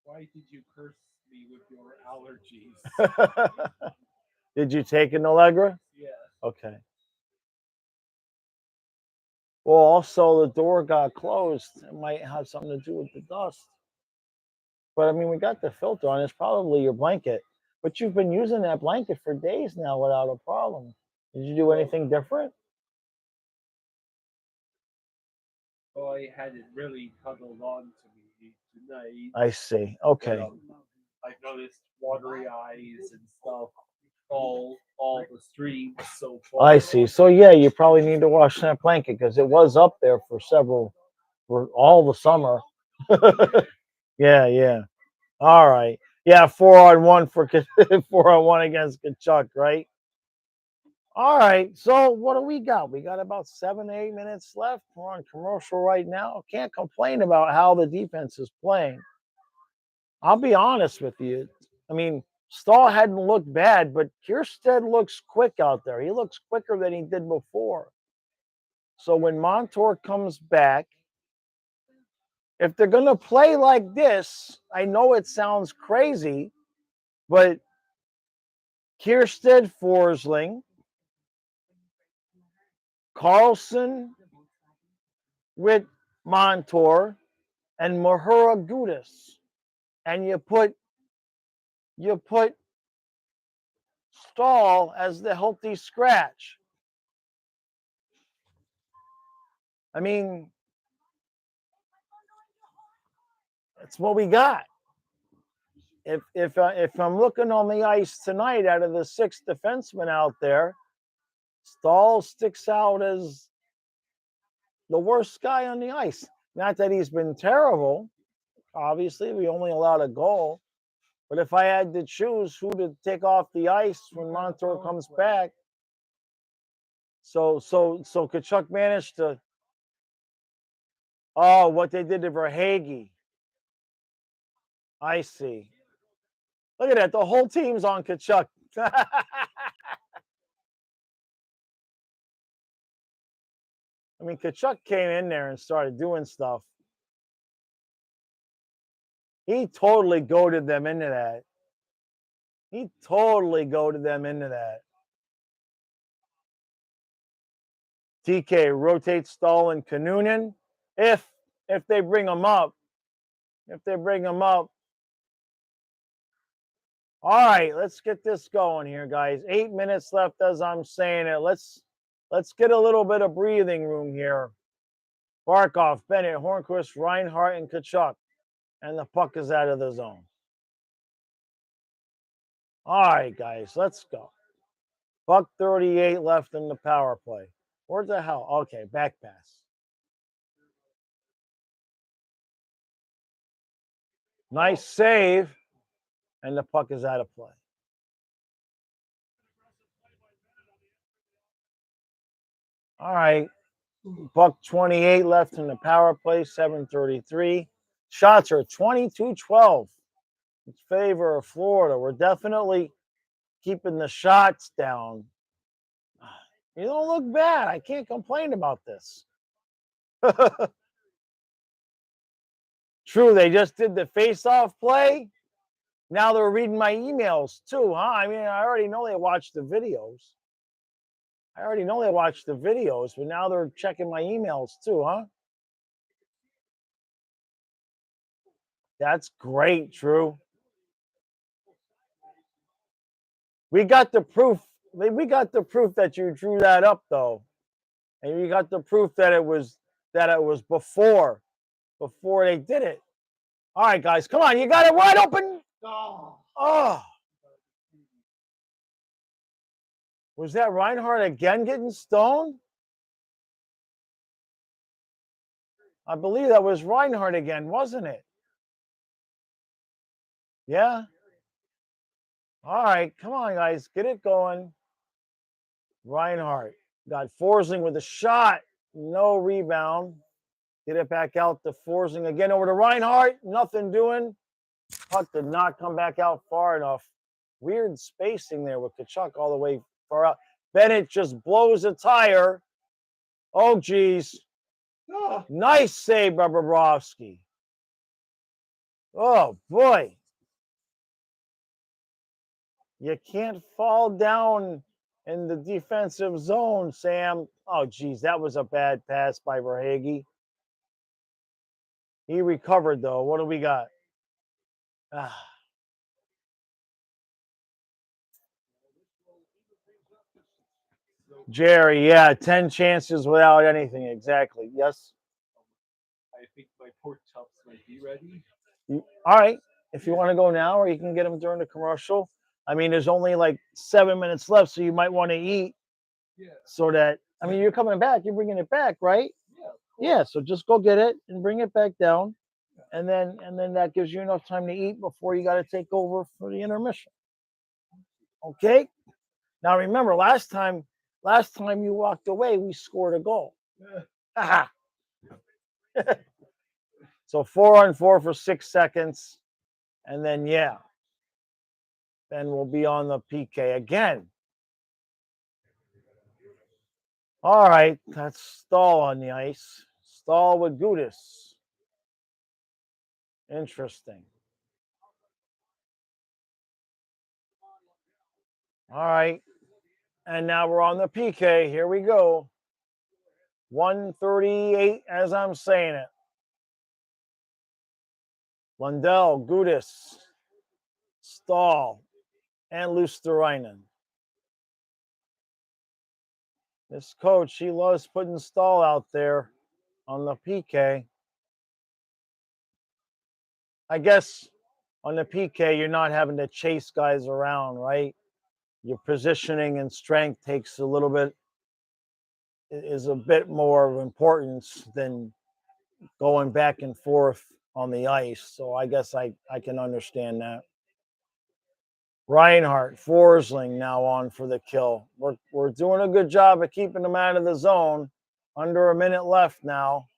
Why did you curse me with your allergies? Did you take an Allegra? Yeah. Okay. Well, also the door got closed. It might have something to do with the dust. But I mean, we got the filter on. It's probably your blanket. But you've been using that blanket for days now without a problem. Did you do anything different? Oh, I had it really cuddled on to me tonight. I see. Okay. I've noticed watery eyes and stuff all the streams so far. I see. So yeah, you probably need to wash that blanket because it was up there for all the summer. Yeah. All right. Yeah, 4-on-1 for 4-on-1 against Kachuk, right? All right. So what do we got? We got about 7, 8 minutes left. We're on commercial right now. Can't complain about how the defense is playing. I'll be honest with you. I mean, Stahl hadn't looked bad, but Kiersted looks quick out there. He looks quicker than he did before. So when Montour comes back, if they're going to play like this, I know it sounds crazy, but Kiersted, Forsling, Carlson with Montour, and Mahura Gudis, and you put Stahl as the healthy scratch. I mean, that's what we got. If I'm looking on the ice tonight, out of the 6 defensemen out there, Stahl sticks out as the worst guy on the ice. Not that he's been terrible. Obviously, we only allowed a goal. But if I had to choose who to take off the ice when Montour comes back, so Kachuk managed to. Oh, what they did to Verhaeghe. I see. Look at that. The whole team's on Kachuk. I mean, Kachuk came in there and started doing stuff. He totally goaded them into that. He totally goaded them into that. TK rotates Stahl and Kanunen. If they bring him up. If they bring him up. All right, let's get this going here, guys. 8 minutes left as I'm saying it. Let's get a little bit of breathing room here. Barkov, Bennett, Hornquist, Reinhart, and Kachuk. And the puck is out of the zone. All right, guys, let's go. Buck 38 left in the power play. Where the hell? Okay, back pass. Nice save. And the puck is out of play. All right. Buck 28 left in the power play, 7:33. Shots are 22-12 in favor of Florida. We're definitely keeping the shots down. You don't look bad. I can't complain about this. True, they just did the face-off play. Now they're reading my emails too, huh? I mean, I already know they watched the videos. But now they're checking my emails too, huh? That's great, True. We got the proof. We got the proof that you drew that up, though, and you got the proof that it was before they did it. All right, guys, come on, you got it wide open. Oh, was that Reinhart again getting stoned? I believe that was Reinhart again, wasn't it? Yeah. All right, come on, guys, get it going. Reinhart got Forsling with a shot, no rebound. Get it back out to Forsling again over to Reinhart. Nothing doing. Puck did not come back out far enough. Weird spacing there with Kachuk all the way far out. Bennett just blows a tire. Oh, geez. Nice save by Bobrovsky. Oh, boy. You can't fall down in the defensive zone, Sam. Oh, geez, that was a bad pass by Verhaeghe. He recovered, though. What do we got? Jerry, yeah, 10 chances without anything. Exactly. Yes. I think my pork chops might be ready. All right. If you want to go now, or you can get them during the commercial. I mean, there's only like 7 minutes left, so you might want to eat. Yeah. So that, I mean, you're coming back. You're bringing it back, right? Yeah. So just go get it and bring it back down, and then that gives you enough time to eat before you got to take over for the intermission. Okay. Now remember, last time you walked away, we scored a goal. So 4-on-4 for 6 seconds, and then then we'll be on the PK again. All right, that's Stahl on the ice. Stahl with Gudis. Interesting. All right, and now we're on the PK. Here we go. 1:38 as I'm saying it. Lundell, Gudis, Stahl, and Luosterainen. This coach, he loves putting Stahl out there on the PK. I guess on the PK, you're not having to chase guys around, right? Your positioning and strength takes is a bit more of importance than going back and forth on the ice. So I guess I can understand that. Reinhart, Forsling now on for the kill. We're doing a good job of keeping them out of the zone. Under a minute left now.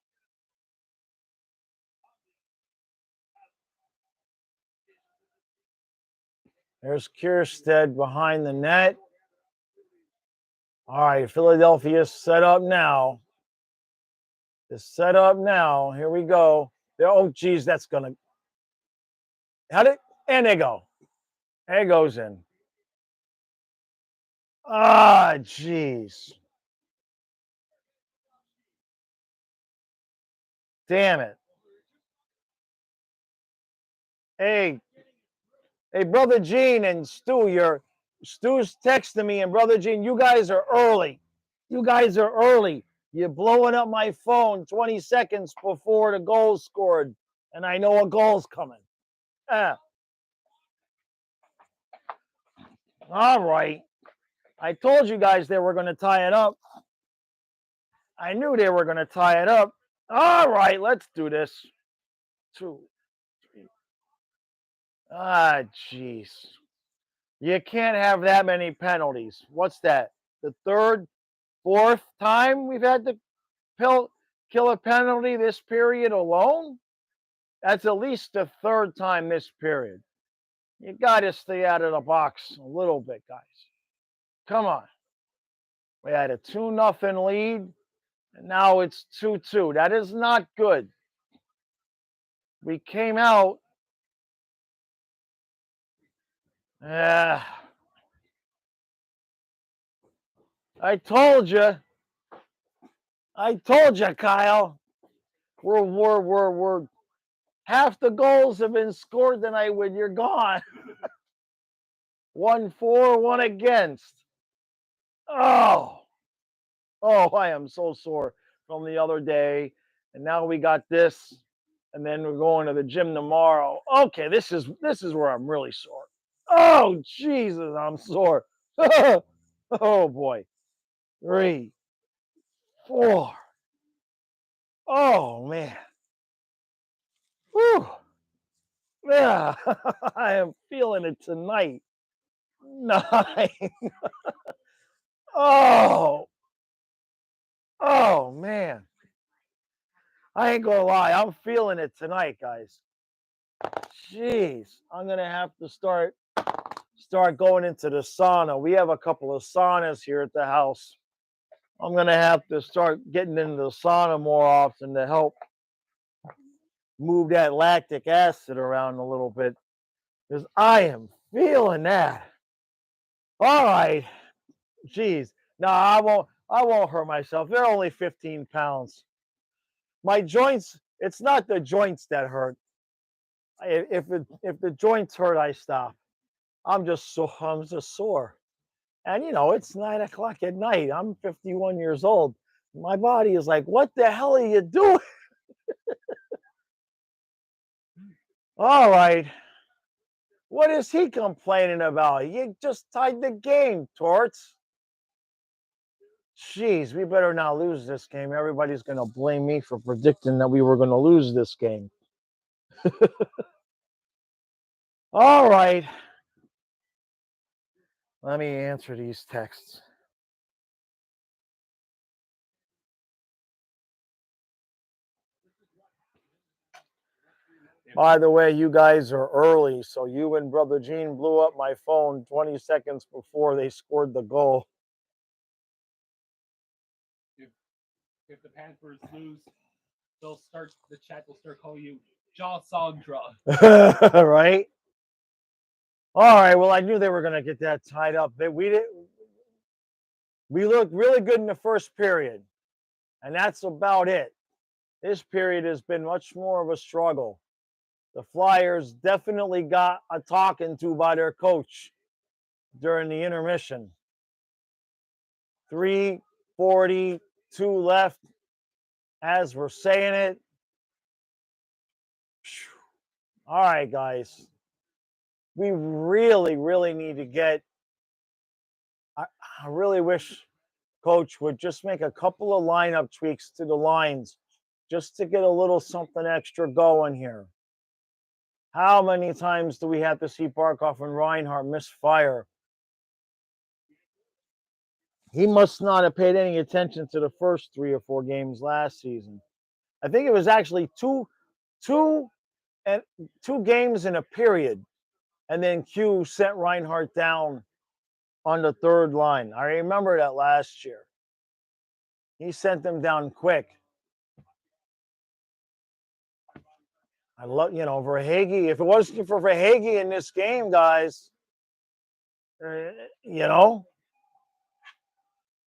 There's Kierstead behind the net. All right, Philadelphia's set up now. It's set up now. Here we go. Oh, geez, that's gonna. How did? And they go. There it goes in. Ah, jeez. Damn it. Hey, hey, brother Gene and Stu, Stu's texting me, and brother Gene, you guys are early. You guys are early. You're blowing up my phone 20 seconds before the goal's scored, and I know a goal's coming. Ah, all right. I told you guys they were going to tie it up. I knew they were going to tie it up. All right, let's do this. 2, 3. Ah, jeez. You can't have that many penalties. What's that? The third, fourth time we've had to kill a penalty this period alone? That's at least the third time this period. You got to stay out of the box a little bit, guys. Come on. We had a 2-0 lead, and now it's 2-2. That is not good. We came out. I told you. I told you, Kyle. We're half the goals have been scored tonight when you're gone. 1 for, 1 against. Oh, I am so sore from the other day. And now we got this. And then we're going to the gym tomorrow. Okay, this is where I'm really sore. Oh, Jesus, I'm sore. Oh boy. 3, 4. Oh man. Whew. Yeah, I am feeling it tonight. 9. Oh, man. I ain't gonna lie, I'm feeling it tonight, guys. Jeez, I'm gonna have to start going into the sauna. We have a couple of saunas here at the house. I'm gonna have to start getting into the sauna more often to help move that lactic acid around a little bit, because I am feeling that. All right, jeez. No, I won't hurt myself. They're only 15 pounds. My joints. It's not the joints that hurt. If the joints hurt, I stop. I'm just sore. And it's 9 o'clock at night. I'm 51 years old. My body is like, what the hell are you doing? All right. What is he complaining about? You just tied the game, Torts. Jeez, we better not lose this game. Everybody's going to blame me for predicting that we were going to lose this game. All right. Let me answer these texts. By the way, you guys are early, so you and Brother Gene blew up my phone 20 seconds before they scored the goal. If the Panthers lose, the chat will start calling you Jaw Sandra. Right? All right. Well, I knew they were going to get that tied up. We looked really good in the first period, and that's about it. This period has been much more of a struggle. The Flyers definitely got a talking to by their coach during the intermission. 3:42 left as we're saying it. All right, guys. We really, really need to get. I really wish Coach would just make a couple of lineup tweaks to the lines just to get a little something extra going here. How many times do we have to see Barkov and Reinhart misfire? He must not have paid any attention to the first 3 or 4 games last season. I think it was actually two games in a period And then Q sent Reinhardt down on the third line. I remember that last year. He sent them down quick. I love, Verhaeghe. If it wasn't for Verhaeghe in this game, guys, uh, you know,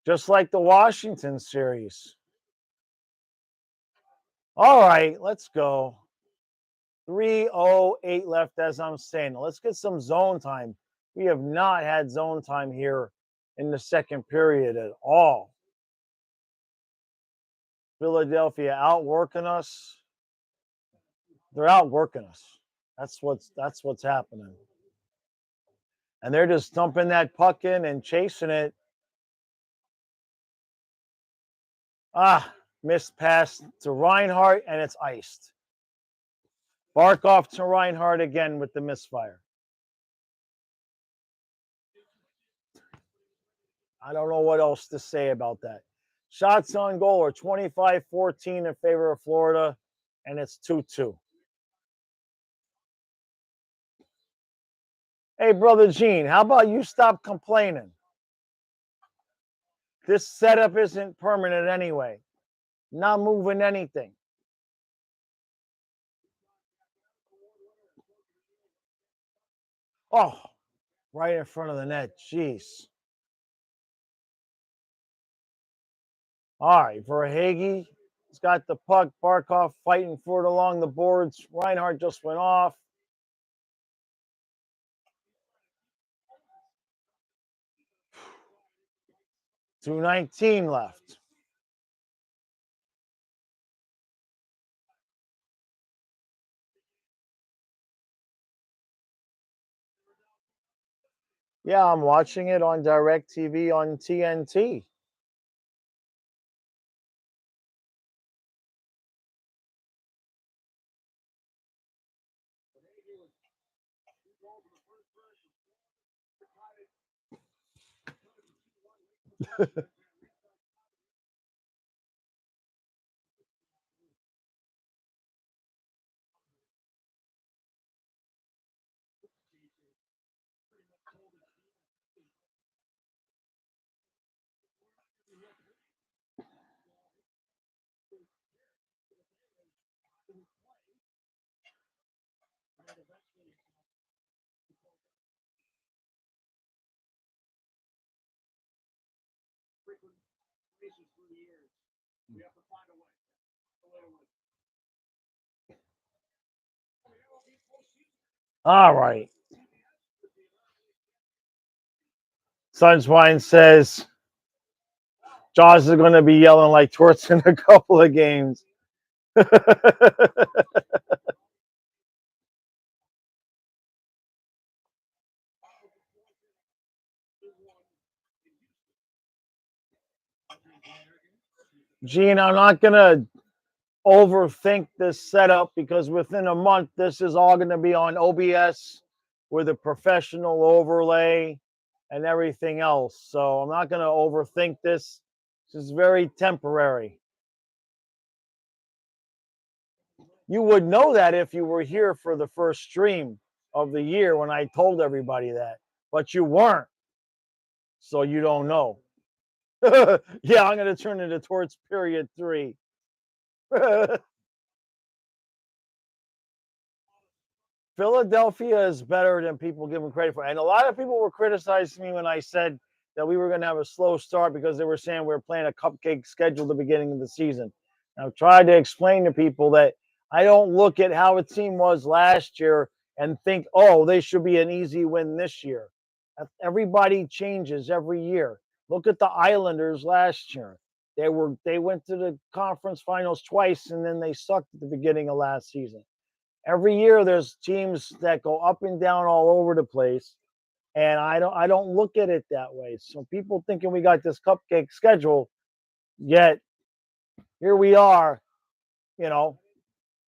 just like the Washington series. All right, let's go. 3:08 left, as I'm saying. Let's get some zone time. We have not had zone time here in the second period at all. Philadelphia outworking us. They're outworking us. That's what's happening. And they're just dumping that puck in and chasing it. Missed pass to Reinhardt, and it's iced. Barkov to Reinhardt again with the misfire. I don't know what else to say about that. Shots on goal are 25-14 in favor of Florida, and it's 2-2. Hey, Brother Gene, how about you stop complaining? This setup isn't permanent anyway. Not moving anything. Oh, right in front of the net. Jeez. All right, Verhaeghe. He's got the puck. Barkov fighting for it along the boards. Reinhardt just went off. .219 left. Yeah, I'm watching it on DirecTV on TNT. All right. Sunshine says Jaws is going to be yelling like Torts in a couple of games. Gene, I'm not going to overthink this setup because within a month, this is all going to be on OBS with a professional overlay and everything else. So I'm not going to overthink this. This is very temporary. You would know that if you were here for the first stream of the year when I told everybody that, but you weren't. So you don't know. Yeah, I'm going to turn it towards period 3. Philadelphia is better than people give them credit for. And a lot of people were criticizing me when I said that we were going to have a slow start because they were saying we were playing a cupcake schedule at the beginning of the season. And I've tried to explain to people that I don't look at how a team was last year and think, oh, they should be an easy win this year. Everybody changes every year. Look at the Islanders last year. They went to the conference finals twice and then they sucked at the beginning of last season. Every year there's teams that go up and down all over the place, and I don't look at it that way. So people thinking we got this cupcake schedule, yet here we are.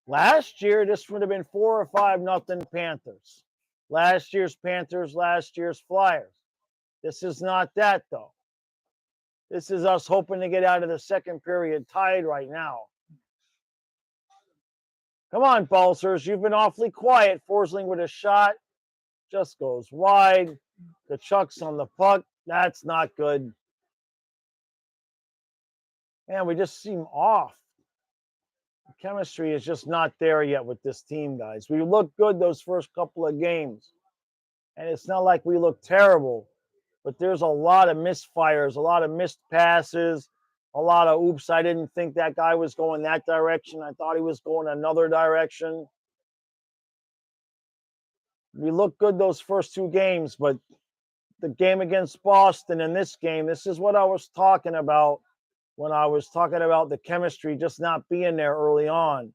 Last year this would have been 4 or 5-0 Panthers. Last year's Panthers, last year's Flyers. This is not that though. This is us hoping to get out of the second period tied right now. Come on, Balsers. You've been awfully quiet. Forsling with a shot. just goes wide. Kachuk's on the puck. That's not good. And we just seem off. The chemistry is just not there yet with this team, guys. We look good those first couple of games. And it's not like we look terrible, but there's a lot of misfires, a lot of missed passes, a lot of oops, I didn't think that guy was going that direction. I thought he was going another direction. We look good those first two games, but the game against Boston and this game, this is what I was talking about when I was talking about the chemistry just not being there early on.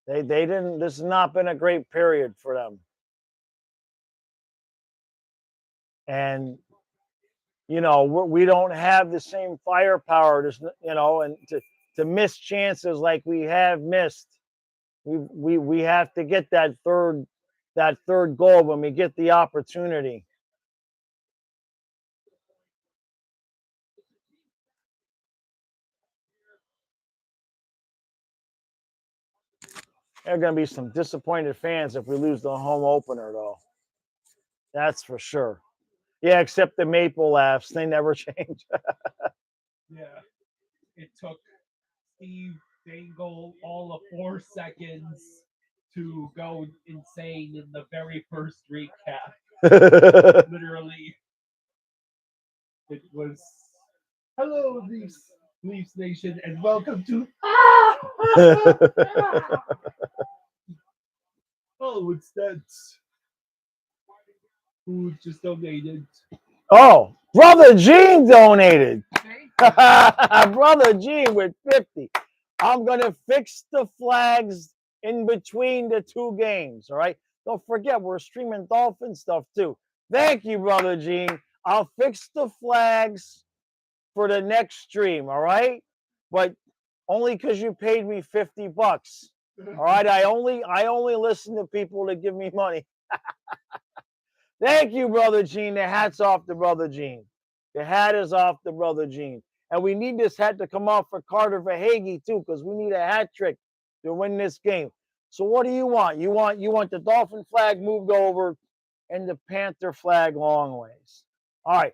They didn't, this has not been a great period for them. And you know, we don't have the same firepower, you know, and to miss chances like we have missed. We have to get that third goal when we get the opportunity. There are going to be some disappointed fans if we lose the home opener, though. That's for sure. Yeah, except the maple laughs, they never change. Yeah, it took Steve Dangle all of 4 seconds to go insane in the very first recap. Literally, it was hello, Leafs Nation, and welcome to. Oh, it's that who just donated. Oh, Brother Gene donated. Brother Gene with 50. I'm going to fix the flags in between the two games, all right? Don't forget, we're streaming Dolphin stuff too. Thank you, Brother Gene. I'll fix the flags for the next stream, all right? But only because you paid me $50. All right, I only listen to people that give me money. Thank you, Brother Gene. The hat's off to Brother Gene. The hat is off to Brother Gene. And we need this hat to come off for Carter Verhaeghe, too, because we need a hat trick to win this game. So what do you want? You want the Dolphin flag moved over and the Panther flag long ways. All right.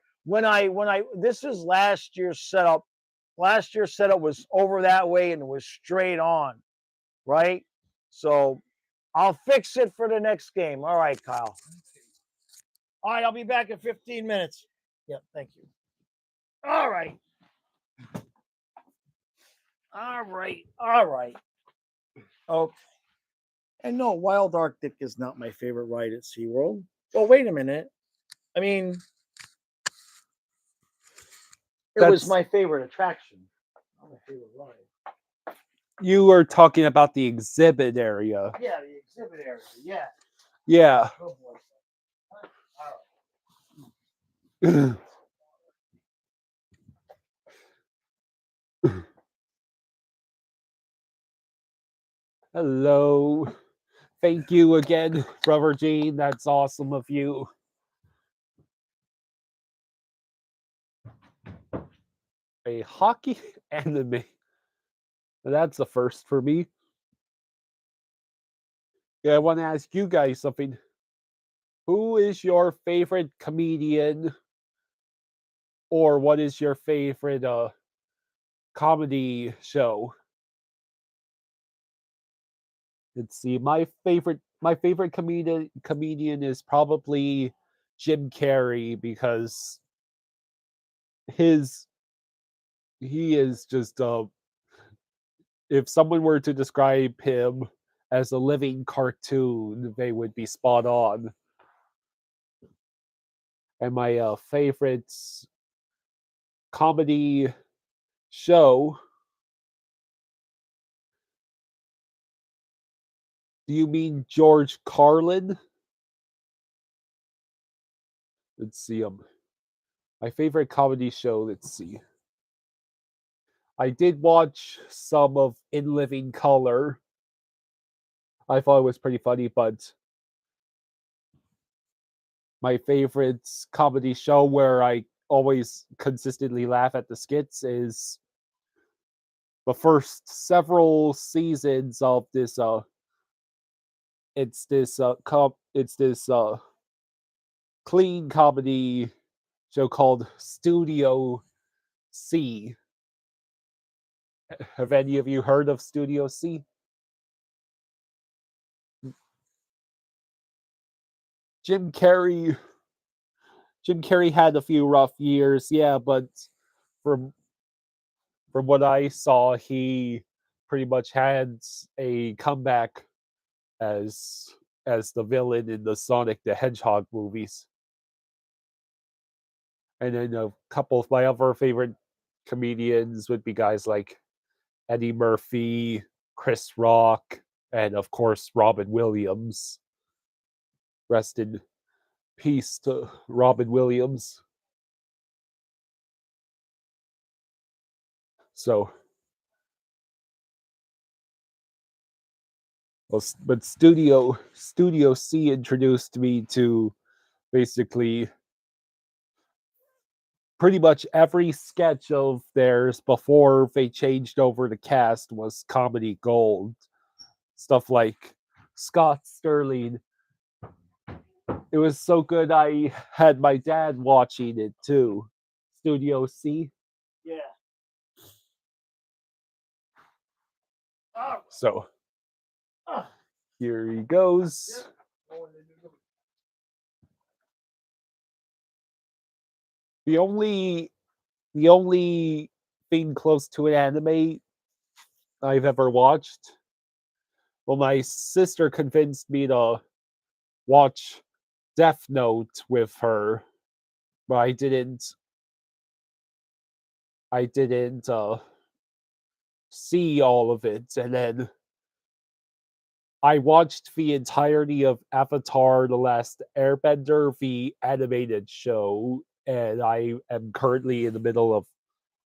This is last year's setup. Last year's setup was over that way and it was straight on, right? So I'll fix it for the next game. All right, Kyle. All right, I'll be back in 15 minutes. Yep, thank you. All right. All right. Okay. And no, Wild Arctic is not my favorite ride at SeaWorld. Oh, wait a minute. I mean, it was my favorite attraction. Not my favorite ride. You were talking about the exhibit area. Yeah, the exhibit area. Yeah. Yeah. Oh, boy. All right. Hello. Thank you again, Brother Gene. That's awesome of you. A hockey anime. That's a first for me. Yeah, I want to ask you guys something. Who is your favorite comedian? Or what is your favorite comedy show? Let's see. My favorite comedian is probably Jim Carrey because he is just if someone were to describe him as a living cartoon, they would be spot on. And my favorite comedy show. Do you mean George Carlin? Let's see. My favorite comedy show. Let's see. I did watch some of In Living Color. I thought it was pretty funny, but my favorite comedy show where I always consistently laugh at the skits is the first several seasons of this it's this clean comedy show called Studio C. Have any of you heard of Studio C? Jim Carrey Jim Carrey had a few rough years, yeah, but from from what I saw, he pretty much had a comeback as as the villain in the Sonic the Hedgehog movies. And then a couple of my other favorite comedians would be guys like Eddie Murphy, Chris Rock, and of course Robin Williams. Rest in peace to Robin Williams. So, but Studio C introduced me to basically pretty much every sketch of theirs before they changed over the cast was comedy gold. Stuff like Scott Sterling. It was so good I had my dad watching it too. Studio C. Yeah. Ah, So ah. here he goes. The only the only thing close to an anime I've ever watched. Well, my sister convinced me to watch Death Note with her, but I didn't see all of it, and then I watched the entirety of Avatar: The Last Airbender, the animated show, and I am currently in the middle of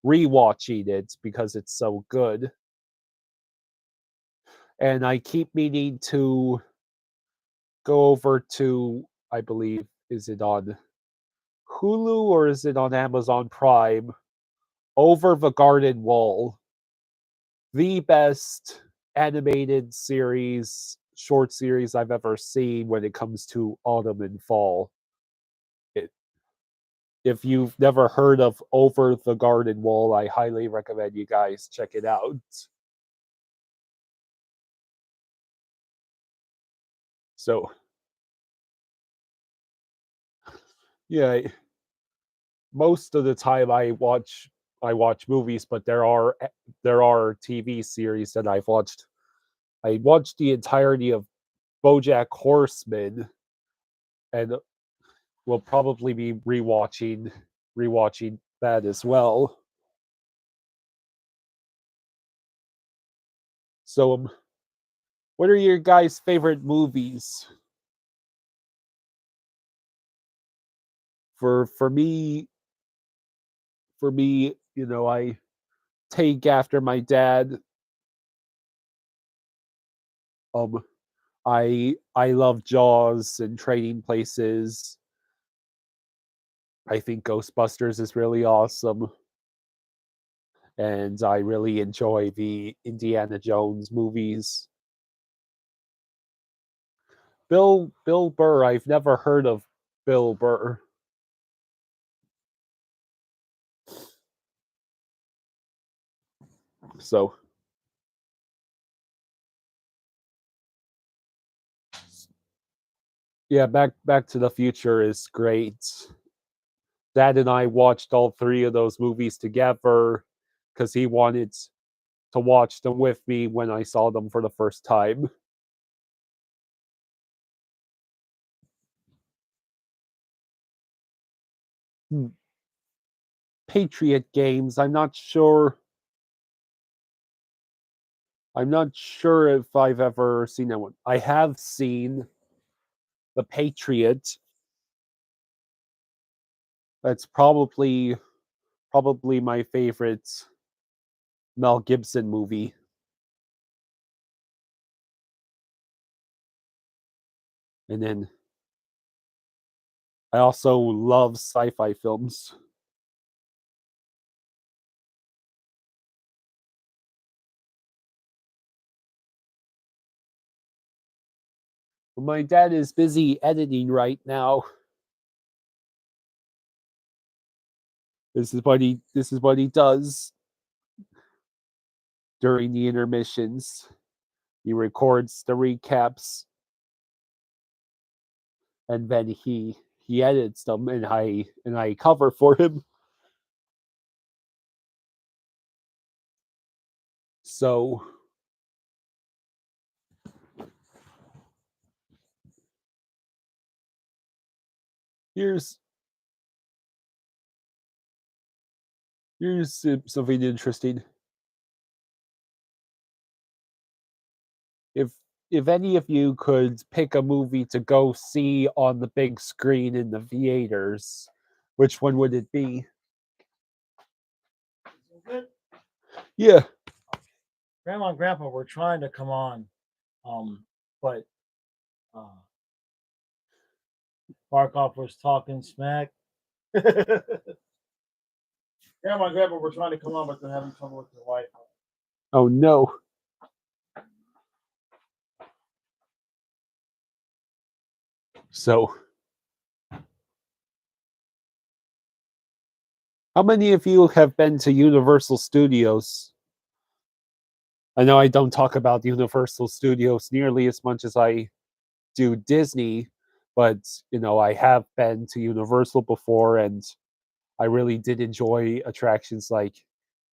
rewatching it because it's so good. And I keep meaning to go over to, I believe, is it on Hulu or is it on Amazon Prime? Over the Garden Wall, the best animated short series I've ever seen when it comes to autumn and fall. It, if you've never heard of Over the Garden Wall, I highly recommend you guys check it out. So, yeah, most of the time I watch movies, but there are TV series that I've watched. I watched the entirety of BoJack Horseman, and will probably be rewatching that as well. So, what are your guys' favorite movies? For me, I take after my dad. Um, I love Jaws and Trading Places. I think Ghostbusters is really awesome, and I really enjoy the Indiana Jones movies. Bill Burr, I've never heard of Bill Burr. So, yeah, Back to the Future is great. Dad and I watched all three of those movies together because he wanted to watch them with me when I saw them for the first time. Hmm. Patriot games. I'm not sure if I've ever seen that one. I have seen The Patriot. That's probably my favorite Mel Gibson movie. And then I also love sci-fi films. My dad is busy editing right now. This is what he does during the intermissions. He records the recaps and then he edits them and I cover for him. So here's here's something interesting. If if any of you could pick a movie to go see on the big screen in the theaters, which one would it be? Good. Yeah. Grandma and Grandpa were trying to come on, but uh, Barkov was talking smack. Grandma and Grandpa were trying to come on, but they're having trouble with their Wi-Fi. Oh no. So, how many of you have been to Universal Studios? I know I don't talk about Universal Studios nearly as much as I do Disney, but I have been to Universal before and I really did enjoy attractions like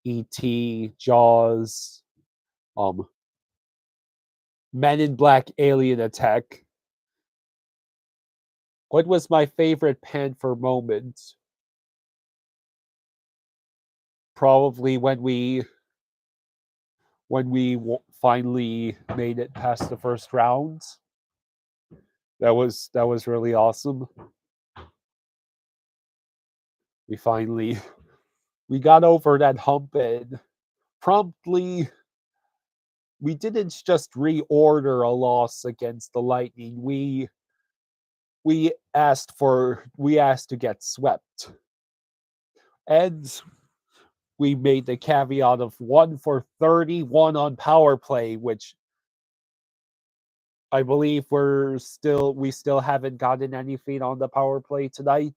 E.T., Jaws, um, Men in Black Alien Attack. What was my favorite Panther moment? Probably when we finally made it past the first round. That was really awesome. We got over that hump and promptly we didn't just reorder a loss against the Lightning. We asked to get swept. And we made the caveat of 1 for 31 on power play, which I believe we still haven't gotten anything on the power play tonight.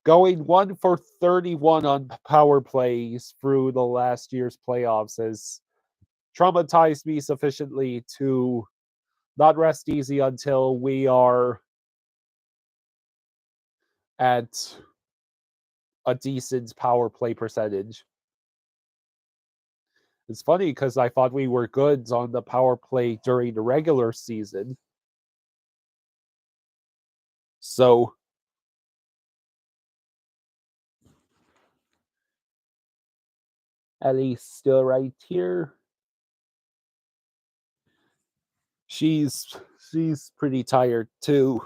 Going 1 for 31 on power plays through the last year's playoffs has traumatized me sufficiently to not rest easy until we are at a decent power play percentage. It's funny because I thought we were good on the power play during the regular season. So Ellie's still right here. She's she's pretty tired too.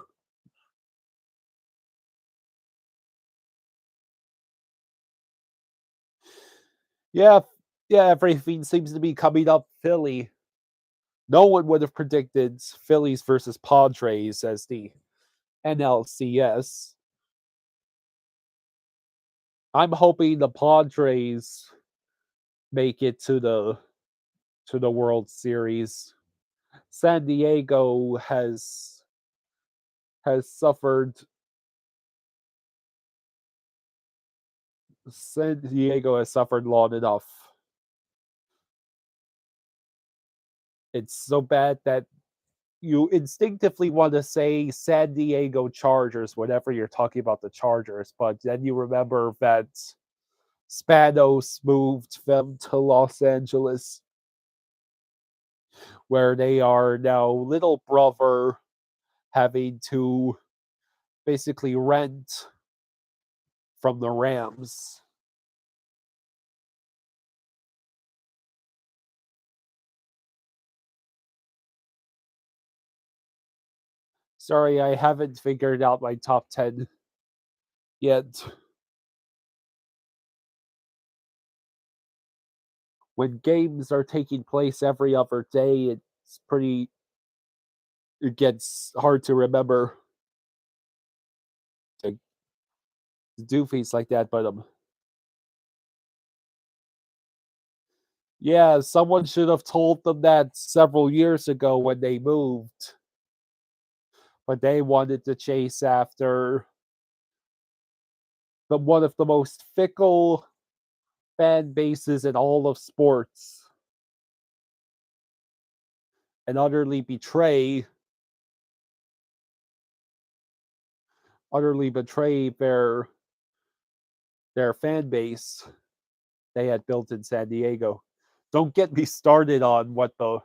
Yeah, yeah, everything seems to be coming up Philly. No one would have predicted Phillies versus Padres as the NLCS. I'm hoping the Padres make it to the World Series. San Diego has suffered. San Diego has suffered long enough. It's so bad that you instinctively want to say San Diego Chargers whenever you're talking about the Chargers, but then you remember that Spanos moved them to Los Angeles, where they are now little brother having to basically rent from the Rams. Sorry, I haven't figured out my top 10 yet. When games are taking place every other day, it gets hard to remember to do things like that, but Yeah, someone should have told them that several years ago when they moved, but they wanted to chase after one of the most fickle fan bases in all of sports and utterly betray their fan base they had built in San Diego. Don't get me started on what the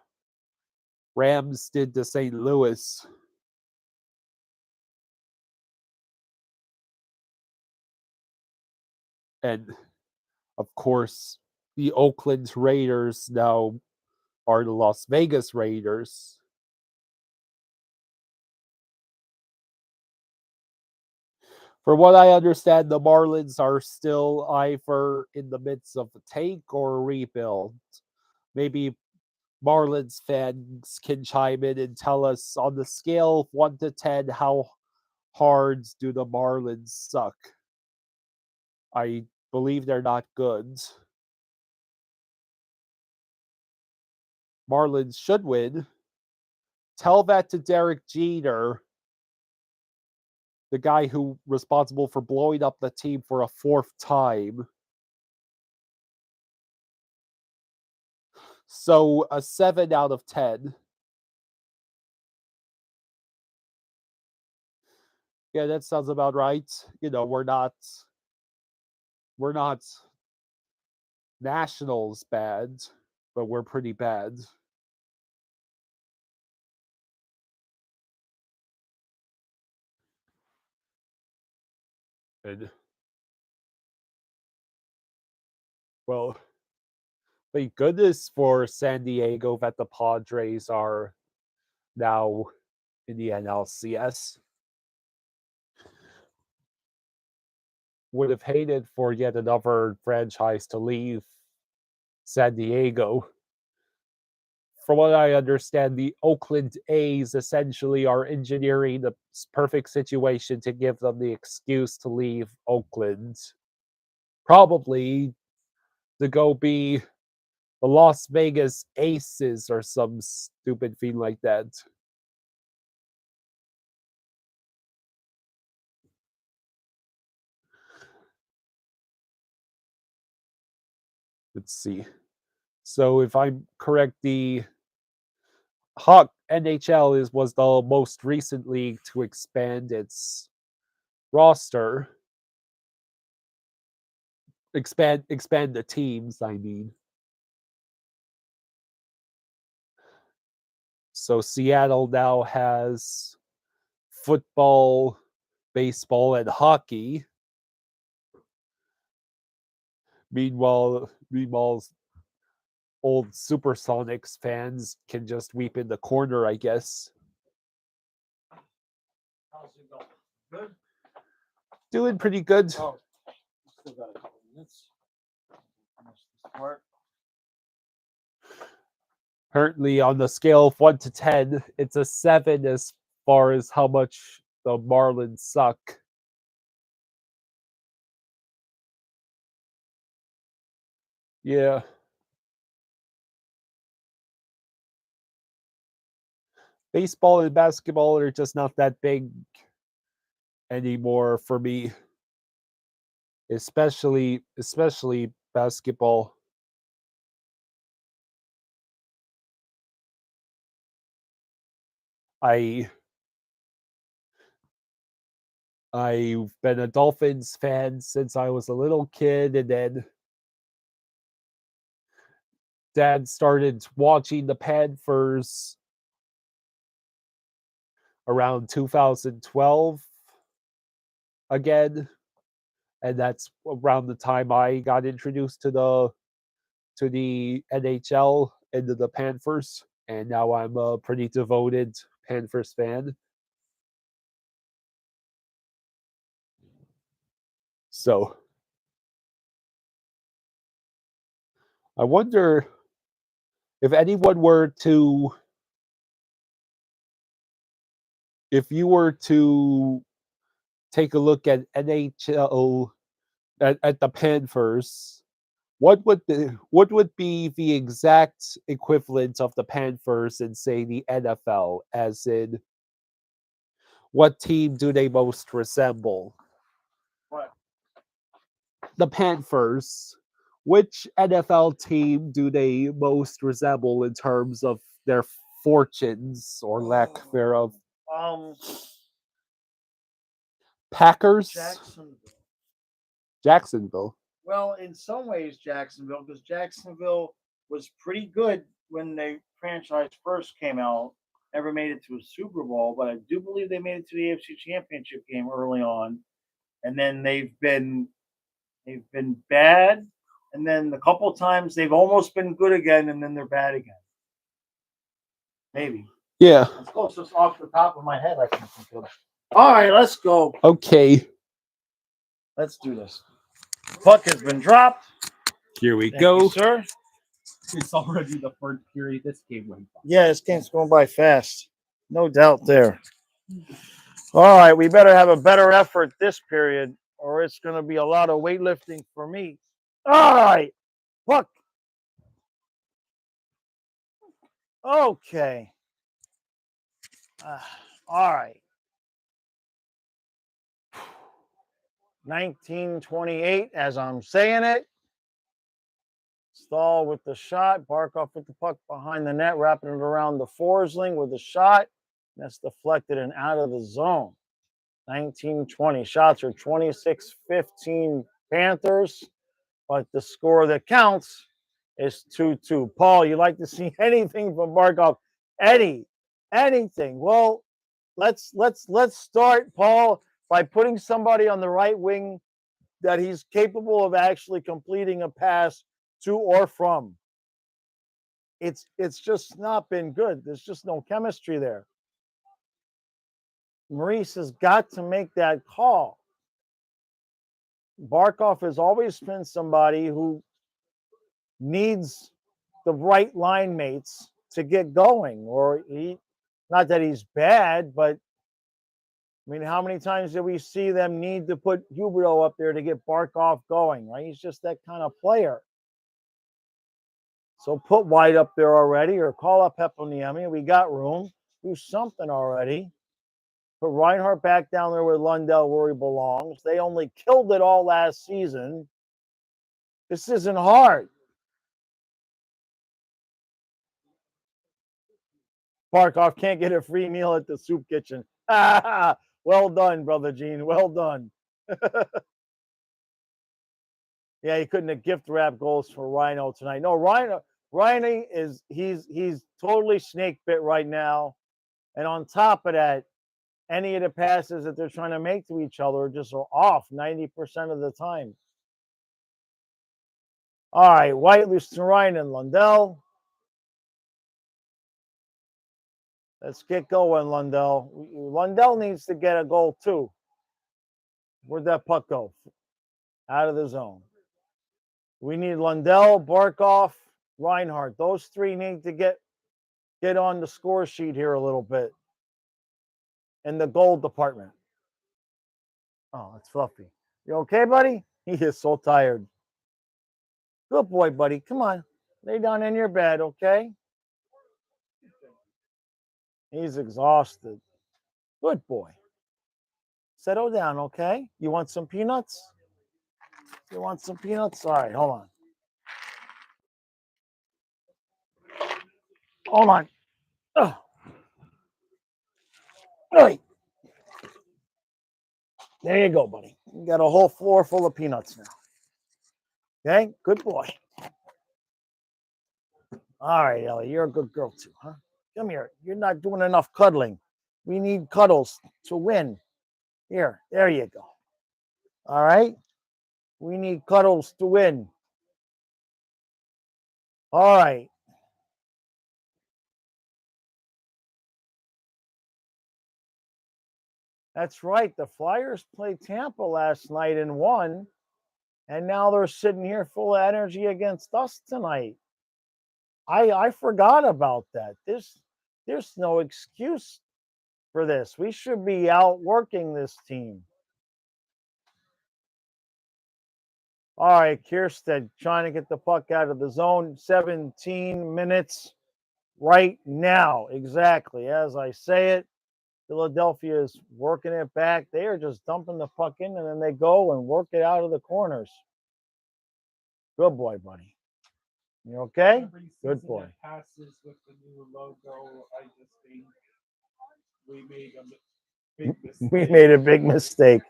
Rams did to St. Louis. And of course, the Oakland Raiders now are the Las Vegas Raiders. For what I understand, the Marlins are still either in the midst of a tank or a rebuild. Maybe Marlins fans can chime in and tell us on the scale of 1 to 10 how hard do the Marlins suck. I believe they're not good. Marlins should win. Tell that to Derek Jeter, the guy who responsible for blowing up the team for a fourth time. So a 7 out of 10. Yeah, that sounds about right. We're not Nationals bad, but we're pretty bad. And well, thank goodness for San Diego that the Padres are now in the NLCS. Would have hated for yet another franchise to leave San Diego. From what I understand, the Oakland A's essentially are engineering the perfect situation to give them the excuse to leave Oakland. Probably to go be the Las Vegas Aces or some stupid thing like that. Let's see. So if I'm correct, the Hawk NHL was the most recent league to expand its roster. Expand the teams, I mean. So Seattle now has football, baseball, and hockey. Meanwhile, old Supersonics fans can just weep in the corner, I guess. How's it going? Good. Doing pretty good. Oh, still got a couple minutes. Finish this part. Currently, on the scale of 1 to 10, it's a 7 as far as how much the Marlins suck. Yeah. Baseball and basketball are just not that big anymore for me, especially basketball. I I've been a Dolphins fan since I was a little kid, and then Dad started watching the Panthers around 2012 again, and that's around the time I got introduced to the NHL and to the Panthers, and now I'm a pretty devoted Panthers fan. So I wonder if anyone were to, if you were to take a look at NHL at the Panthers, What would be the exact equivalent of the Panthers in, say, the NFL? As in, what team do they most resemble? What? The Panthers. Which NFL team do they most resemble in terms of their fortunes or lack thereof? Um, Packers? Jacksonville. Jacksonville. Well, in some ways, Jacksonville, because Jacksonville was pretty good when the franchise first came out. Never made it to a Super Bowl, but I do believe they made it to the AFC Championship game early on, and then they've been bad, and then a couple of times they've almost been good again, and then they're bad again. Maybe. Yeah. That's close. Just off the top of my head, I can think of. All right, let's go. Okay. Let's do this. Puck has been dropped. Here we Thank go. you, sir. It's already the third period. This game went by. Yeah, this game's going by fast. No doubt there. All right, we better have a better effort this period, or it's going to be a lot of weightlifting for me. All right, puck. Okay. All right. 1928, as I'm saying it. Stahl with the shot. Barkov with the puck behind the net, wrapping it around the Forsling with the shot. That's deflected and out of the zone. 1920. Shots are 26-15 Panthers, but the score that counts is 2-2. Paul, you like to see anything from Barkov? Anything. Well, let's start, Paul, by putting somebody on the right wing that he's capable of actually completing a pass to or from. It's just not been good. There's just no chemistry there. Maurice has got to make that call. Barkov has always been somebody who needs the right line mates to get going, or not that he's bad, but I mean, how many times did we see them need to put Huberto up there to get Barkov going, right? He's just that kind of player. So put White up there already, or call up Heponiemi. We got room. Do something already. Put Reinhardt back down there with Lundell where he belongs. They only killed it all last season. This isn't hard. Barkov can't get a free meal at the soup kitchen. Well done, Brother Gene. Well done. Yeah, he couldn't have gift wrap goals for Rhino tonight. No, Rhino is he's totally snake bit right now. And on top of that, any of the passes that they're trying to make to each other just are off 90% of the time. All right, White, Ryan, and Lundell. Let's get going, Lundell. Lundell needs to get a goal too. Where'd that puck go? Out of the zone. We need Lundell, Barkov, Reinhardt. Those three need to get on the score sheet here a little bit in the goal department. Oh, it's Fluffy. You okay, buddy? He is so tired. Good boy, buddy. Come on. Lay down in your bed, okay? He's exhausted. Good boy. Settle down, okay? You want some peanuts? You want some peanuts? All right, hold on. Hold on. Oh. All right. There you go, buddy. You got a whole floor full of peanuts now. Okay? Good boy. All right, Ellie. You're a good girl too, huh? Come here. You're not doing enough cuddling. We need cuddles to win. Here. There you go. All right? We need cuddles to win. All right. That's right. The Flyers played Tampa last night and won. And now they're sitting here full of energy against us tonight. I forgot about that. There's no excuse for this. We should be outworking this team. All right, Kierstead trying to get the puck out of the zone. 17 minutes right now. Exactly. As I say it, Philadelphia is working it back. They are just dumping the puck in and then they go and work it out of the corners. Good boy, buddy. You okay? Good boy. Passes with the new logo. I just think we made a big mistake. We made a big mistake.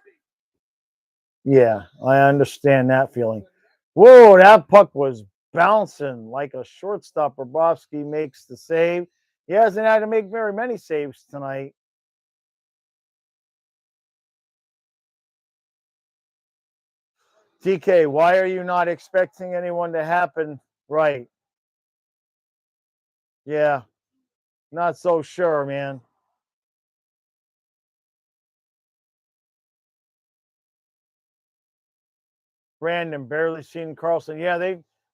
Yeah, I understand that feeling. Whoa, that puck was bouncing like a shortstop. Bobrovsky makes the save. He hasn't had to make very many saves tonight. TK, why are you not expecting anyone to happen? Right. Yeah, not so sure, man. Brandon barely seen Carlson. Yeah,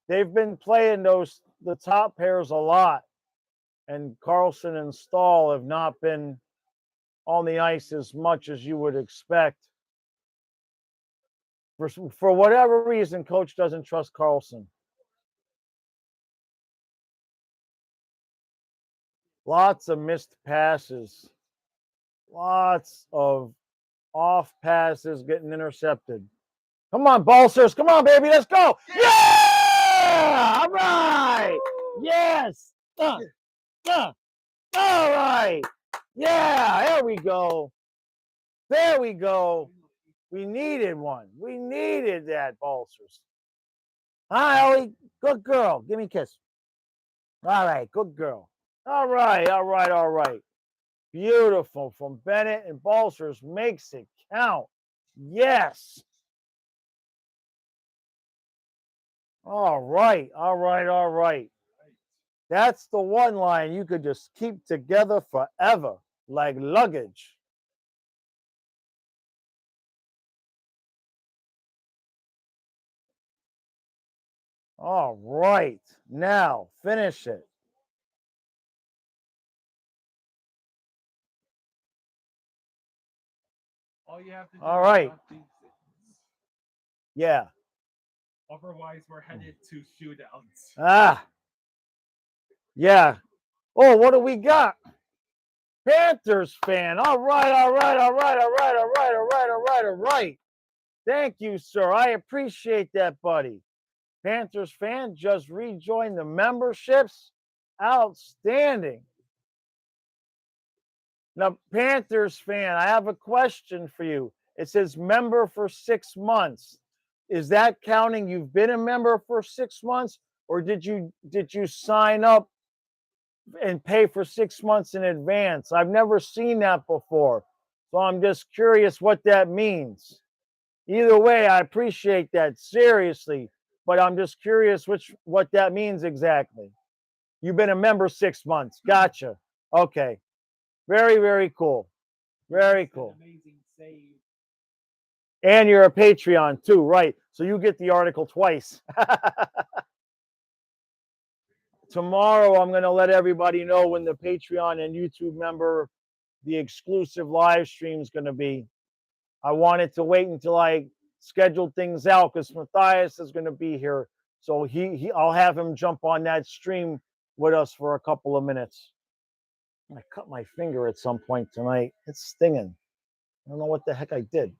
they've been playing the top pairs a lot, and Carlson and Stahl have not been on the ice as much as you would expect. For whatever reason, coach doesn't trust Carlson. Lots of missed passes. Lots of off passes getting intercepted. Come on, Balsers. Come on, baby. Let's go. Yeah! All right. Yes. All right. Yeah. There we go. There we go. We needed one. We needed that, Balsers. Hi, Ellie. Good girl. Give me a kiss. All right. Good girl. All right. All right. All right. Beautiful from Bennett and Balsers makes it count. Yes. All right. All right. All right. That's the one line you could just keep together forever, like luggage. All right. Now finish it. All you have to do All right. Yeah. Otherwise, we're headed to shootouts. Ah. Yeah. Oh, what do we got? Panthers fan. All right. All right. All right. All right. All right. All right. All right. All right. Thank you, sir. I appreciate that, buddy. Panthers fan just rejoined the memberships. Outstanding. Now, Panthers fan, I have a question for you. It says member for 6 months. Is that counting you've been a member for 6 months, or did you sign up and pay for 6 months in advance? I've never seen that before. So I'm just curious what that means. Either way, I appreciate that seriously, but I'm just curious what that means exactly. You've been a member 6 months. Gotcha. Okay. Very, very cool. Very cool. Amazing save. And you're a Patreon too, right? So you get the article twice. Tomorrow, I'm going to let everybody know when the Patreon and YouTube member, the exclusive live stream is going to be. I wanted to wait until I scheduled things out because Matthias is going to be here. So I'll have him jump on that stream with us for a couple of minutes. I cut my finger at some point tonight. It's stinging. I don't know what the heck I did.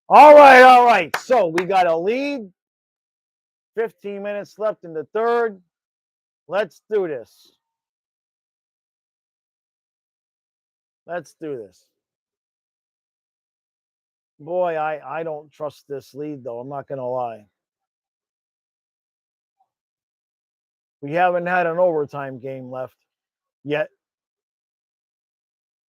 All right, all right. So we got a lead. 15 minutes left in the third. Let's do this. Let's do this. Boy, I don't trust this lead, though. I'm not going to lie. We haven't had an overtime game left yet.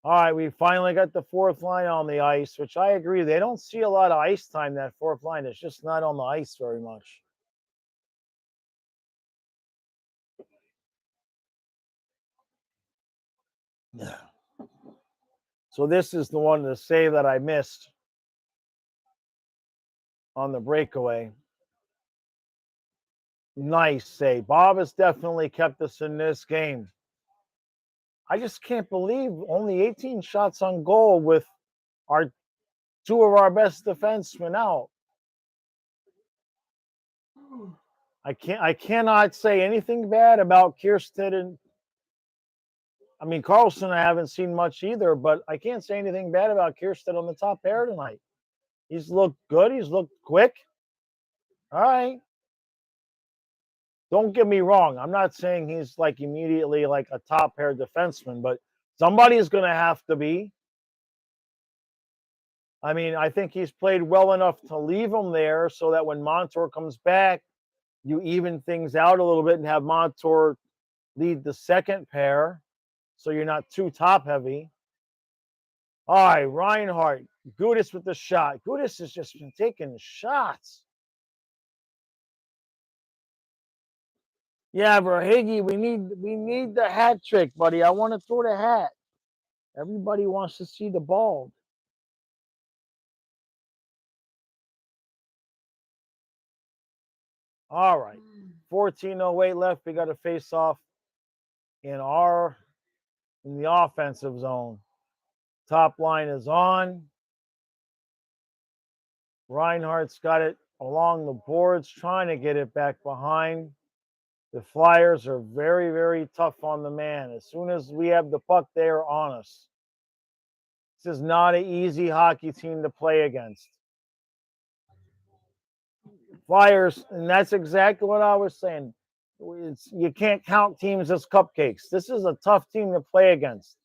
All right, we finally got the fourth line on the ice, which I agree. They don't see a lot of ice time, that fourth line. It's just not on the ice very much. Yeah. So this is the one to save that I missed on the breakaway. Nice save. Bob has definitely kept us in this game. I just can't believe only 18 shots on goal with our two of our best defensemen out. I cannot say anything bad about Kiersted and I mean Carlson. I haven't seen much either, but I can't say anything bad about Kiersted on the top pair tonight. He's looked good. He's looked quick. All right. Don't get me wrong. I'm not saying he's like immediately like a top pair defenseman, but somebody is going to have to be. I mean, I think he's played well enough to leave him there so that when Montour comes back, you even things out a little bit and have Montour lead the second pair so you're not too top heavy. All right, Reinhardt, Gudis with the shot. Gudis has just been taking shots. Yeah, Verhage, we need the hat trick, buddy. I want to throw the hat. Everybody wants to see the ball. All right. 14:08 left. We got a face off in the offensive zone. Top line is on. Reinhardt's got it along the boards, trying to get it back behind. The Flyers are very, very tough on the man. As soon as we have the puck, they are on us. This is not an easy hockey team to play against. Flyers, and that's exactly what I was saying. You can't count teams as cupcakes. This is a tough team to play against.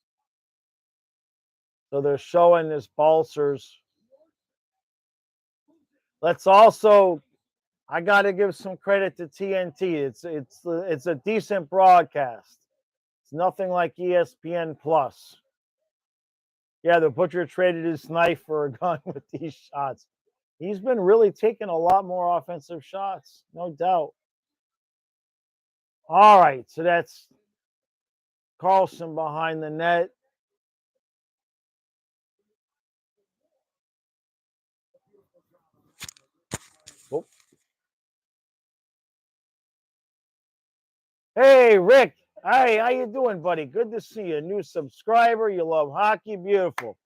So they're showing this Balsers. Let's also, I got to give some credit to TNT. It's a decent broadcast. It's nothing like ESPN Plus. Yeah, the Butcher traded his knife for a gun with these shots. He's been really taking a lot more offensive shots, no doubt. All right, so that's Carlson behind the net. Oh. Hey, Rick. Hey, how you doing, buddy? Good to see you. New subscriber. You love hockey. Beautiful.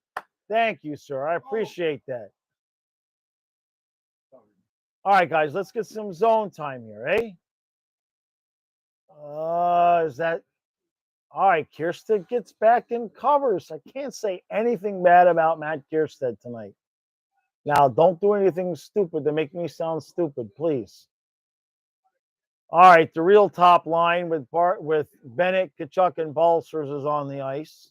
Thank you, sir. I appreciate that. All right, guys, let's get some zone time here, eh? Is that all right? Kiersted gets back in covers. I can't say anything bad about Matt Kiersted tonight. Now, don't do anything stupid to make me sound stupid, please. All right, the real top line with Bennett, Kachuk, and Balsers is on the ice.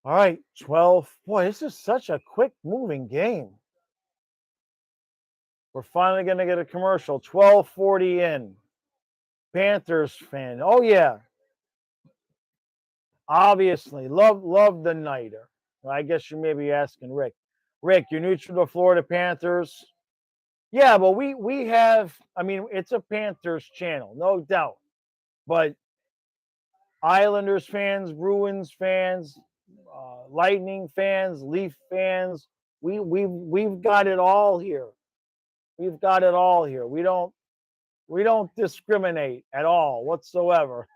All right, 12. Boy, this is such a quick moving game. We're finally going to get a commercial. 12:40 in. Panthers fan. Oh, yeah. Obviously. Love the Niter. Well, I guess you may be asking Rick. Rick, you're neutral to Florida Panthers. Yeah, but we have, I mean, it's a Panthers channel, no doubt. But Islanders fans, Bruins fans, Lightning fans, Leaf fans, we've got it all here. We've got it all here. We don't discriminate at all whatsoever.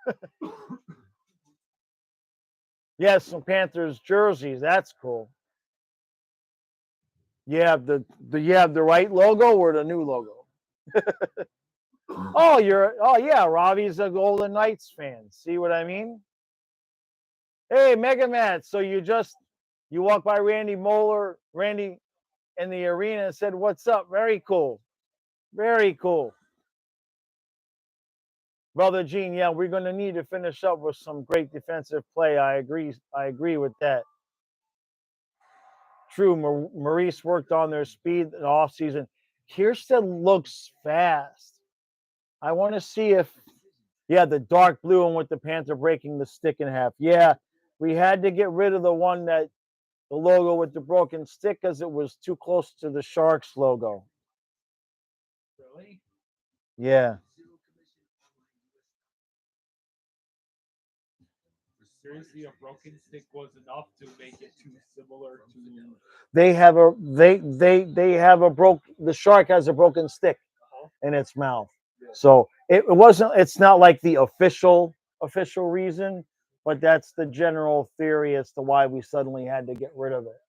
Yes, some Panthers jerseys. That's cool. You have the right logo or the new logo? Oh, yeah, Robbie's a Golden Knights fan. See what I mean? Hey, Mega Matt. So you walk by Randy in the arena and said, "What's up?" Very cool. Very cool. Brother Gene, yeah, we're going to need to finish up with some great defensive play. I agree with that. True, Maurice worked on their speed in the offseason. Kiersted looks fast. I want to see if, yeah, the dark blue one with the Panther breaking the stick in half. Yeah, we had to get rid of the logo with the broken stick because it was too close to the Sharks logo. Really? Yeah. Seriously, a broken stick was enough to make it too similar to. They have the shark has a broken stick in its mouth. So it's not like the official reason, but that's the general theory as to why we suddenly had to get rid of it.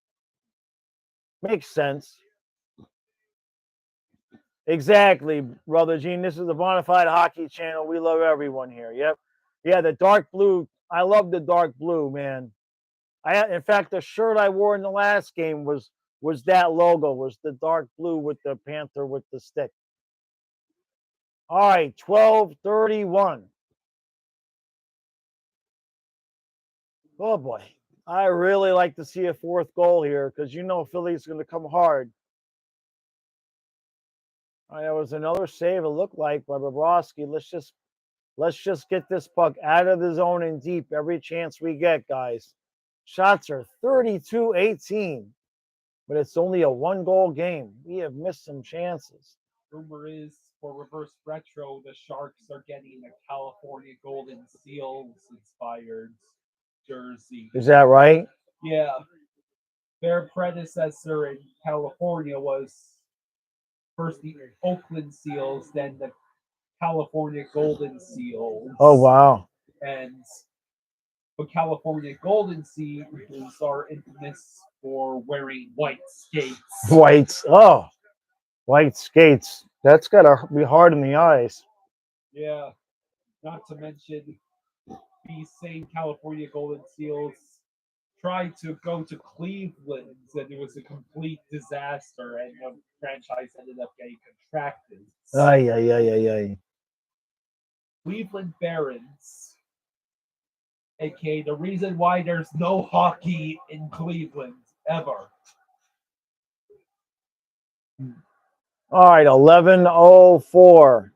Makes sense. Exactly, brother Gene. This is the Bonafide Hockey Channel. We love everyone here. Yep. Yeah, the dark blue. I love the dark blue, man. In fact, the shirt I wore in the last game was that logo, was the dark blue with the panther with the stick. All right, 12:31. Oh boy. I really like to see a fourth goal here because Philly's going to come hard. All right, that was another save. It looked like by Bobrovsky. Let's just get this puck out of the zone and deep every chance we get, guys. Shots are 32-18, but it's only a one-goal game. We have missed some chances. Rumor is for reverse retro, the Sharks are getting a California Golden Seals inspired jersey. Is that right? Yeah. Their predecessor in California was first the Oakland Seals, then the California Golden Seals. Oh, wow. And the California Golden Seals are infamous for wearing white skates. Whites. Oh, white skates. That's got to be hard in the eyes. Yeah. Not to mention, these same California Golden Seals tried to go to Cleveland, and it was a complete disaster, and the franchise ended up getting contracted. Ay, ay, ay, ay, ay. Cleveland Barons, aka the reason why there's no hockey in Cleveland ever. All right, 11:04.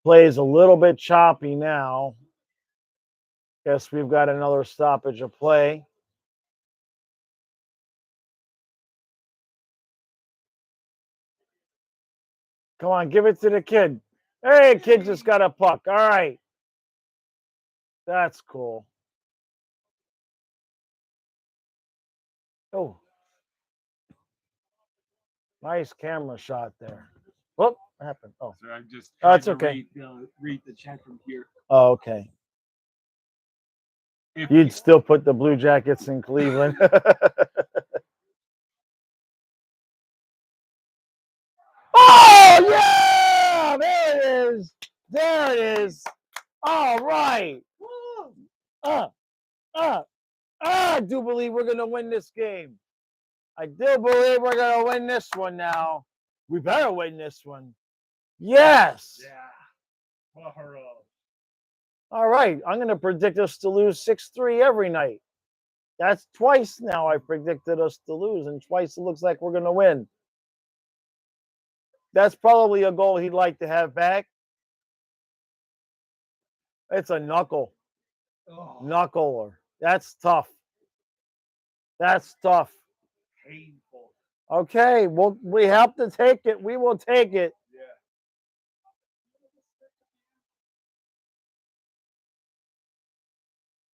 Plays a little bit choppy now. Guess we've got another stoppage of play. Come on, give it to the kid. Hey, kid just got a puck. All right. That's cool. Oh. Nice camera shot there. Whoop, what happened? Oh. So I'm just It's okay. read the chat from here. Oh, okay. You'd still put the Blue Jackets in Cleveland. Oh, yeah! There it is. There it is. All right. I do believe we're going to win this game. I do believe we're going to win this one now. We better win this one. Yes. Yeah. All right. I'm going to predict us to lose 6-3 every night. That's twice now I predicted us to lose, and twice it looks like we're going to win. That's probably a goal he'd like to have back. It's a knuckle. Oh, Knuckler. That's tough. That's tough. painful. Okay, well, we have to take it. We will take it. Yeah.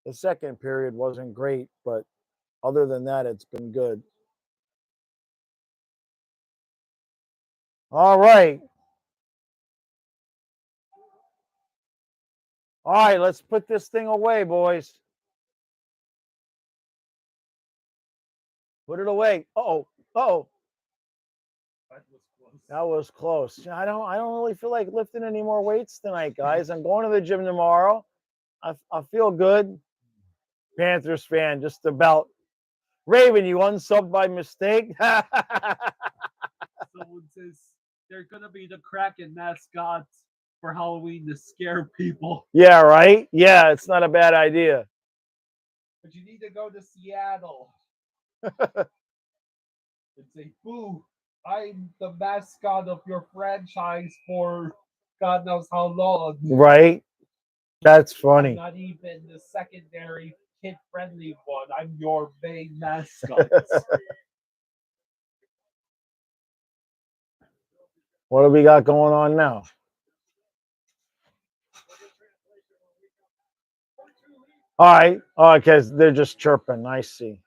The second period wasn't great, but other than that, it's been good. All right. All right, let's put this thing away, boys. Put it away. Uh-oh. Uh-oh. That was close. I don't really feel like lifting any more weights tonight, guys. I'm going to the gym tomorrow. I feel good. Panthers fan, just about. Raven, you unsubbed by mistake. Someone says they're gonna be the Kraken mascots for Halloween to scare people. Yeah, right? Yeah, it's not a bad idea. But you need to go to Seattle and say, "Boo! I'm the mascot of your franchise for God knows how long." Right? That's I'm funny. not even the secondary kid-friendly one. I'm your main mascot. What do we got going on now? All right. Oh, because they're just chirping. I see.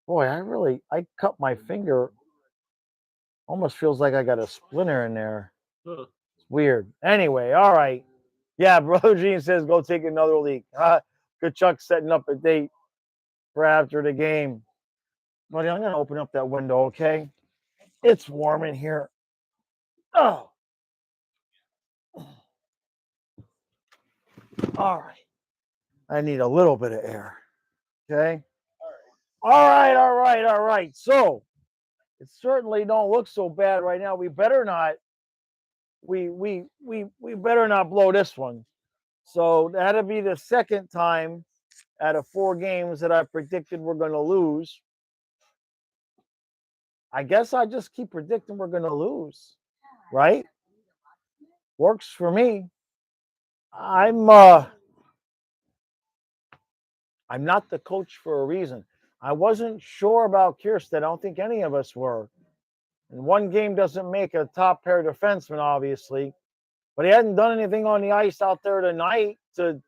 Boy, I cut my finger. Almost feels like I got a splinter in there. It's weird. Anyway, all right. Yeah, Brother Gene says go take another leak. Good Chuck setting up a date for after the game. Buddy, I'm going to open up that window, okay? It's warm in here. Oh, all right. I need a little bit of air. Okay. All right. So it certainly don't look so bad right now. We better not. We better not blow this one. So that'll be the second time out of 4 games that I predicted we're going to lose. I guess I just keep predicting we're going to lose, right? Works for me. I'm uh I'm not the coach for a reason. I wasn't sure about Kirsten. I don't think any of us were. And one game doesn't make a top pair defenseman, obviously, but he hadn't done anything on the ice out there tonight to,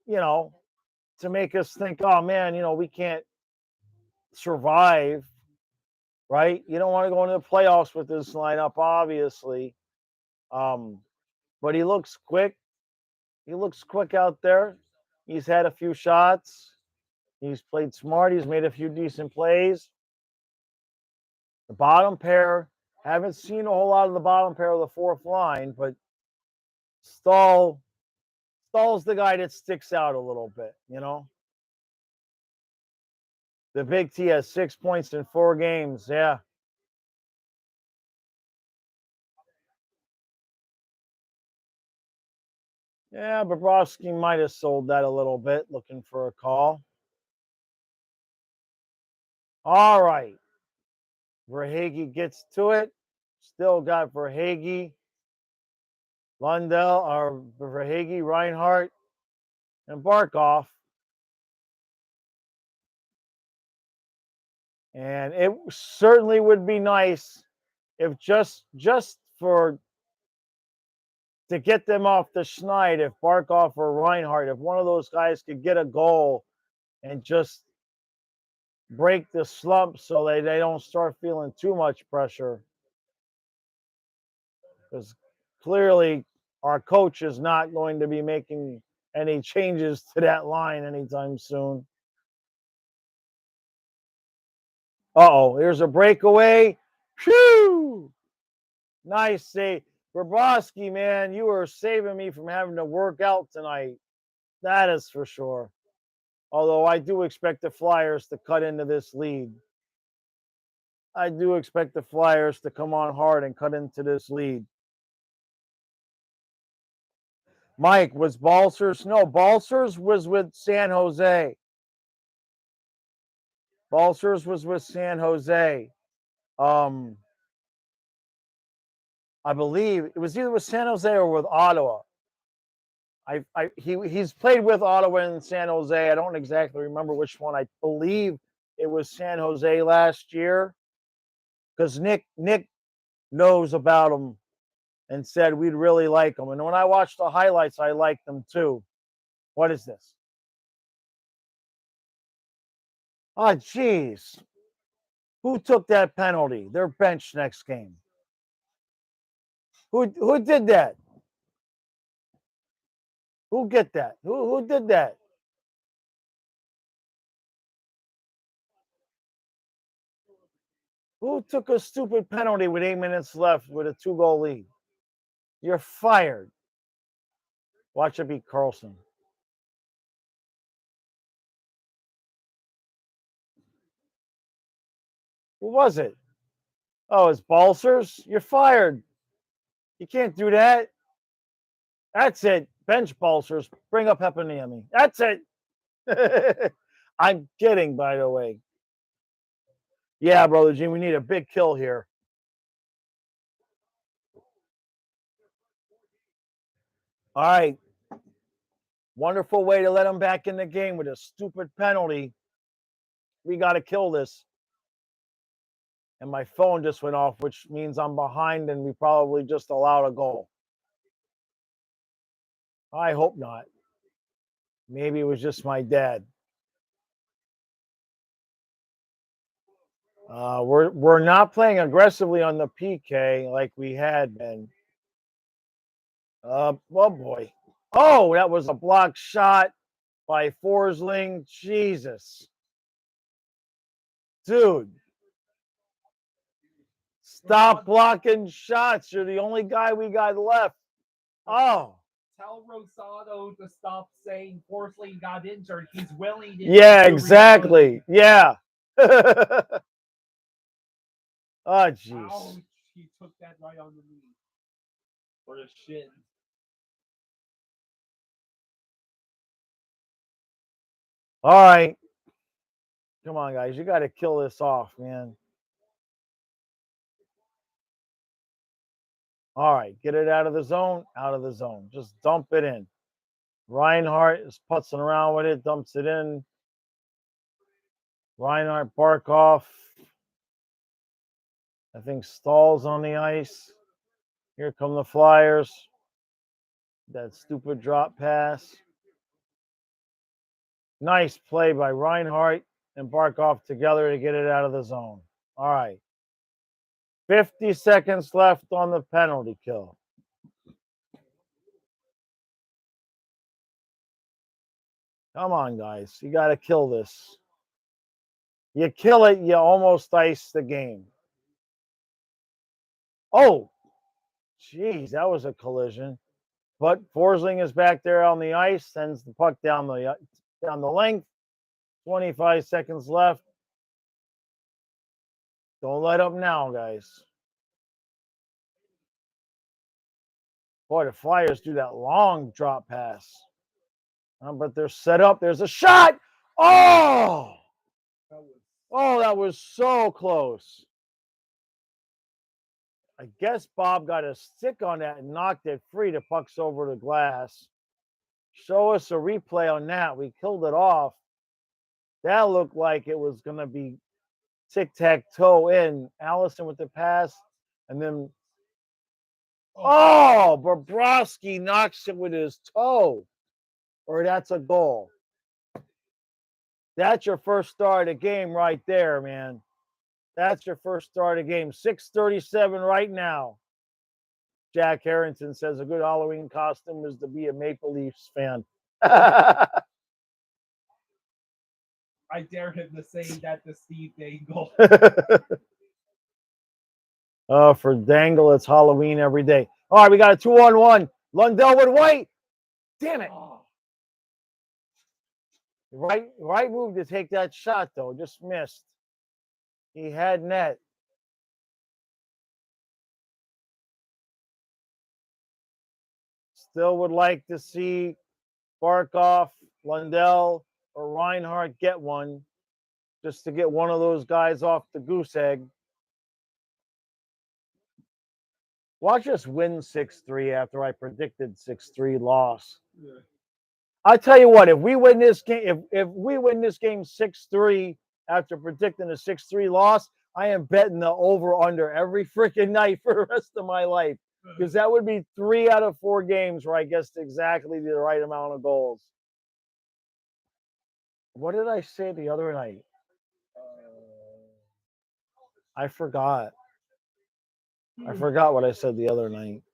you know, to make us think, oh man, we can't survive, right? You don't want to go into the playoffs with this lineup, obviously. Um, but he looks quick. He looks quick out there. He's had a few shots. He's played smart. He's made a few decent plays. The bottom pair, haven't seen a whole lot of the bottom pair of the fourth line, but Stall's the guy that sticks out a little bit. The Big T has 6 points in 4 games. Yeah. Yeah, Bobrovsky might have sold that a little bit, looking for a call. All right. Verhage gets to it. Still got Verhage, Lundell, or Verhage, Reinhardt, and Barkov. And it certainly would be nice if just for to get them off the schneid, if Barkov or Reinhardt, if one of those guys could get a goal and just break the slump so they don't start feeling too much pressure. Because clearly our coach is not going to be making any changes to that line anytime soon. Uh-oh, here's a breakaway. Phew! Nice save. Bobrovsky, man, you are saving me from having to work out tonight. That is for sure. Although I do expect the Flyers to cut into this lead. I do expect the Flyers to come on hard and cut into this lead. Mike, was Balsers? No, Balsers was with San Jose. Balsers was with San Jose. I believe it was either with San Jose or with Ottawa. He's played with Ottawa and San Jose. I don't exactly remember which one. I believe it was San Jose last year because Nick knows about him and said we'd really like him. And when I watched the highlights, I liked them too. What is this? Oh, geez. Who took that penalty? They're benched next game. Who did that? Who get that? Who did that? Who took a stupid penalty with 8 minutes left with a 2-goal lead? You're fired. Watch it be Carlson. Who was it? Oh, it's Balsers. You're fired. You can't do that. That's it. Bench Balsers. Bring up Heponiemi. That's it. I'm kidding, by the way. Yeah, brother Gene, we need a big kill here. All right. Wonderful way to let him back in the game with a stupid penalty. We got to kill this. And my phone just went off, which means I'm behind and we probably just allowed a goal. I hope not. Maybe it was just my dad. We're not playing aggressively on the PK like we had been. Oh boy. Oh, that was a blocked shot by Forsling. Jesus. Dude. Stop blocking shots. You're the only guy we got left. Oh. Tell Rosado to stop saying Forsling got injured. He's willing to. Yeah, exactly. Yeah. Oh, jeez. Ouch. He took that right on the knee. For the shin. All right. Come on, guys. You got to kill this off, man. All right. Get it out of the zone. Out of the zone. Just dump it in. Reinhardt is putzing around with it. Dumps it in. Reinhardt, Barkov. I think Stahl's on the ice. Here come the Flyers. That stupid drop pass. Nice play by Reinhardt and Barkov together to get it out of the zone. All right. 50 seconds left on the penalty kill. Come on, guys. You got to kill this. You kill it, you almost ice the game. Oh, geez, that was a collision. But Forsling is back there on the ice, sends the puck down the length. 25 seconds left. Don't let up now, guys. Boy, the Flyers do that long drop pass. But they're set up. There's a shot. Oh! Oh, that was so close. I guess Bob got a stick on that and knocked it free. The puck's over the glass. Show us a replay on that. We killed it off. That looked like it was going to be tic-tac-toe in. Allison with the pass. And then, oh, Bobrovsky knocks it with his toe. Or that's a goal. That's your first star of the game right there, man. That's your first star of the game. 6:37 right now. Jack Harrington says a good Halloween costume is to be a Maple Leafs fan. I dare him to say that to Steve Dangle. Oh, for Dangle, it's Halloween every day. All right, we got a 2-on-1. Lundell with White. Damn it. Right move to take that shot, though. Just missed. He had net. Still would like to see Barkov, Lundell, or Reinhardt get one, just to get one of those guys off the goose egg. Watch us win 6-3 after I predicted 6-3 loss. Yeah. I tell you what, if we win this game, if we win this game 6-3 after predicting a 6-3 loss, I am betting the over-under every freaking night for the rest of my life. Because that would be 3 out of 4 games where I guessed exactly the right amount of goals. What did I say the other night? I forgot. I forgot what I said the other night.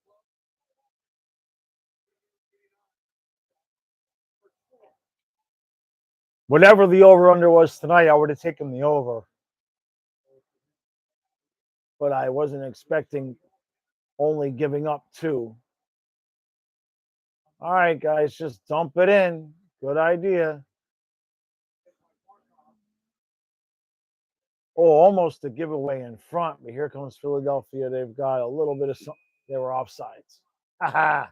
Whatever the over-under was tonight, I would have taken the over. But I wasn't expecting only giving up 2. All right, guys, just dump it in. Good idea. Oh, almost a giveaway in front, but here comes Philadelphia. They've got a little bit of something. They were offsides. Haha.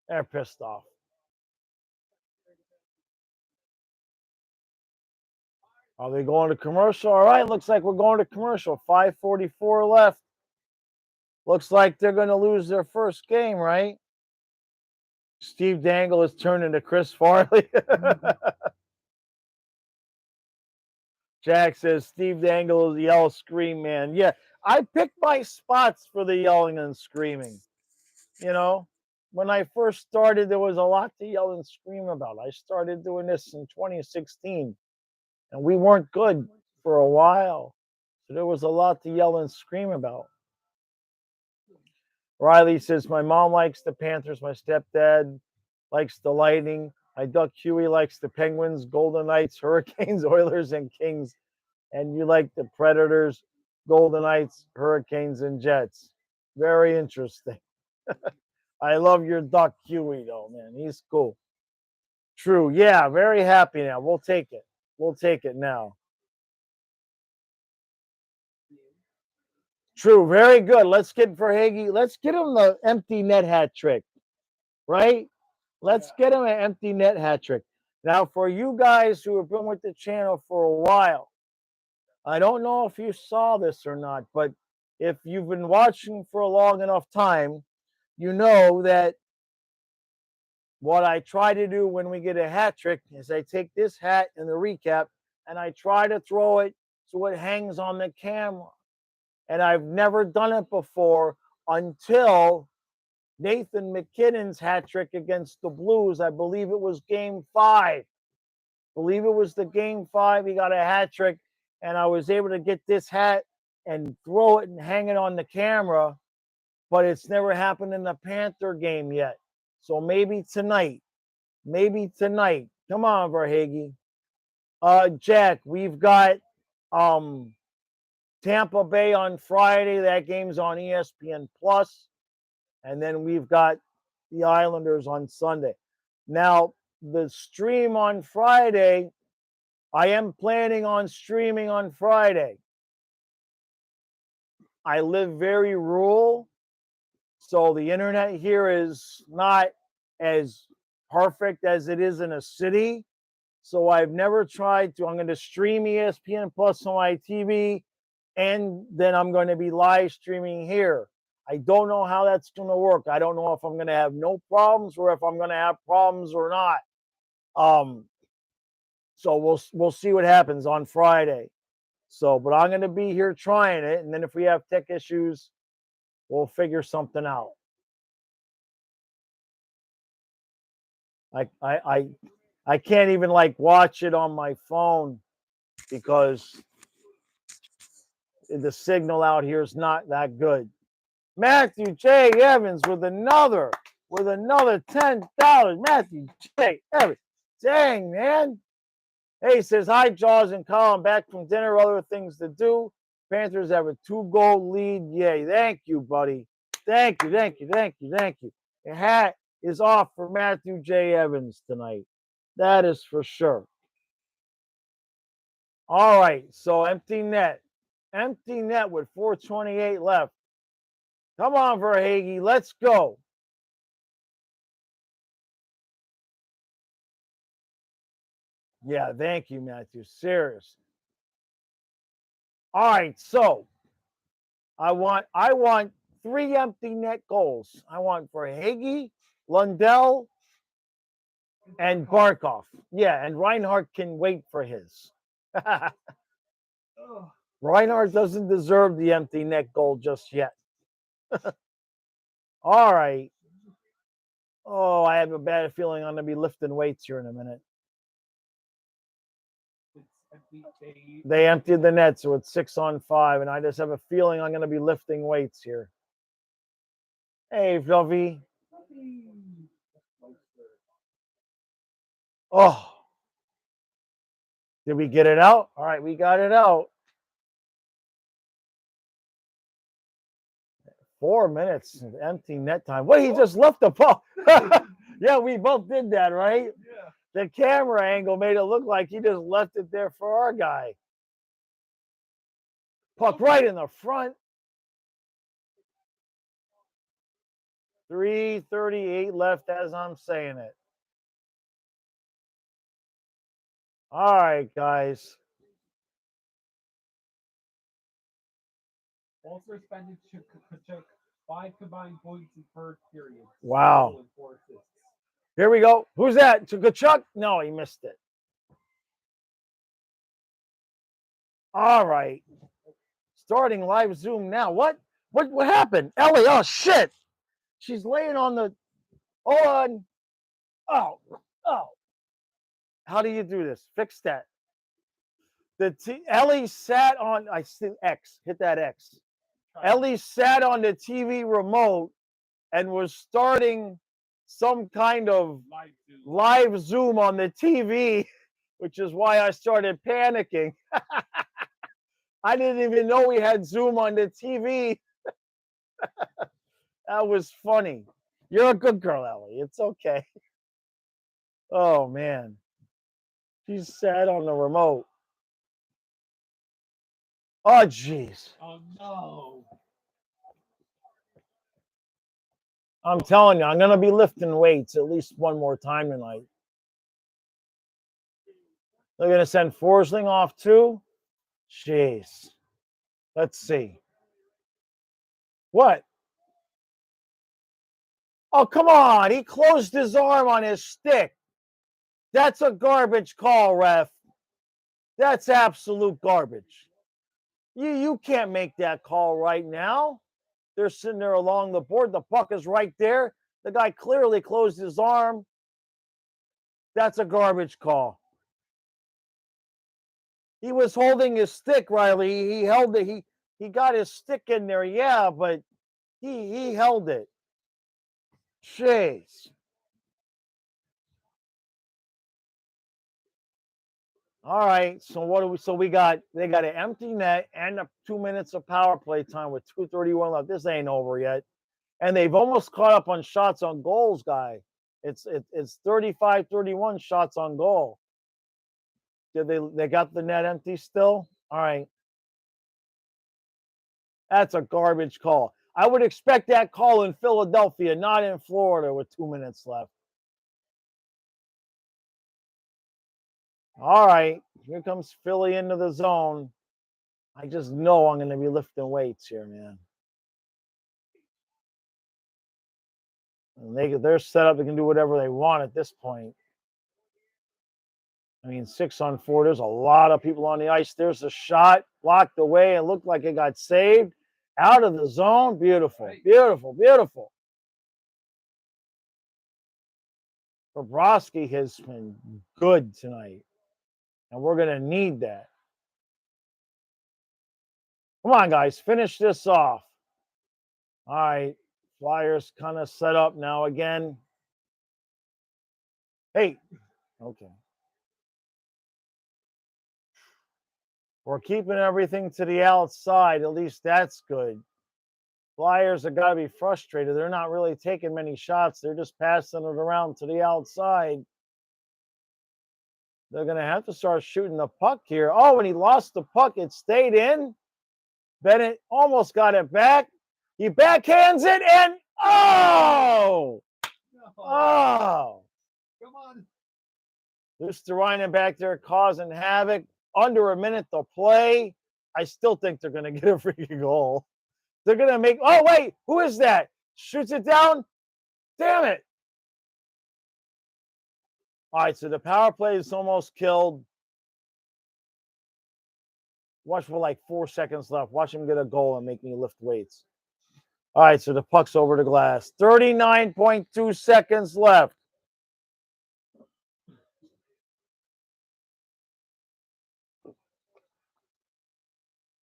They're pissed off. Are they going to commercial? All right, looks like we're going to commercial. 5:44 left. Looks like they're going to lose their first game, right? Steve Dangle is turning to Chris Farley. Jack says Steve Dangle is yell scream man. Yeah, I picked my spots for the yelling and screaming. You know, when I first started, there was a lot to yell and scream about. I started doing this in 2016, and we weren't good for a while. So there was a lot to yell and scream about. Riley says, my mom likes the Panthers. My stepdad likes the Lightning. My Duck Huey likes the Penguins, Golden Knights, Hurricanes, Oilers, and Kings. And you like the Predators, Golden Knights, Hurricanes, and Jets. Very interesting. I love your Duck Huey, though, man. He's cool. True. Yeah, very happy now. We'll take it. We'll take it now. True. Very good. Let's get Verhage. Let's get him the empty net hat trick, right? Let's get him an empty net hat trick. Now, for you guys who have been with the channel for a while, I don't know if you saw this or not, but if you've been watching for a long enough time, you know that what I try to do when we get a hat trick is I take this hat in the recap and I try to throw it so it hangs on the camera. And I've never done it before until Nathan McKinnon's hat trick against the Blues. I believe it was game 5. Believe it was the game 5. He got a hat trick, and I was able to get this hat and throw it and hang it on the camera, but it's never happened in the Panther game yet. So maybe tonight. Maybe tonight. Come on, Verhage. Jack, we've got Tampa Bay on Friday. That game's on ESPN Plus. And then we've got the Islanders on Sunday. Now, the stream on Friday, I am planning on streaming on Friday. I live very rural, so the internet here is not as perfect as it is in a city. So I've never tried to. I'm going to stream ESPN Plus on my TV, and then I'm going to be live streaming here. I don't know how that's going to work. I don't know if I'm going to have no problems or if I'm going to have problems or not. So we'll see what happens on Friday. So, but I'm going to be here trying it, and then if we have tech issues, we'll figure something out. I can't even like watch it on my phone because the signal out here is not that good. Matthew J. Evans with another $10. Matthew J. Evans. Dang, man. Hey, he says, hi, Jaws and Colin. Back from dinner, other things to do. Panthers have a 2-goal lead. Yay. Thank you, buddy. Thank you. Your hat is off for Matthew J. Evans tonight. That is for sure. All right. So empty net. Empty net with 4:28 left. Come on, Verhage. Let's go. Yeah, thank you, Matthew. Seriously. All right, so I want 3 empty net goals. I want Verhage, Lundell, and Barkov. Yeah, and Reinhardt can wait for his. Reinhardt doesn't deserve the empty net goal just yet. All right. Oh, I have a bad feeling I'm going to be lifting weights here in a minute. They emptied the net, so it's 6-on-5, and I just have a feeling I'm going to be lifting weights here. Hey, Fluffy. Oh. Did we get it out? All right, we got it out. 4 minutes of empty net time. What, he just left the puck? Yeah, we both did that, right? Yeah. The camera angle made it look like he just left it there for our guy. Puck right in the front. 3:38 left as I'm saying it. All right, guys. Also suspended Kachuk 5 combined points in first period. Wow. Here we go. Who's that? Kachuk? No, he missed it. All right. Starting live Zoom now. What happened? Ellie, oh shit. She's laying on the hold on. Oh. How do you do this? Fix that. Ellie sat on I see X. Hit that X. Ellie sat on the TV remote and was starting some kind of live Zoom on the TV, which is why I started panicking. I didn't even know we had Zoom on the TV. That was funny. You're a good girl, Ellie. It's okay. Oh man. She's sad on the remote. Oh jeez. Oh no. I'm telling you, I'm gonna be lifting weights at least one more time tonight. They're gonna send Forsling off too. Jeez. Let's see. What? Oh, come on. He closed his arm on his stick. That's a garbage call, ref. That's absolute garbage. You can't make that call right now. They're sitting there along the board. The puck is right there. The guy clearly closed his arm. That's a garbage call. He was holding his stick, Riley. He held it. He got his stick in there, yeah, but he held it. Jeez. All right. So what do we? So we got they got an empty net and 2 minutes of power play time with 2:31 left. This ain't over yet, and they've almost caught up on shots on goals, guy. It's 35-31 shots on goal. Did they got the net empty still? All right. That's a garbage call. I would expect that call in Philadelphia, not in Florida, with 2 minutes left. All right, here comes Philly into the zone. I just know I'm going to be lifting weights here, man. And they're set up. They can do whatever they want at this point. I mean, 6-on-4. There's a lot of people on the ice. There's a shot blocked away. It looked like it got saved out of the zone. Beautiful, beautiful, beautiful. Bobrovsky has been good tonight, and we're going to need that. Come on, guys, finish this off. All right, Flyers kind of set up now again. Hey, okay. We're keeping everything to the outside. At least that's good. Flyers have got to be frustrated. They're not really taking many shots. They're just passing it around to the outside. They're going to have to start shooting the puck here. Oh, when he lost the puck, it stayed in. Bennett almost got it back. He backhands it and oh! Oh! Come on. Lusterinen back there causing havoc. Under a minute to play. I still think they're going to get a freaking goal. They're going to make. Oh, wait. Who is that? Shoots it down. Damn it. All right. So the power play is almost killed. Watch for like 4 seconds left. Watch him get a goal and make me lift weights. All right. So the puck's over the glass. 39.2 seconds left.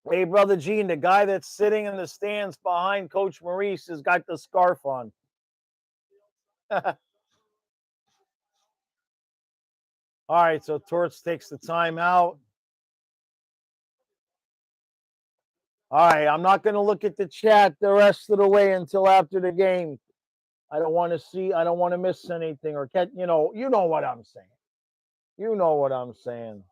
Hey, Brother Gene, the guy that's sitting in the stands behind Coach Maurice has got the scarf on. All right, so Torts takes the timeout. All right, I'm not going to look at the chat the rest of the way until after the game. I don't want to miss anything or catch, you know what I'm saying. You know what I'm saying.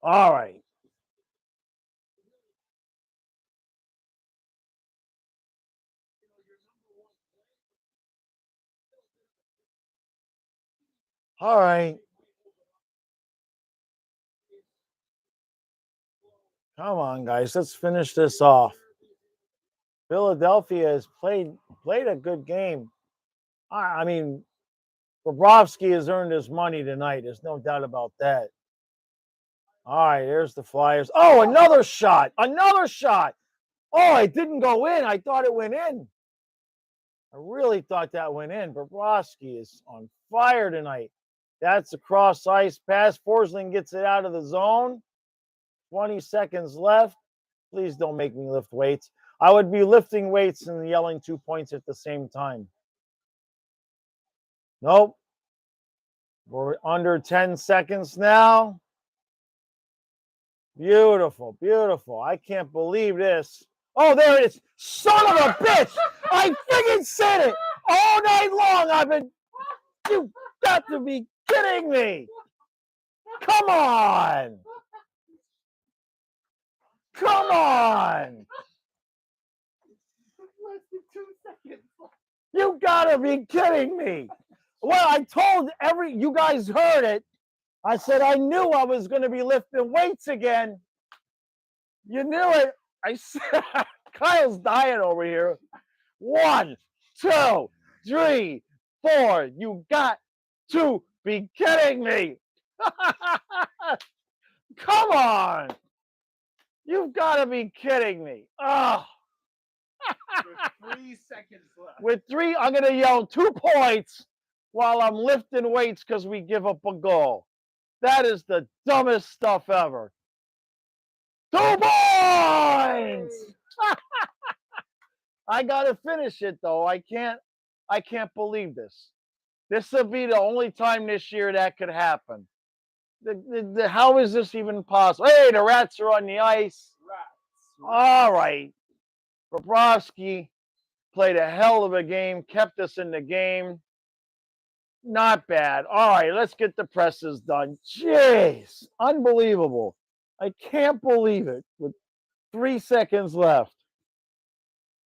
All right. All right. Come on, guys. Let's finish this off. Philadelphia has played a good game. I mean, Bobrovsky has earned his money tonight. There's no doubt about that. All right, there's the Flyers. Oh, another shot. Another shot. Oh, it didn't go in. I thought it went in. I really thought that went in. Bobrovsky is on fire tonight. That's a cross ice pass. Forsling gets it out of the zone. 20 seconds left. Please don't make me lift weights. I would be lifting weights and yelling 2 points at the same time. Nope. We're under 10 seconds now. Beautiful, beautiful. I can't believe this. Oh, there it is. Son of a bitch. I freaking said it all night long. I've been, you got to be kidding me. Come on. Come on. Less than 2 seconds. You gotta be kidding me. Well, I told you guys heard it. I said I knew I was going to be lifting weights again. You knew it. I said, Kyle's dying over here. 1, 2, 3, 4. You got to be kidding me. Come on. You've got to be kidding me. Oh. With 3 seconds left. With 3, I'm going to yell 2 points while I'm lifting weights because we give up a goal. That is the dumbest stuff ever. 2 points! I gotta finish it though. I can't believe this. This will be the only time this year that could happen. How is this even possible? Hey, the Rats are on the ice. Rats. All right. Bobrovsky played a hell of a game, kept us in the game. Not bad. All right, let's get the presses done. Jeez, unbelievable. I can't believe it with 3 seconds left.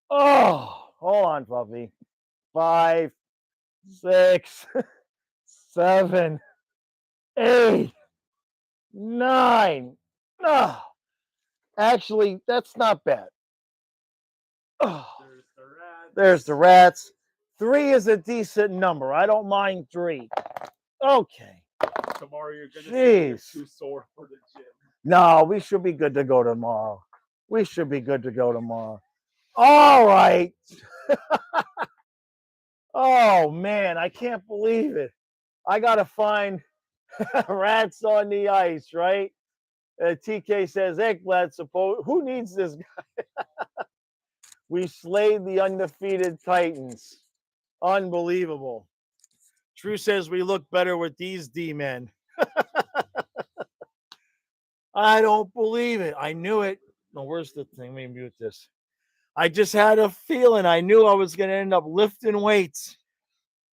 Oh, hold on, Puffy. 5, 6, 7, 8, 9. Oh, actually, that's not bad. Oh, there's the Rats. 3 is a decent number. I don't mind 3. Okay. Tomorrow you're going to say you're too sore for the gym. No, we should be good to go tomorrow. We should be good to go tomorrow. All right. Oh, man, I can't believe it. I got to find Rats on the ice, right? TK says, Ekblad, who needs this guy? We slayed the undefeated Titans. Unbelievable. True says we look better with these D-men. I don't believe it. I knew it. No, where's the thing? Let me mute this. I just had a feeling. I knew I was going to end up lifting weights.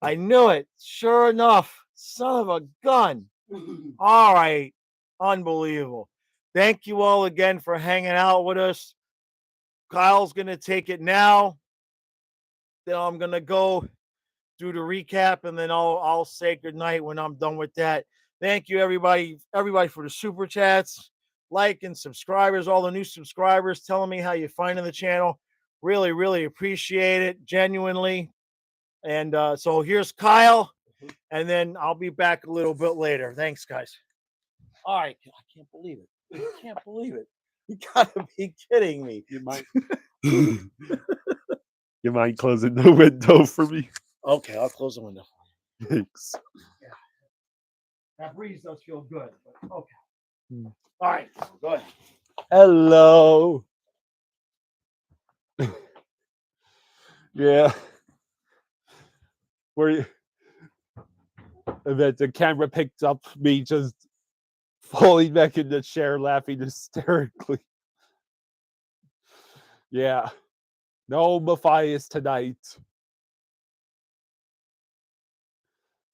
I knew it. Sure enough. Son of a gun. All right. Unbelievable. Thank you all again for hanging out with us. Kyle's going to take it now. Then I'm going to go do the recap, and then I'll say goodnight when I'm done with that. Thank you, everybody for the super chats, like and subscribers, all the new subscribers telling me how you're finding the channel. Really, really appreciate it, genuinely. And so here's Kyle, and then I'll be back a little bit later. Thanks, guys. All right. I can't believe it. I can't believe it. You gotta be kidding me. You might. You mind closing the window for me? Okay, I'll close the window. Thanks. Yeah. That breeze does feel good, but okay. All right, go ahead. Hello. Yeah. Where that the camera picked up me just falling back in the chair laughing hysterically. Yeah. No Matthias tonight.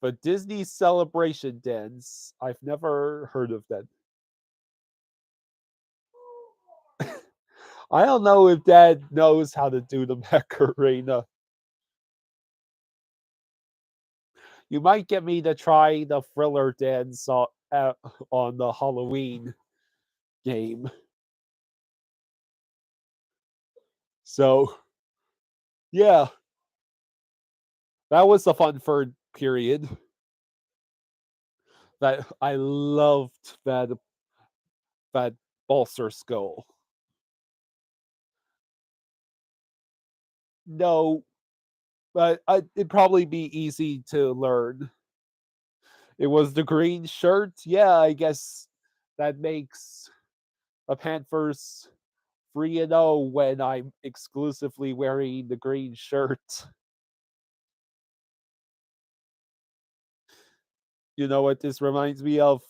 But Disney's celebration dance, I've never heard of that. I don't know if Dad knows how to do the Macarena. You might get me to try the Thriller dance on the Halloween game. So, yeah. That was a fun third period. That I loved that Balser's goal. No, but it'd probably be easy to learn. It was the green shirt. Yeah, I guess that makes a Panthers 3-0 when I'm exclusively wearing the green shirt. You know what this reminds me of?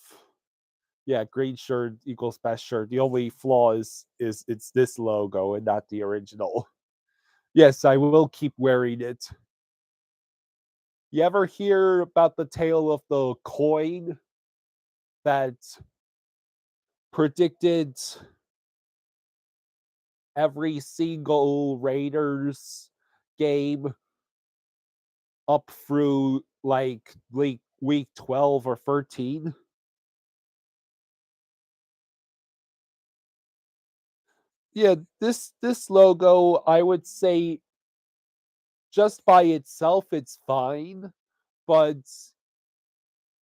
Yeah, green shirt equals best shirt. The only flaw is it's this logo and not the original. Yes, I will keep wearing it. You ever hear about the tale of the coin that predicted every single Raiders game up through like week 12 or 13? Yeah, this logo, I would say just by itself it's fine, but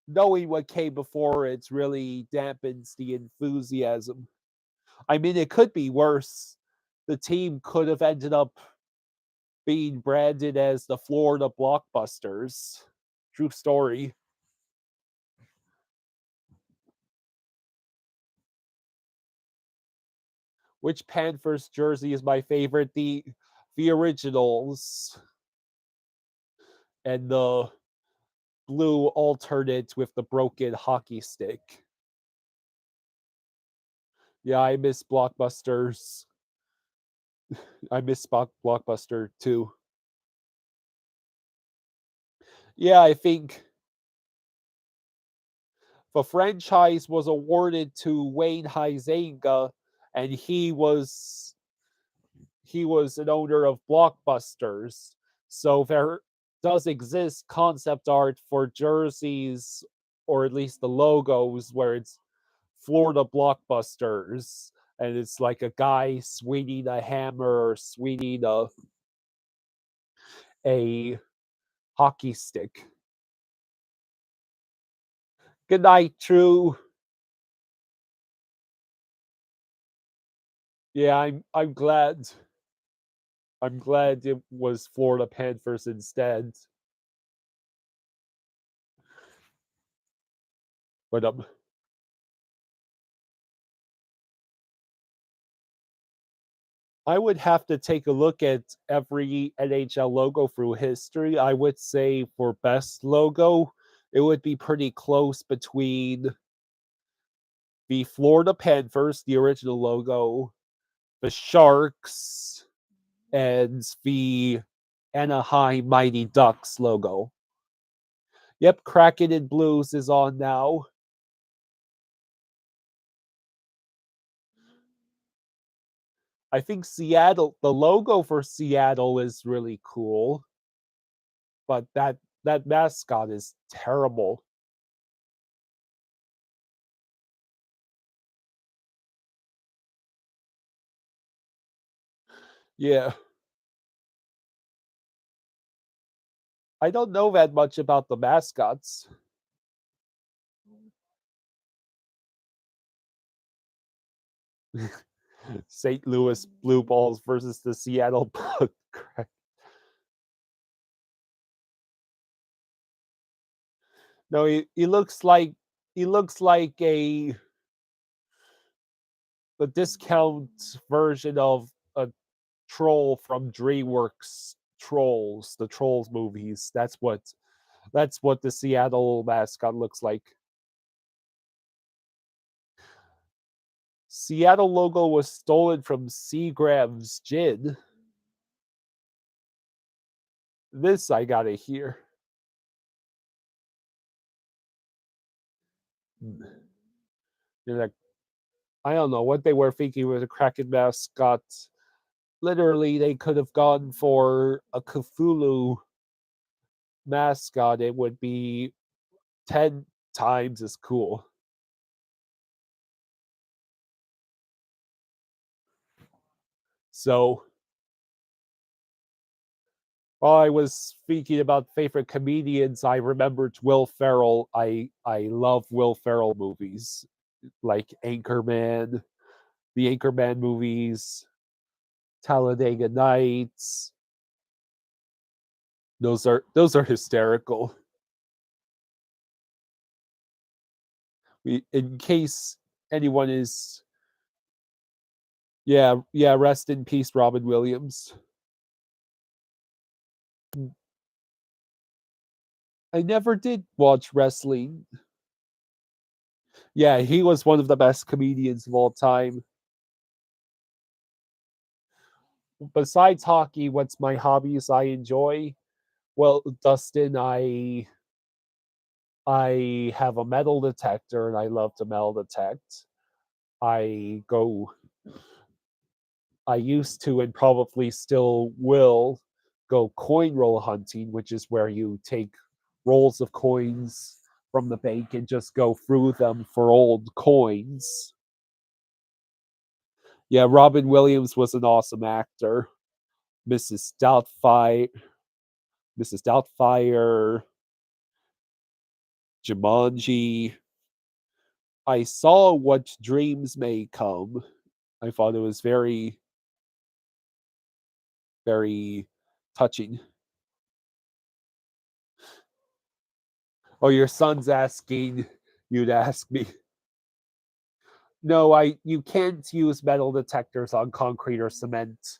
knowing what came before it really dampens the enthusiasm. I mean, it could be worse. The team could have ended up being branded as the Florida Blockbusters. True story. Which Panthers jersey is my favorite? The originals and the blue alternate with the broken hockey stick. Yeah, I miss Blockbusters. I miss Blockbuster too. Yeah, I think the franchise was awarded to Wayne Huizenga, and he was an owner of Blockbusters. So there does exist concept art for jerseys, or at least the logos, where it's Florida Blockbusters, and it's like a guy swinging a hammer or swinging a hockey stick. Good night, True. Yeah, I'm glad. I'm glad it was Florida Panthers instead. But I would have to take a look at every NHL logo through history. I would say for best logo, it would be pretty close between the Florida Panthers, the original logo, the Sharks, and the Anaheim Mighty Ducks logo. Yep, Kraken and Blues is on now. I think Seattle, the logo for Seattle is really cool, but that mascot is terrible. Yeah, I don't know that much about the mascots. St. Louis Blue Balls versus the Seattle Kraken. No, he looks like a discount version of a troll from DreamWorks Trolls, the Trolls movies. That's what the Seattle mascot looks like. Seattle logo was stolen from Seagram's Gin. This I gotta hear. You're like, I don't know what they were thinking with a Kraken mascot. Literally, they could have gone for a Cthulhu mascot. It would be 10 times as cool. So, while I was speaking about favorite comedians, I remembered Will Ferrell. I love Will Ferrell movies like Anchorman, the Anchorman movies, Talladega Nights. Those are hysterical. In case anyone is Yeah, yeah, rest in peace, Robin Williams. I never did watch wrestling. Yeah, he was one of the best comedians of all time. Besides hockey, what's my hobbies I enjoy? Well, Dustin, I have a metal detector and I love to metal detect. I go I used to and probably still will go coin roll hunting, which is where you take rolls of coins from the bank and just go through them for old coins. Yeah, Robin Williams was an awesome actor. Mrs. Doubtfire, Mrs. Doubtfire, Jumanji. I saw What Dreams May Come. I thought it was very, very touching. Oh, your son's asking you to ask me. No, I you can't use metal detectors on concrete or cement.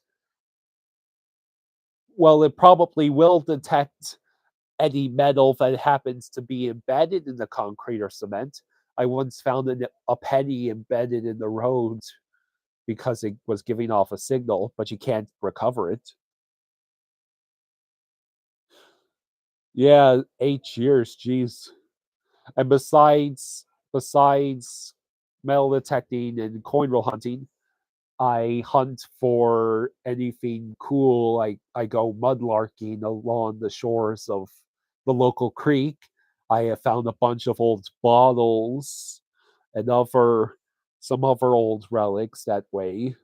Well, it probably will detect any metal that happens to be embedded in the concrete or cement. I once found a penny embedded in the road because it was giving off a signal, but you can't recover it. Yeah, 8 years, jeez. And besides metal detecting and coin roll hunting, I hunt for anything cool. I go mudlarking along the shores of the local creek. I have found a bunch of old bottles and other some other old relics that way.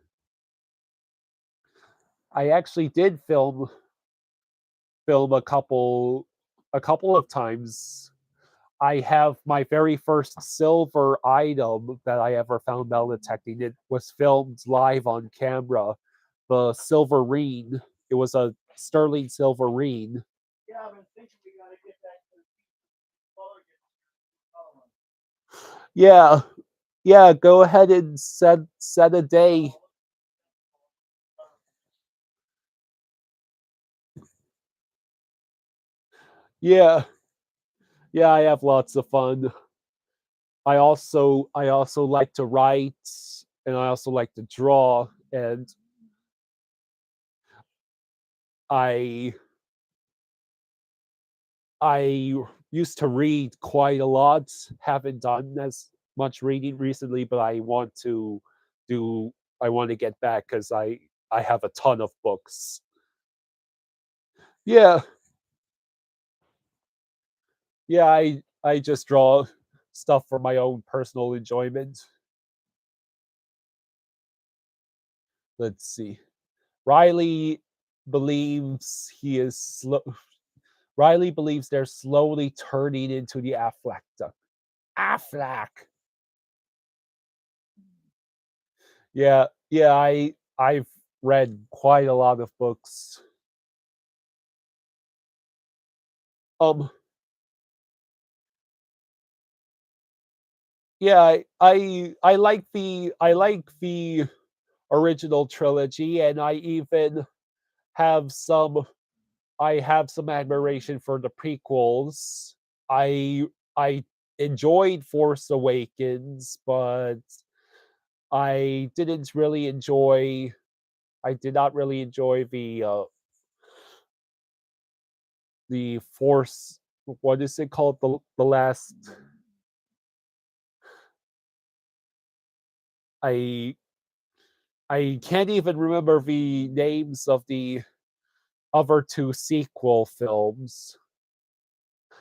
I actually did film a couple of times. I have my very first silver item that I ever found metal detecting. It was filmed live on camera. The silverine. It was a sterling silverine. Yeah, I've been thinking we gotta get that to Yeah, yeah. Go ahead and set a day. Yeah, yeah. I have lots of fun. I also like to write, and I also like to draw. And I I used to read quite a lot. Haven't done as much reading recently, but do. I want to get back because I have a ton of books. Yeah, yeah. I just draw stuff for my own personal enjoyment. Let's see. Riley he is slow. Riley believes they're slowly turning into the Affleck duck. Affleck. Yeah, yeah. I've read quite a lot of books. Um, yeah, I like the original trilogy, and have some I have some admiration for the prequels. I I enjoyed Force Awakens, but I didn't really enjoy. I did not really enjoy the Force. What is it called? The last. I I can't even remember the names of the other two sequel films.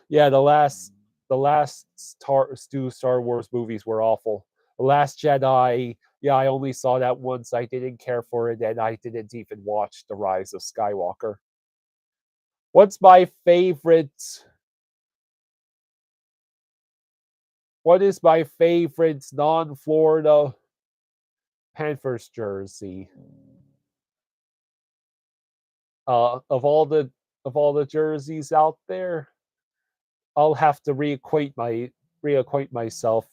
Yeah, the last two Star Wars movies were awful. The Last Jedi, yeah, I only saw that once. I didn't care for it, and I didn't even watch The Rise of Skywalker. What's my favorite? What is my favorite non-Florida Panthers jersey? Of all the jerseys out there, I'll have to reacquaint myself.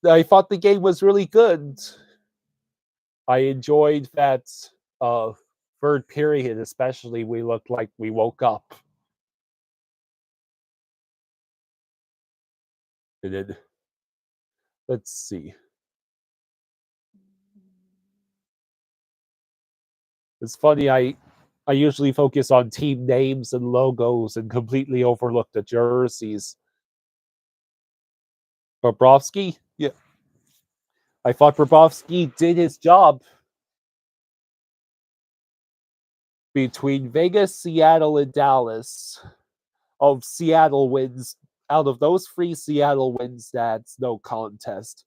I thought the game was really good. I enjoyed that uh, third period, especially. We looked like we woke up. And then, let's see. It's funny. I usually focus on team names and logos and completely overlook the jerseys. Bobrovsky, yeah, I thought Bobrovsky did his job between Vegas, Seattle, and Dallas. Of Seattle wins, out of those three Seattle wins, that's no contest.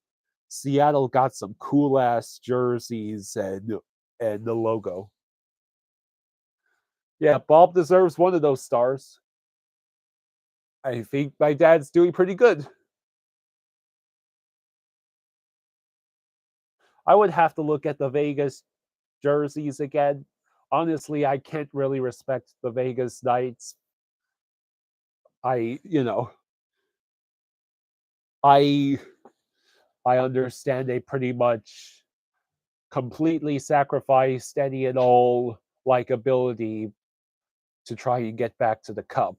Seattle got some cool ass jerseys and the logo. Yeah, Bob deserves one of those stars. I think my dad's doing pretty good. I would have to look at the Vegas jerseys again. Honestly, I can't really respect the Vegas Knights. I, you know, I I understand they pretty much completely sacrificed any and all likability to try and get back to the cup.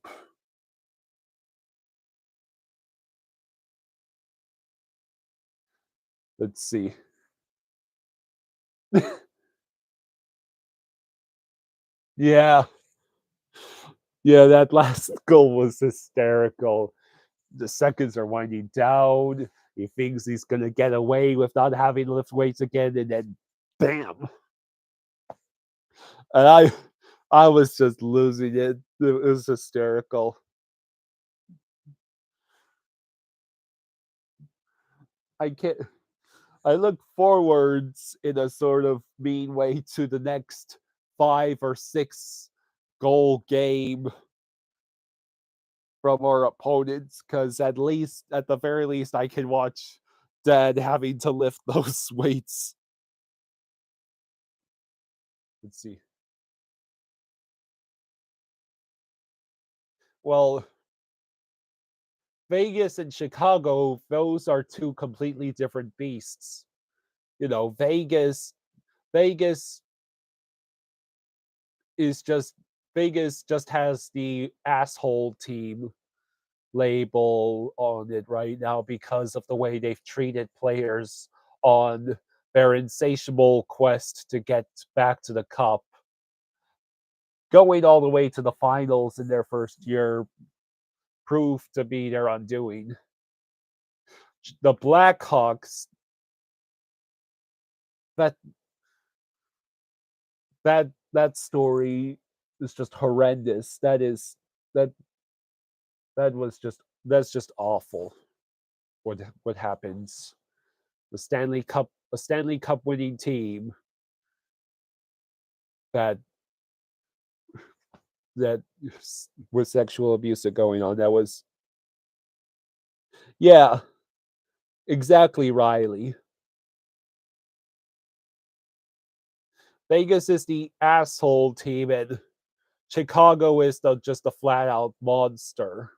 Let's see. Yeah, yeah, that last goal was hysterical. The seconds are winding down. He thinks he's gonna get away with not having to lift weights again, and then bam. And I was just losing it. It was hysterical. I can't I look forwards in a sort of mean way to the next 5 or 6 goal game from our opponents, because at the very least, I can watch Dad having to lift those weights. Let's see. Well, Vegas and Chicago, those are two completely different beasts. You know, Vegas is just Vegas just has the asshole team label on it right now because of the way they've treated players on their insatiable quest to get back to the cup. Going all the way to the finals in their first year proved to be their undoing. The Blackhawks, that that story is just horrendous. That that was just that's just awful. What happens? A Stanley Cup winning team that that with sexual abuse going on. That was, yeah, exactly, Riley. Vegas is the asshole team, and Chicago is just a flat out monster.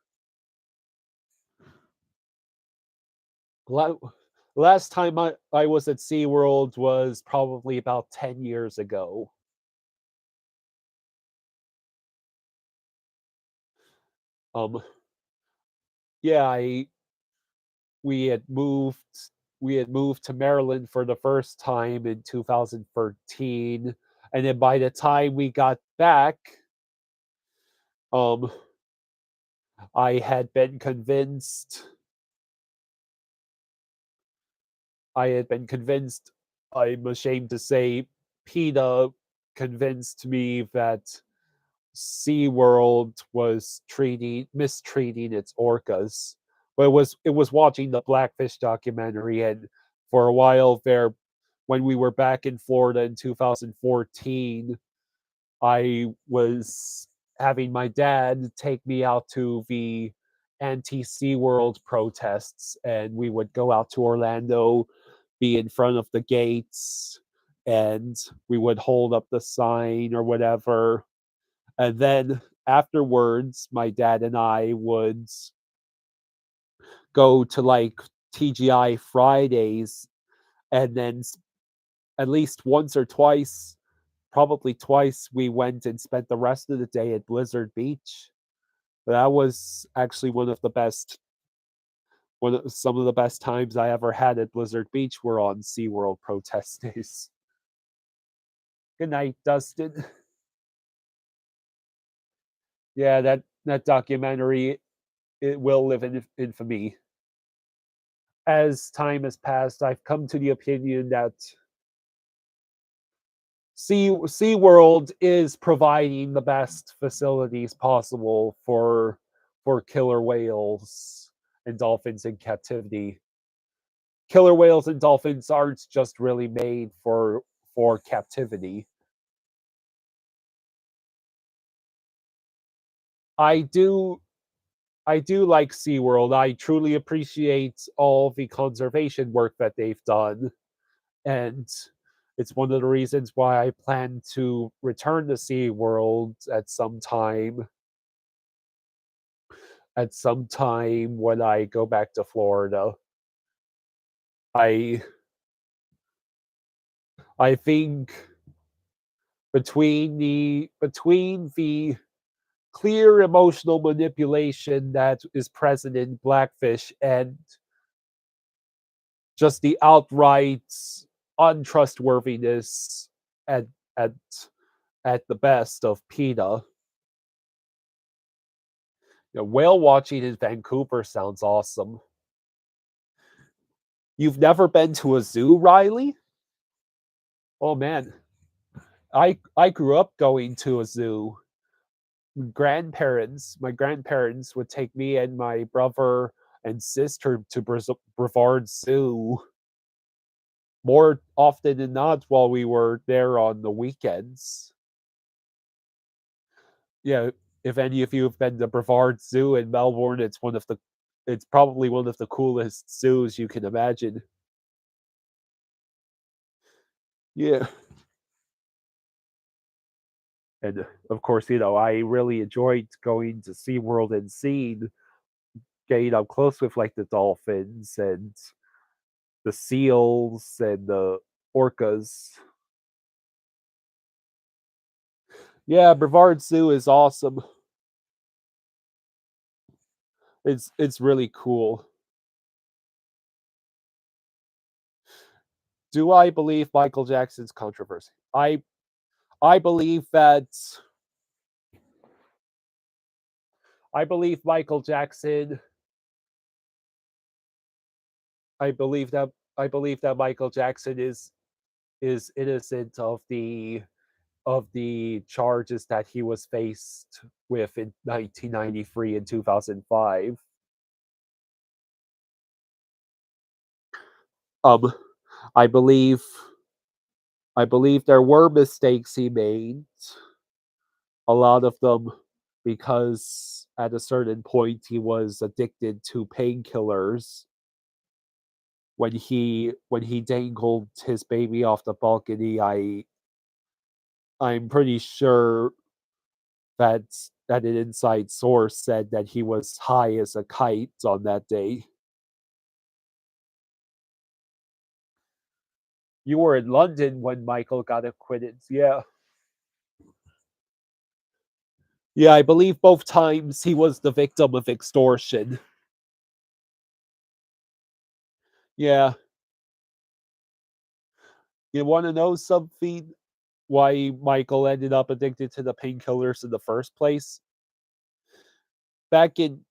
Last time I was at SeaWorld was probably about 10 years ago. Um, yeah, we had moved we had moved to Maryland for the first time in 2013, and then by the time we got back, um, I had been convinced. I had been convinced. I'm ashamed to say, PETA convinced me that SeaWorld was mistreating its orcas. But it was watching the Blackfish documentary, and for a while there, when we were back in Florida in 2014, I was having my dad take me out to the anti SeaWorld protests, and we would go out to Orlando, be in front of the gates, and we would hold up the sign or whatever. And then afterwards, my dad and I would go to like TGI Fridays, and then at least once or twice, probably twice, we went and spent the rest of the day at Blizzard Beach. That was actually some of the best times I ever had at Blizzard Beach were on SeaWorld protest days. Good night, Dustin. Yeah, that documentary, it will live in infamy. As time has passed, I've come to the opinion that SeaWorld is providing the best facilities possible for killer whales and dolphins in captivity. Killer whales and dolphins aren't just really made for captivity. I do I do like SeaWorld. I truly appreciate all the conservation work that they've done. And it's one of the reasons why I plan to return to SeaWorld at some time when I go back to Florida. I I think between the clear emotional manipulation that is present in Blackfish and just the outright untrustworthiness at at at the best of PETA. Whale watching in Vancouver sounds awesome. You've never been to a zoo, Riley? Oh man, I grew up going to a zoo. My grandparents would take me and my brother and sister to Brevard Zoo more often than not while we were there on the weekends. Yeah, if any of you have been to Brevard Zoo in Melbourne, it's probably one of the coolest zoos you can imagine. Yeah. And of course, I really enjoyed going to SeaWorld and seeing getting up close with like the dolphins and the seals and the orcas. Yeah, Brevard Zoo is awesome. It's really cool. Do I believe Michael Jackson's controversy? I believe that I believe Michael Jackson. I believe that Michael Jackson is innocent of the charges that he was faced with in 1993 and 2005. Um, I believe I believe there were mistakes he made. A lot of them because at a certain point he was addicted to painkillers when he dangled his baby off the balcony. I'm pretty sure that an inside source said that he was high as a kite on that day. You were in London when Michael got acquitted. Yeah. Yeah, I believe both times he was the victim of extortion. Yeah. You want to know something? Why Michael ended up addicted to the painkillers in the first place? Back in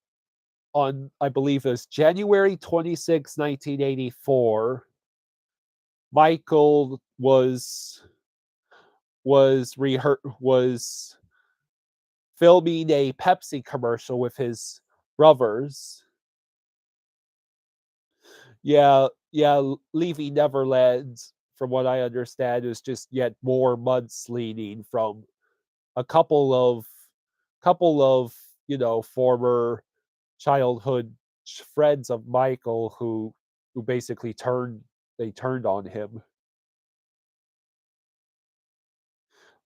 on I believe it was January 26, 1984, Michael was filming a Pepsi commercial with his brothers. Yeah, leaving Neverland, from what I understand, is just yet more mudslinging from a couple of former childhood friends of Michael who basically turned on him.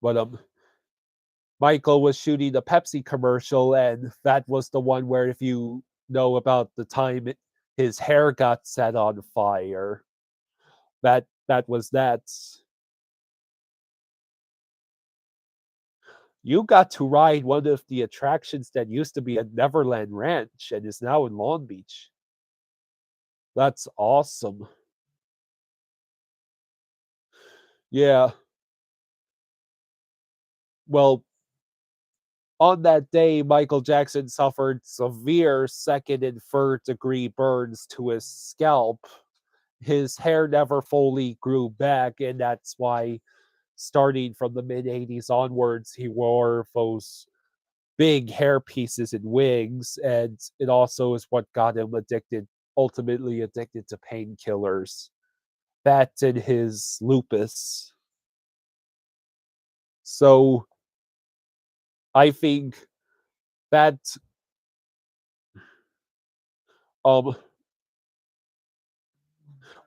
But Michael was shooting the Pepsi commercial, and that was the one where, if you know about the time his hair got set on fire. That was that. You got to ride one of the attractions that used to be at Neverland Ranch and is now in Long Beach. That's awesome. Yeah. Well, on that day, Michael Jackson suffered severe second and third degree burns to his scalp. His hair never fully grew back, and that's why, starting from the mid 80s onwards, he wore those big hair pieces and wigs, and it also is what got him ultimately addicted to painkillers. That and his lupus. So I think that um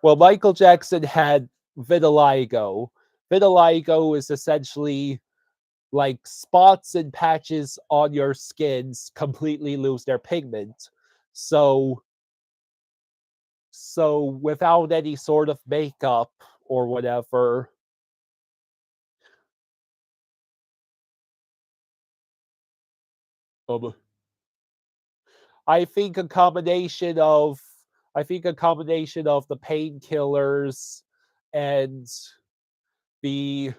well, Michael Jackson had vitiligo. Vitiligo is essentially like spots and patches on your skins completely lose their pigment. So without any sort of makeup or whatever, um, I think a combination of the painkillers and the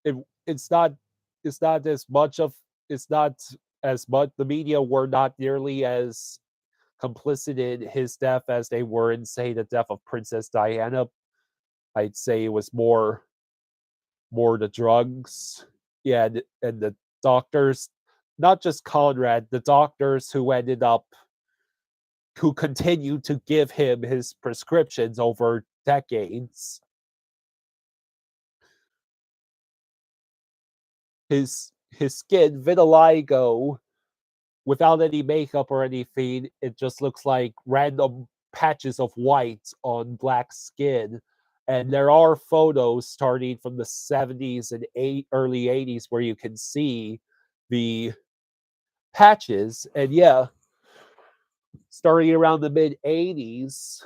it, it's not it's not as much of it's not as much the media were not nearly as complicit in his death as they were in, say, the death of Princess Diana. I'd say it was more the drugs. Yeah, and the doctors, not just Conrad, the doctors who continued to give him his prescriptions over decades. His skin, vitiligo, without any makeup or anything, it just looks like random patches of white on black skin. And there are photos starting from the 70s and early 80s where you can see the patches. And yeah, starting around the mid 80s,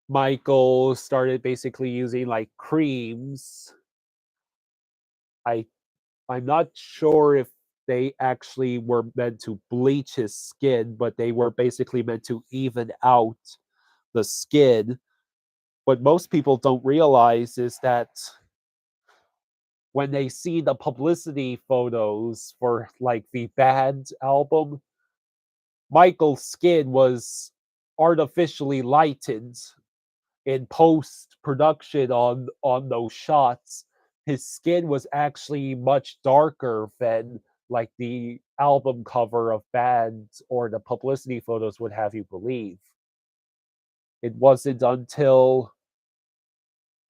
Michael started basically using like creams. I I'm not sure if they actually were meant to bleach his skin, but they were basically meant to even out the skin. What most people don't realize is that when they see the publicity photos for like the Bad album, Michael's skin was artificially lightened in post production on those shots. His skin was actually much darker than like the album cover of Bad or the publicity photos would have you believe. It wasn't until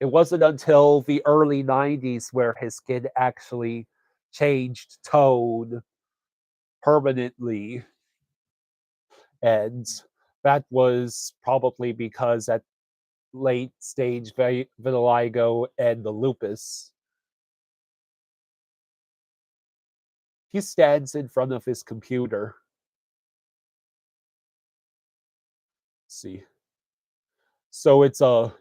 the early 90s where his skin actually changed tone permanently, and that was probably because at late stage vitiligo and the lupus. He stands in front of his computer. Let's see. So it's a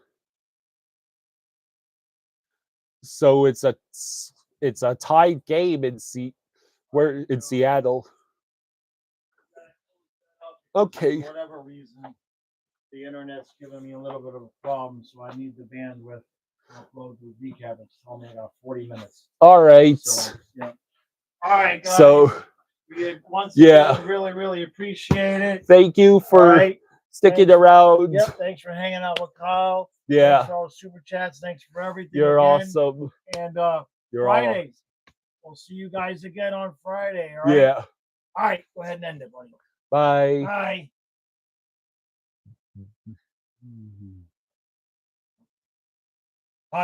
tied game in Seattle. Okay. For whatever reason, the internet's giving me a little bit of a problem, so I need the bandwidth to upload the recap. It's only about 40 minutes. All right. So, yeah. All right, guys. So we once again really, really appreciate it. Thank you for sticking around. Yep. Thanks for hanging out with Kyle. Yeah. Thanks for all the super chats. Thanks for everything. You're awesome. And Fridays. We'll see you guys again on Friday. All right. Yeah. All right. Go ahead and end it, buddy. Bye. Bye.